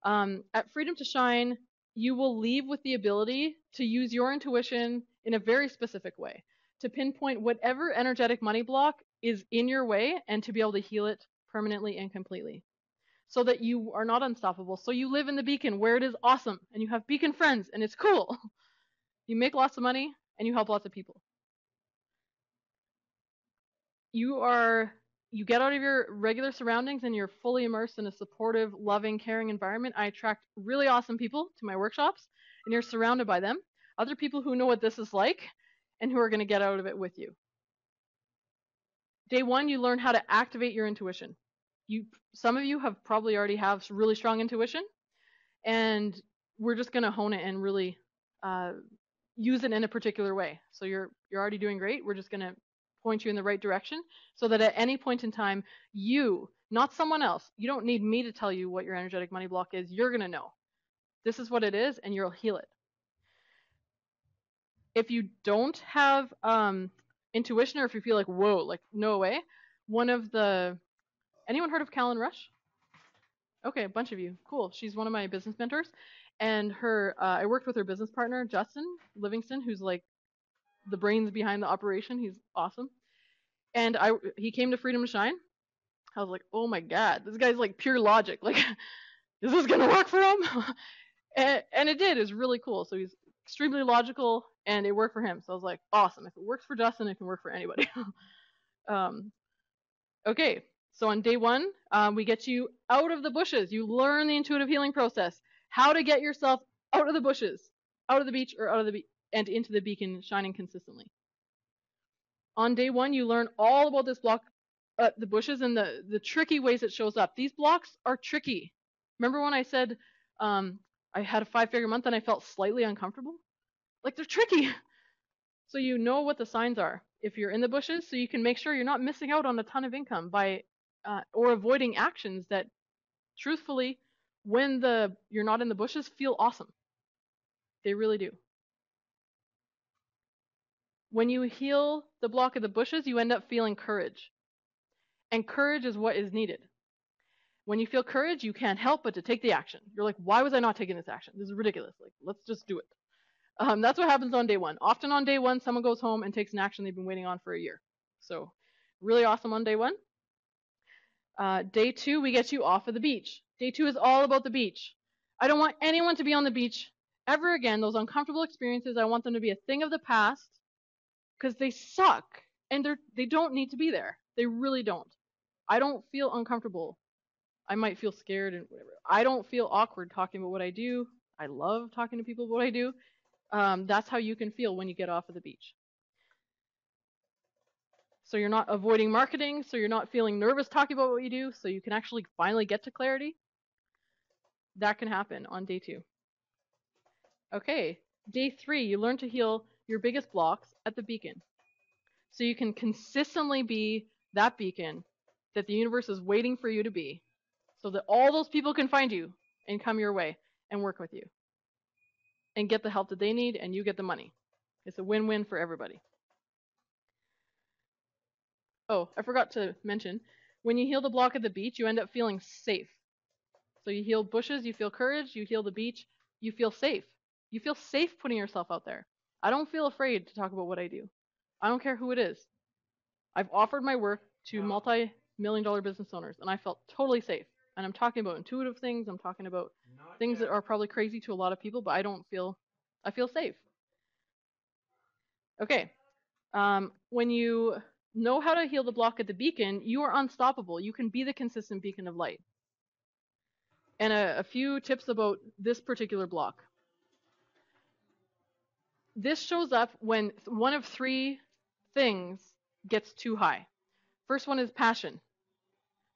S2: At Freedom to Shine, you will leave with the ability to use your intuition in a very specific way, to pinpoint whatever energetic money block is in your way and to be able to heal it permanently and completely, so that you are not unstoppable. So you live in the beacon where it is awesome and you have beacon friends and it's cool. You make lots of money and you help lots of people. You get out of your regular surroundings and you're fully immersed in a supportive, loving, caring environment. I attract really awesome people to my workshops and you're surrounded by them. Other people who know what this is like and who are going to get out of it with you. Day 1, you learn how to activate your intuition. Some of you have probably already have really strong intuition, and we're just going to hone it and really use it in a particular way. So you're already doing great. We're just going to point you in the right direction so that at any point in time, you, not someone else, you don't need me to tell you what your energetic money block is. You're going to know. This is what it is, and you'll heal it. If you don't have intuition, or if you feel like, whoa, like, no way, anyone heard of Callan Rush? Okay, a bunch of you. Cool. She's one of my business mentors. And I worked with her business partner, Justin Livingston, who's like the brains behind the operation. He's awesome. And he came to Freedom to Shine. I was like, oh my God, this guy's like pure logic. Like, is this going to work for him? and it did. It was really cool. So he's extremely logical and it worked for him. So I was like, awesome. If it works for Justin, it can work for anybody. Okay. So on day 1, we get you out of the bushes. You learn the intuitive healing process, how to get yourself out of the bushes, out of the beach, or and into the beacon, shining consistently. On day 1, you learn all about this block, the bushes, and the tricky ways it shows up. These blocks are tricky. Remember when I said I had a 5-figure month and I felt slightly uncomfortable? Like, they're tricky. So you know what the signs are if you're in the bushes, so you can make sure you're not missing out on a ton of income by or avoiding actions that, truthfully, when you're not in the bushes, feel awesome. They really do. When you heal the block of the bushes, you end up feeling courage. And courage is what is needed. When you feel courage, you can't help but to take the action. You're like, why was I not taking this action? This is ridiculous. Like, let's just do it. That's what happens on day 1. Often on day 1, someone goes home and takes an action they've been waiting on for a year. So really awesome on day 1. Day 2, we get you off of the beach. Day 2 is all about the beach. I don't want anyone to be on the beach ever again. Those uncomfortable experiences, I want them to be a thing of the past because they suck and they don't need to be there. They really don't. I don't feel uncomfortable. I might feel scared and whatever. I don't feel awkward talking about what I do. I love talking to people about what I do. That's how you can feel when you get off of the beach. So you're not avoiding marketing, so you're not feeling nervous talking about what you do, so you can actually finally get to clarity. That can happen on day 2. Okay, day 3, you learn to heal your biggest blocks at the beacon. So you can consistently be that beacon that the universe is waiting for you to be, so that all those people can find you and come your way and work with you and get the help that they need, and you get the money. It's a win-win for everybody. Oh, I forgot to mention, when you heal the block at the beach, you end up feeling safe. So you heal bushes, you feel courage, you heal the beach, you feel safe. You feel safe putting yourself out there. I don't feel afraid to talk about what I do. I don't care who it is. I've offered my work to multi-million-dollar business owners, and I felt totally safe. And I'm talking about intuitive things. I'm talking about things that are probably crazy to a lot of people, but I feel safe. Okay. When you know how to heal the block at the beacon, you are unstoppable. You can be the consistent beacon of light. And a few tips about this particular block. This shows up when one of three things gets too high. First one is passion.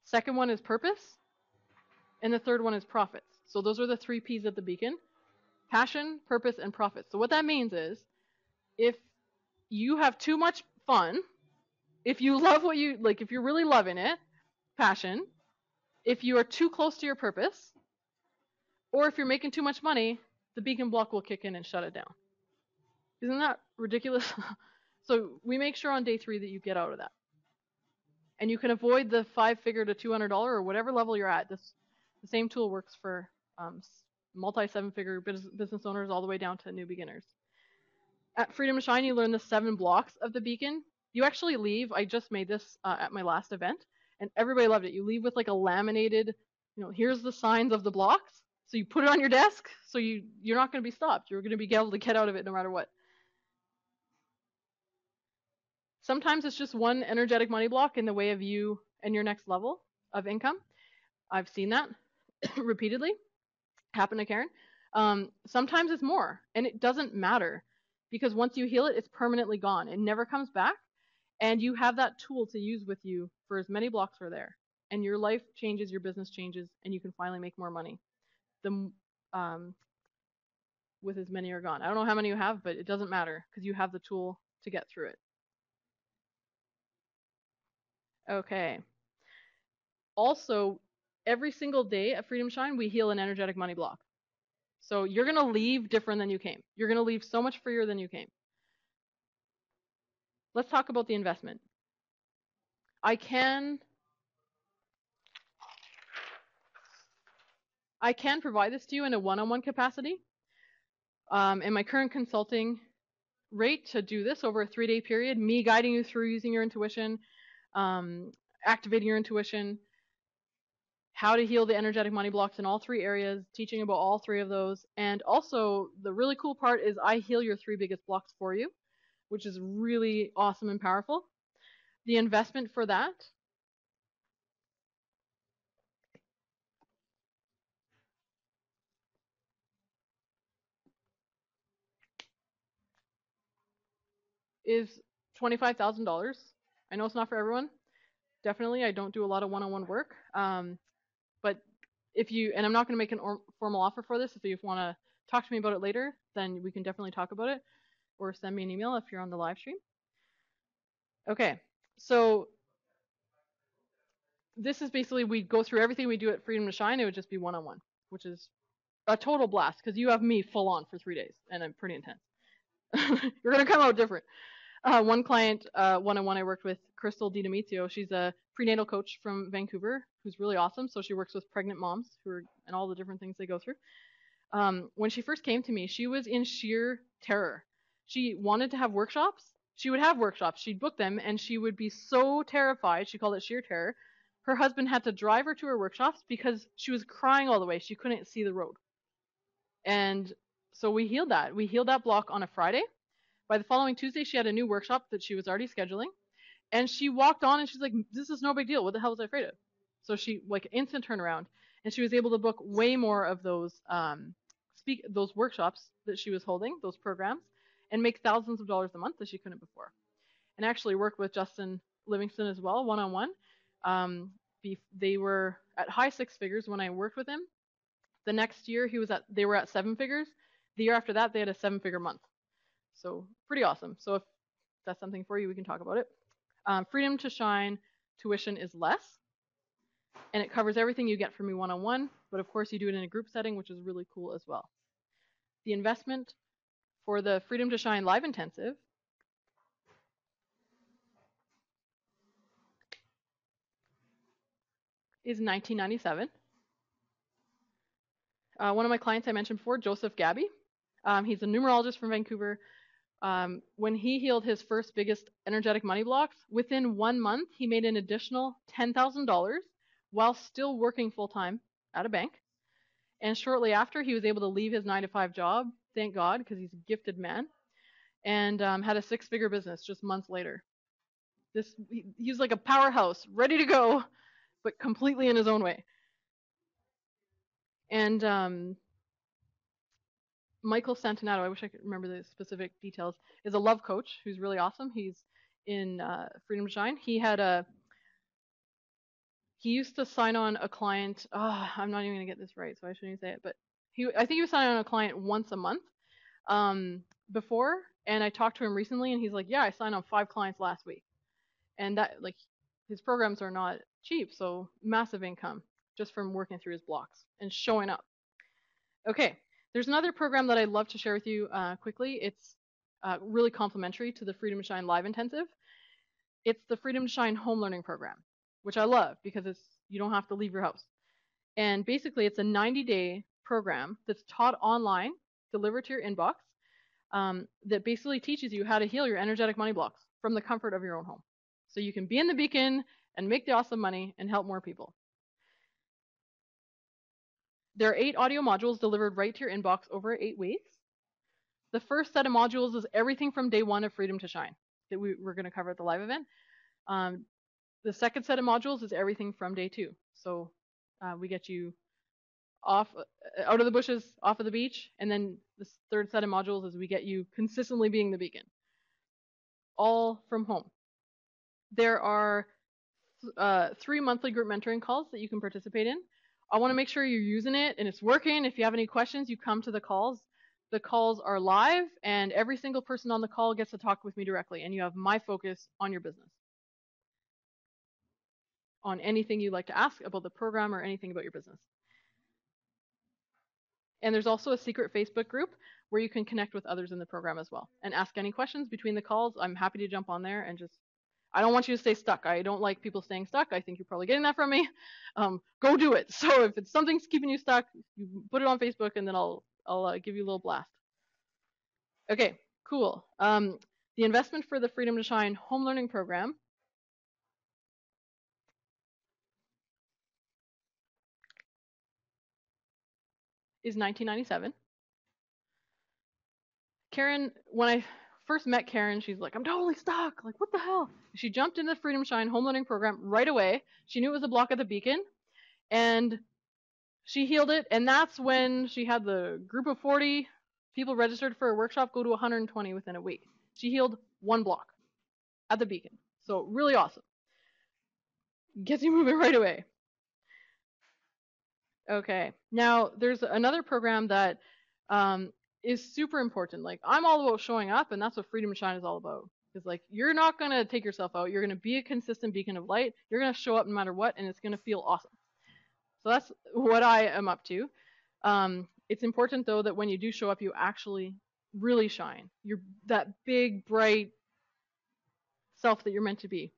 S2: Second one is purpose. And the third one is profits. So those are the three P's at the beacon: passion, purpose, and profits. So what that means is, if you have too much fun, if you love what you like, if you're really loving it, passion. If you are too close to your purpose, or if you're making too much money, the beacon block will kick in and shut it down. Isn't that ridiculous? So we make sure on day 3 that you get out of that. And you can avoid the 5-figure to $200 or whatever level you're at. The same tool works for multi-7-figure business owners all the way down to new beginners. At Freedom to Shine, you learn the 7 blocks of the beacon. You actually leave. I just made this at my last event, and everybody loved it. You leave with like a laminated, here's the signs of the blocks. So you put it on your desk, so you're not going to be stopped. You're going to be able to get out of it no matter what. Sometimes it's just one energetic money block in the way of you and your next level of income. I've seen that repeatedly happen to Karen. Sometimes it's more, and it doesn't matter, because once you heal it, it's permanently gone. It never comes back, and you have that tool to use with you for as many blocks are there. And your life changes, your business changes, and you can finally make more money. With as many are gone. I don't know how many you have, but it doesn't matter, because you have the tool to get through it. Okay. Also, every single day at Freedom Shine, we heal an energetic money block. So you're going to leave different than you came. You're going to leave so much freer than you came. Let's talk about the investment. I can provide this to you in a one-on-one capacity. And my current consulting rate to do this over a 3-day period, me guiding you through using your intuition, activating your intuition, how to heal the energetic money blocks in all 3 areas, teaching about all 3 of those. And also, the really cool part is I heal your 3 biggest blocks for you, which is really awesome and powerful. The investment for that is $25,000. I know it's not for everyone. Definitely, I don't do a lot of one-on-one work. But if you, and I'm not going to make a formal offer for this. If you want to talk to me about it later, then we can definitely talk about it, or send me an email if you're on the live stream. Okay, so this is basically, we go through everything we do at Freedom to Shine. It would just be one-on-one, which is a total blast, because you have me full on for 3 days, and I'm pretty intense. You're going to come out different. One client, one-on-one I worked with, Crystal DiDomizio. She's a prenatal coach from Vancouver who's really awesome. So she works with pregnant moms and all the different things they go through. When she first came to me, she was in sheer terror. She wanted to have workshops. She would have workshops. She'd book them, and she would be so terrified. She called it sheer terror. Her husband had to drive her to her workshops because she was crying all the way. She couldn't see the road. And so we healed that. We healed that block on a Friday. By the following Tuesday, she had a new workshop that she was already scheduling. And she walked on, and she's like, this is no big deal. What the hell was I afraid of? So she, like, instant turnaround. And she was able to book way more of those those workshops that she was holding, those programs, and make thousands of dollars a month that she couldn't before. And actually worked with Justin Livingston as well, one-on-one. They were at high 6 figures when I worked with him. The next year, they were at 7 figures. The year after that, they had a 7-figure month. So pretty awesome. So if that's something for you, we can talk about it. Freedom to Shine tuition is less, and it covers everything you get from me one-on-one, but of course you do it in a group setting, which is really cool as well. The investment for the Freedom to Shine Live Intensive is 1997. One of my clients I mentioned before, Joseph Gabby. He's a numerologist from Vancouver. When he healed his first biggest energetic money blocks, within 1 month, he made an additional $10,000 while still working full time at a bank. And shortly after, he was able to leave his 9-to-5 job, thank God, because he's a gifted man, and had a 6-figure business just months later. He's like a powerhouse, ready to go, but completely in his own way. And Michael Santanato, I wish I could remember the specific details, is a love coach who's really awesome. He's in Freedom to Shine. He used to sign on a client. I'm not even gonna get this right, so I shouldn't even say it. But I think he was signing on a client once a month before, and I talked to him recently, and he's like, "Yeah, I signed on 5 clients last week," and that, like, his programs are not cheap, so massive income just from working through his blocks and showing up. Okay, there's another program that I'd love to share with you quickly. It's really complementary to the Freedom to Shine Live Intensive. It's the Freedom to Shine Home Learning Program, which I love because you don't have to leave your house. And basically, it's a 90-day program that's taught online, delivered to your inbox, that basically teaches you how to heal your energetic money blocks from the comfort of your own home. So you can be in the beacon and make the awesome money and help more people. There are 8 audio modules delivered right to your inbox over 8 weeks. The first set of modules is everything from day 1 of Freedom to Shine that we're going to cover at the live event. The second set of modules is everything from day 2. So we get you off, out of the bushes, off of the beach, and then the third set of modules is we get you consistently being the beacon, all from home. There are 3 monthly group mentoring calls that you can participate in. I want to make sure you're using it and it's working. If you have any questions, you come to the calls. The calls are live, and every single person on the call gets to talk with me directly, and you have my focus on your business, on anything you'd like to ask about the program or anything about your business. And there's also a secret Facebook group where you can connect with others in the program as well and ask any questions between the calls. I'm happy to jump on there and just, I don't want you to stay stuck. I don't like people staying stuck. I think you're probably getting that from me. Go do it. So if it's something's keeping you stuck, you put it on Facebook, and then I'll give you a little blast. Okay, cool. The investment for the Freedom to Shine home learning program is $19.97. Karen, when I first met Karen, she's like, I'm totally stuck. Like, what the hell? She jumped into the Freedom to Shine home learning program right away. She knew it was a block at the beacon, and she healed it. And that's when she had the group of 40 people registered for a workshop go to 120 within a week. She healed 1 block at the beacon. So really awesome. Gets you moving right away. Okay, now there's another program that is super important. Like, I'm all about showing up, and that's what Freedom to Shine is all about. Because, like, you're not going to take yourself out. You're going to be a consistent beacon of light. You're going to show up no matter what, and it's going to feel awesome. So that's what I am up to. It's important, though, that when you do show up, you actually really shine. You're that big, bright self that you're meant to be.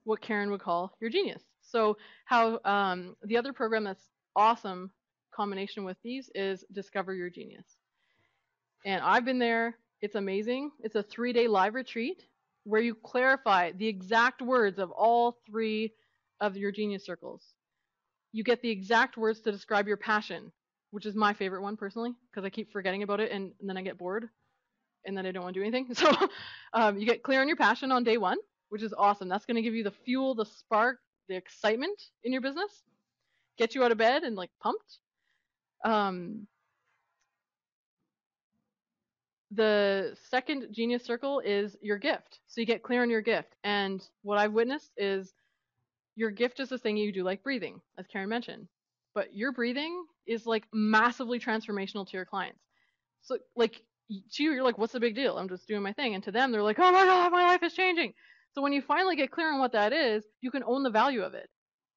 S2: What Karen would call your genius. So how the other program that's awesome combination with these is Discover Your Genius. And I've been there. It's amazing. It's a 3-day live retreat where you clarify the exact words of all 3 of your genius circles. You get the exact words to describe your passion, which is my favorite one personally, because I keep forgetting about it and then I get bored and then I don't want to do anything. So you get clear on your passion on day 1, which is awesome. That's going to give you the fuel, the spark, the excitement in your business, get you out of bed and, like, pumped. The second genius circle is your gift. So you get clear on your gift. And what I've witnessed is your gift is the thing you do, like breathing, as Karen mentioned. But your breathing is, like, massively transformational to your clients. So, like, to you, you're like, what's the big deal? I'm just doing my thing. And to them, they're like, oh my God, my life is changing. So when you finally get clear on what that is, you can own the value of it.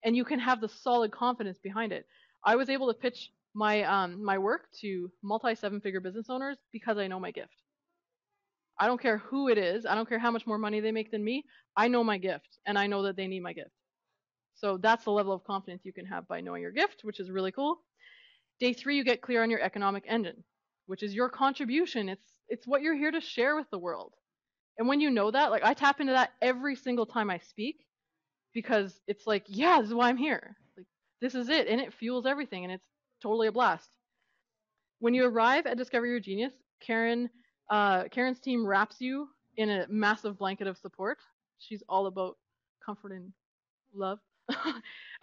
S2: And you can have the solid confidence behind it. I was able to pitch my my work to multi 7-figure business owners because I know my gift. I don't care who it is. I don't care how much more money they make than me. I know my gift, and I know that they need my gift. So that's the level of confidence you can have by knowing your gift, which is really cool. Day 3, you get clear on your economic engine, which is your contribution. It's what you're here to share with the world. And when you know that, like I tap into that every single time I speak, because it's like, yeah, this is why I'm here. Like this is it, and it fuels everything, and it's totally a blast. When you arrive at Discover Your Genius, Karen's team wraps you in a massive blanket of support. She's all about comfort and love.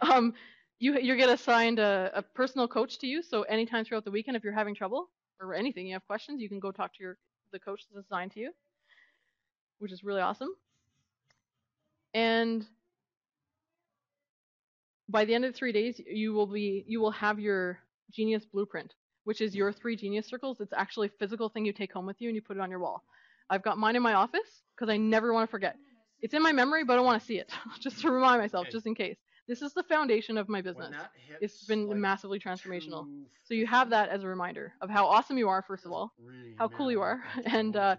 S2: um, you get assigned a personal coach to you. So anytime throughout the weekend, if you're having trouble or anything, you have questions, you can go talk to the coach that's assigned to you, which is really awesome. And by the end of the 3 days, you will have your Genius Blueprint, which is your 3 Genius circles. It's actually a physical thing you take home with you and you put it on your wall. I've got mine in my office because I never want to forget. It's in my memory, but I don't want to see it, just to remind myself, just in case. This is the foundation of my business. It's been like massively transformational. So you have that as a reminder of how awesome you are, first of all, how cool you are, and to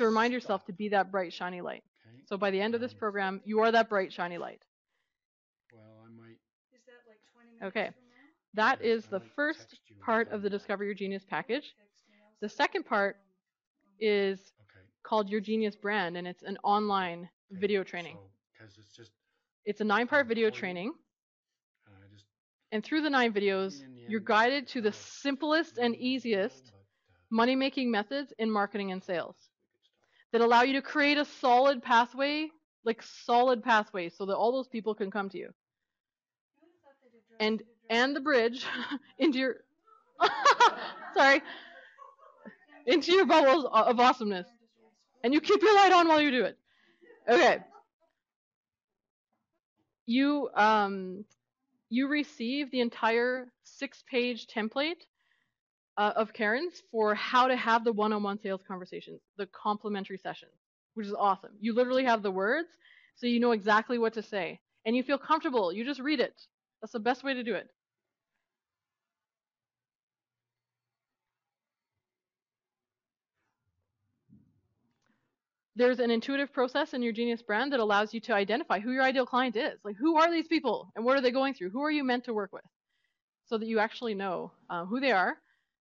S2: remind yourself to be that bright, shiny light. So by the end of this program, you are that bright, shiny light.
S3: Well, I might.
S1: Is that like 20 minutes
S2: Okay.
S1: from now?
S2: That is the first part of the Discover Your Genius package. The second part is called Your Genius Brand, and it's an online video training. It's a 9-part video training. And through the 9 videos, you're guided to the simplest and easiest money-making methods in marketing and sales that allow you to create a solid pathway, like solid pathway, so that all those people can come to you. And the bridge into your sorry, into your bubbles of awesomeness. And you keep your light on while you do it. Okay. You receive the entire 6-page template of Karen's for how to have the one-on-one sales conversations, the complimentary sessions, which is awesome. You literally have the words, so you know exactly what to say. And you feel comfortable. You just read it. That's the best way to do it. There's an intuitive process in your Genius brand that allows you to identify who your ideal client is. Like, who are these people and what are they going through? Who are you meant to work with? So that you actually know who they are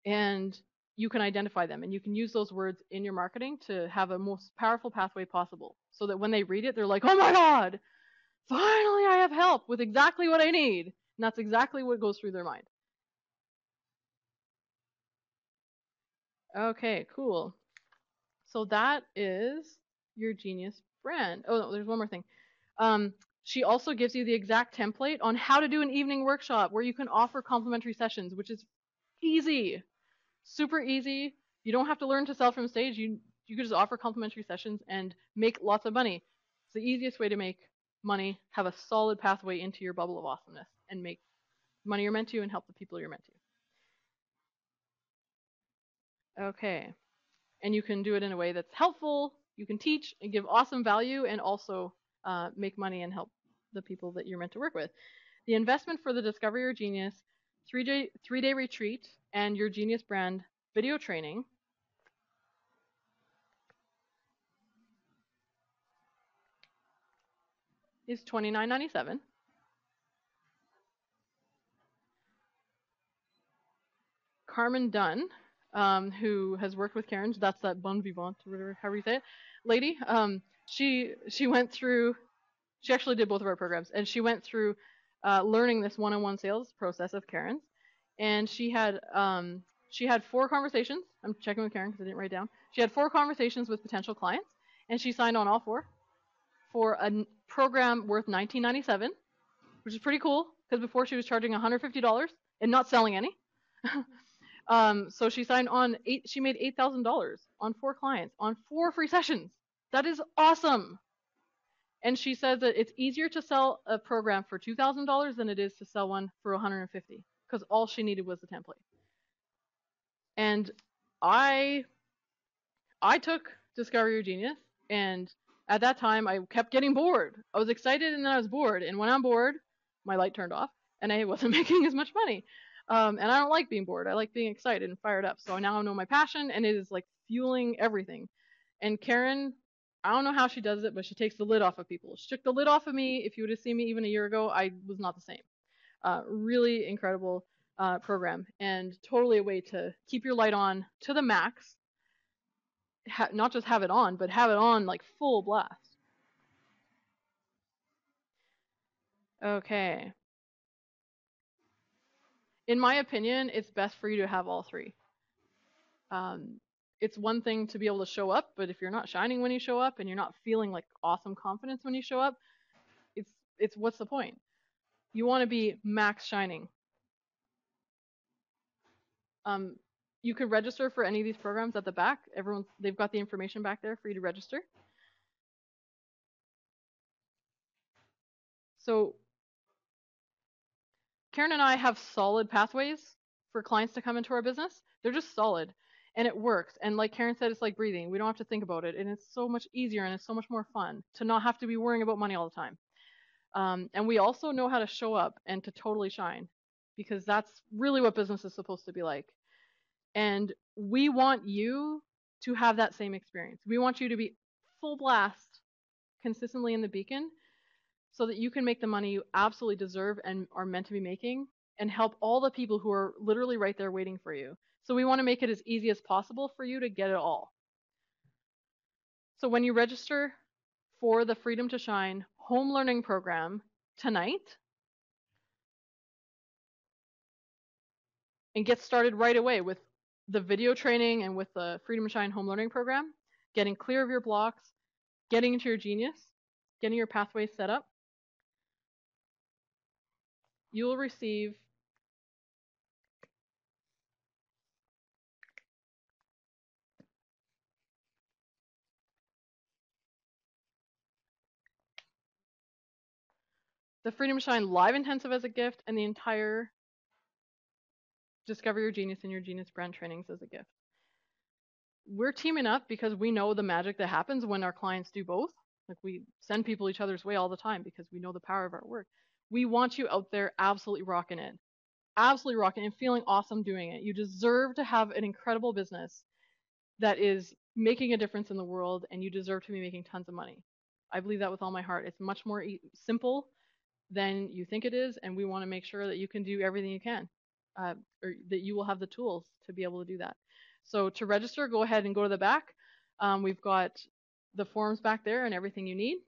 S2: and you can identify them. And you can use those words in your marketing to have a most powerful pathway possible. So that when they read it, they're like, oh my God, finally I have help with exactly what I need. And that's exactly what goes through their mind. Okay, cool. So that is your Genius brand. Oh, no, there's one more thing. She also gives you the exact template on how to do an evening workshop where you can offer complimentary sessions, which is easy, super easy. You don't have to learn to sell from stage. You can just offer complimentary sessions and make lots of money. It's the easiest way to make money, have a solid pathway into your bubble of awesomeness, and make money you're meant to and help the people you're meant to. Okay. And you can do it in a way that's helpful. You can teach and give awesome value and also make money and help the people that you're meant to work with. The investment for the Discover Your Genius 3-day retreat and your Genius brand video training is $29.97. Carmen Dunn, who has worked with Karen, that's that bon vivant, or whatever, however you say it, lady, she went through, she actually did both of our programs, and she went through learning this one-on-one sales process of Karen's, and she had 4 conversations. I'm checking with Karen because I didn't write down. She had 4 conversations with potential clients, and she signed on all 4 for a program worth $19.97, which is pretty cool because before she was charging $150 and not selling any. So she signed on she made $8,000 on 4 clients on 4 free sessions. That is awesome. And she says that it's easier to sell a program for $2,000 than it is to sell one for $150 because all she needed was the template. And I took Discover Your Genius, and at that time I kept getting bored. I was excited and then I was bored, and when I'm bored, my light turned off and I wasn't making as much money. And I don't like being bored. I like being excited and fired up. So now I know my passion, and it is like fueling everything. And Karen, I don't know how she does it, but she takes the lid off of people. She took the lid off of me. If you would have seen me even a year ago, I was not the same. Really incredible program, and totally a way to keep your light on to the max. Not just have it on, but have it on like full blast. Okay. In my opinion, it's best for you to have all three. It's one thing to be able to show up, but if you're not shining when you show up and you're not feeling like awesome confidence when you show up, it's what's the point? You want to be max shining. You could register for any of these programs at the back. They've got the information back there for you to register. So Karen and I have solid pathways for clients to come into our business. They're just solid, and it works. And like Karen said, it's like breathing. We don't have to think about it, and it's so much easier and it's so much more fun to not have to be worrying about money all the time. And we also know how to show up and to totally shine, because that's really what business is supposed to be like. And we want you to have that same experience. We want you to be full blast consistently in the beacon, so that you can make the money you absolutely deserve and are meant to be making, and help all the people who are literally right there waiting for you. So we want to make it as easy as possible for you to get it all. So when you register for the Freedom to Shine home learning program tonight, and get started right away with the video training and with the Freedom to Shine home learning program, getting clear of your blocks, getting into your genius, getting your pathways set up, you will receive the Freedom to Shine live intensive as a gift, and the entire Discover Your Genius and Your Genius brand trainings as a gift. We're teaming up because we know the magic that happens when our clients do both. Like, we send people each other's way all the time because we know the power of our work. We want you out there absolutely rocking it. Absolutely rocking and feeling awesome doing it. You deserve to have an incredible business that is making a difference in the world, and you deserve to be making tons of money. I believe that with all my heart. It's much more simple than you think it is, and we want to make sure that you can do everything you can, or that you will have the tools to be able to do that. So to register, go ahead and go to the back. We've got the forms back there and everything you need.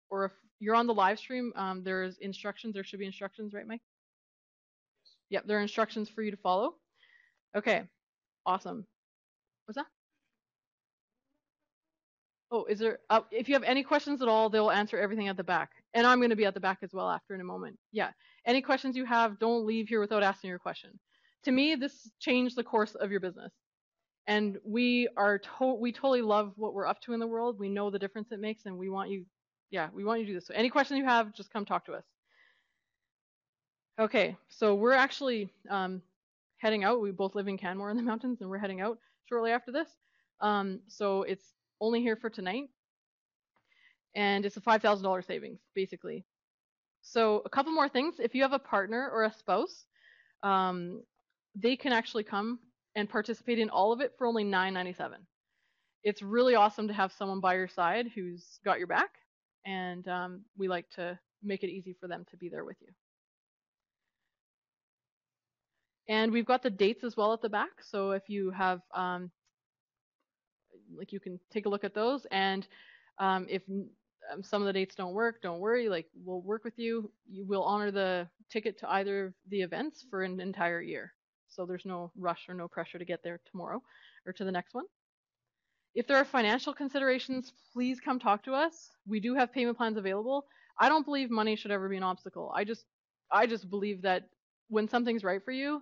S2: Or if you're on the live stream, there's instructions. There should be instructions, right, Mike? Yep, there are instructions for you to follow. Okay, awesome. What's that? Oh, is there, if you have any questions at all, they'll answer everything at the back. And I'm going to be at the back as well after in a moment. Yeah, any questions you have, don't leave here without asking your question. To me, this changed the course of your business. And we totally love what we're up to in the world. We know the difference it makes, and we want you to do this. So any questions you have, just come talk to us. Okay, so we're actually heading out. We both live in Canmore in the mountains, and we're heading out shortly after this. So it's only here for tonight, and it's a $5,000 savings, basically. So a couple more things. If you have a partner or a spouse, they can actually come and participate in all of it for only $9.97. It's really awesome to have someone by your side who's got your back, and we like to make it easy for them to be there with you. And we've got the dates as well at the back, so if you have, like, you can take a look at those, and if some of the dates don't work, don't worry, like, we'll work with you. You will honor the ticket to either of the events for an entire year. So there's no rush or no pressure to get there tomorrow or to the next one. If there are financial considerations, please come talk to us. We do have payment plans available. I don't believe money should ever be an obstacle. I just believe that when something's right for you,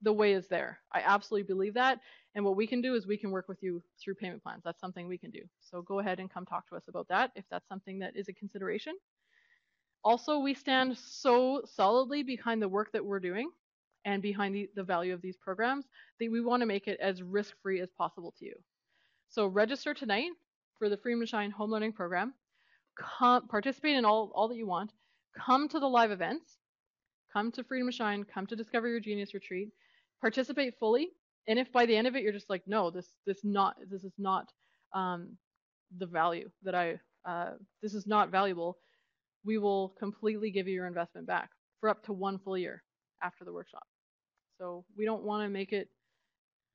S2: the way is there. I absolutely believe that. And what we can do is we can work with you through payment plans. That's something we can do. So go ahead and come talk to us about that if that's something that is a consideration. Also, we stand so solidly behind the work that we're doing and behind the value of these programs that we want to make it as risk-free as possible to you. So register tonight for the Freedom to Shine home learning program. Participate in all that you want. Come to the live events. Come to Freedom to Shine. Come to Discover Your Genius Retreat. Participate fully. And if by the end of it you're just like, no, this is not the value that this is not valuable, we will completely give you your investment back for up to 1 full year after the workshop. So we don't want to make it,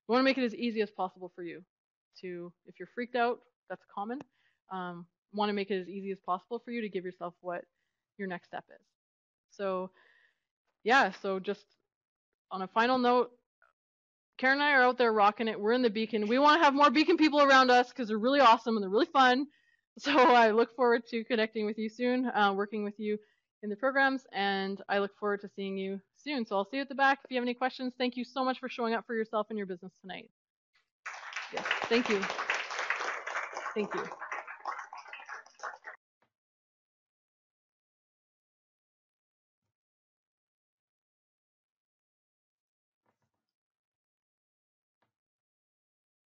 S2: we want to make it as easy as possible for you to, if you're freaked out, that's common, want to make it as easy as possible for you to give yourself what your next step is. So yeah, so just on a final note, Karen and I are out there rocking it. We're in the Beacon. We want to have more Beacon people around us because they're really awesome and they're really fun. So I look forward to connecting with you soon, working with you in the programs, and I look forward to seeing you soon. So I'll see you at the back. If you have any questions, thank you so much for showing up for yourself and your business tonight. Yes, thank you. Thank you.